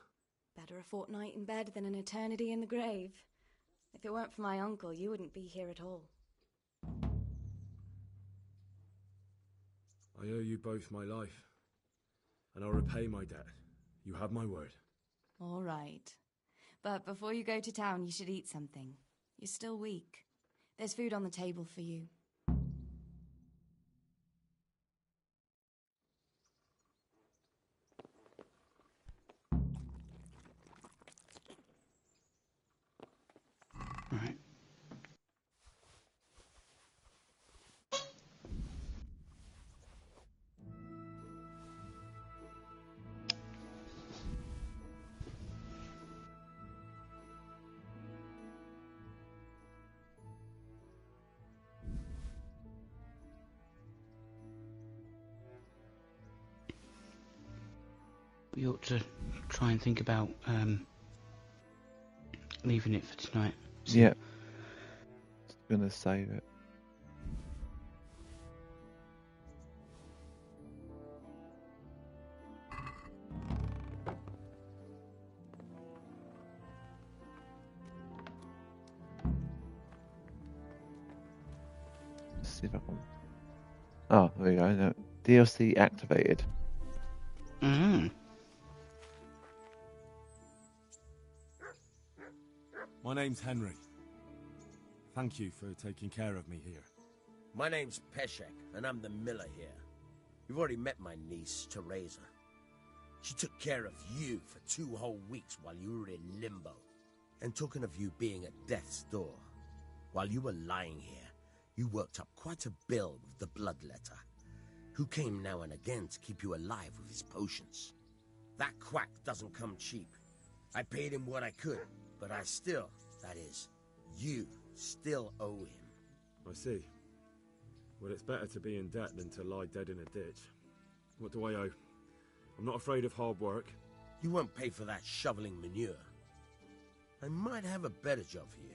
Better a fortnight in bed than an eternity in the grave. If it weren't for my uncle, you wouldn't be here at all.
I owe you both my life, and I'll repay my debt. You have my word.
All right. But before you go to town, you should eat something. You're still weak. There's food on the table for you.
Right. We ought to try and think about leaving it for tonight. So
Yeah. Just gonna save it. Let's see if I can. Oh, there we go. No. DLC activated.
Mm.
My name's Henry. Thank you for taking care of me here.
My name's Peshek, and I'm the miller here. You've already met my niece, Teresa. She took care of you for 2 whole weeks while you were in limbo. And talking of you being at death's door, While you were lying here, you worked up quite a bill with the bloodletter, who came now and again to keep you alive with his potions. That quack doesn't come cheap. I paid him what I could, but I still, that is, you still owe him.
I see. Well, it's better to be in debt than to lie dead in a ditch. What do I owe? I'm not afraid of hard work.
You won't pay for that shoveling manure. I might have a better job for you.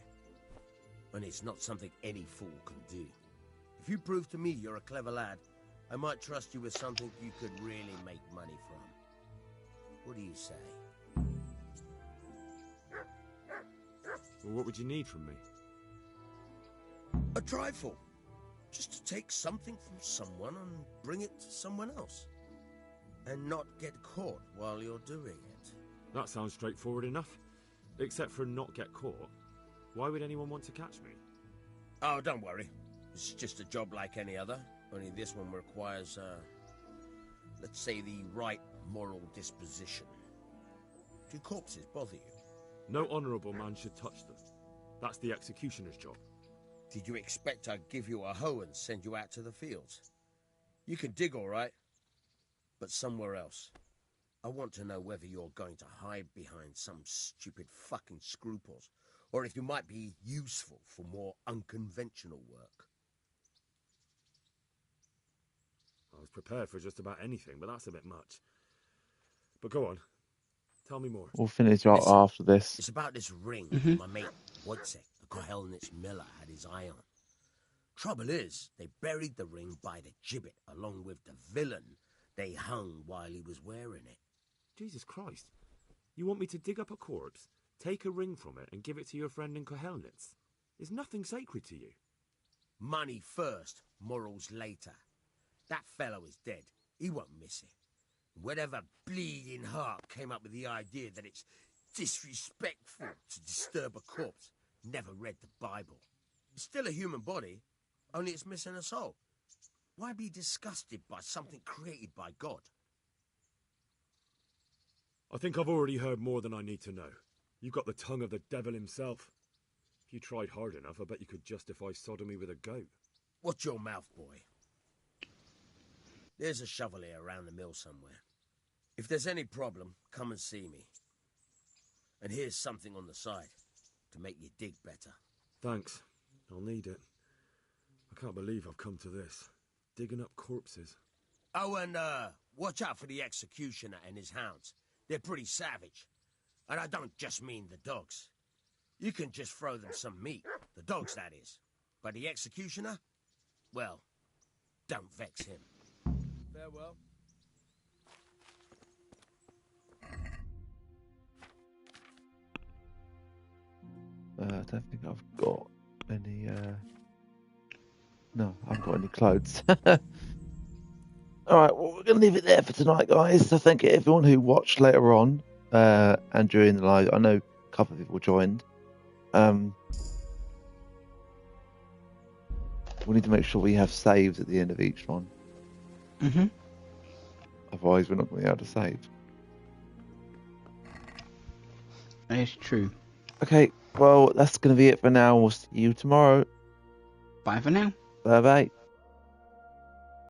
And it's not something any fool can do. If you prove to me you're a clever lad, I might trust you with something you could really make money from. What do you say?
Well, what would you need from me?
A trifle. Just to take something from someone and bring it to someone else. And not get caught while you're doing it.
That sounds straightforward enough. Except for not get caught. Why would anyone want to catch me?
Oh, don't worry. It's just a job like any other. Only this one requires, let's say, the right moral disposition. Do corpses bother you?
No honourable man should touch them. That's the executioner's job.
Did you expect I'd give you a hoe and send you out to the fields? You can dig all right, but somewhere else. I want to know whether you're going to hide behind some stupid fucking scruples, or if you might be useful for more unconventional work.
I was prepared for just about anything, but that's a bit much. But go on. Tell me more.
We'll finish up after this.
It's about this ring my mate Wojciech, the Kohelnitz miller, had his eye on. Trouble is, they buried the ring by the gibbet along with the villain they hung while he was wearing it.
Jesus Christ. You want me to dig up a corpse, take a ring from it, and give it to your friend in Kohelnitz? Is nothing sacred to you?
Money first, morals later. That fellow is dead. He won't miss it. Whatever bleeding heart came up with the idea that it's disrespectful to disturb a corpse never read the Bible. It's still a human body, only it's missing a soul. Why be disgusted by something created by God?
I think I've already heard more than I need to know. You've got the tongue of the devil himself. If you tried hard enough, I bet you could justify sodomy with a goat.
Watch your mouth, boy. There's a shovel here around the mill somewhere. If there's any problem, come and see me. And here's something on the side to make you dig better.
Thanks. I'll need it. I can't believe I've come to this. Digging up corpses.
Oh, and watch out for the executioner and his hounds. They're pretty savage. And I don't just mean the dogs. You can just throw them some meat. The dogs, that is. But the executioner? Well, don't vex him. Farewell.
I don't think I've got any. No, I haven't got any clothes. All right, well, we're going to leave it there for tonight, guys. So thank you everyone who watched later on and during the live. I know a couple of people joined. We need to make sure we have saves at the end of each one. Otherwise, we're not going to be able to save.
It's true.
Okay, well, that's going to be it for now. We'll see you tomorrow.
Bye for now.
Bye-bye.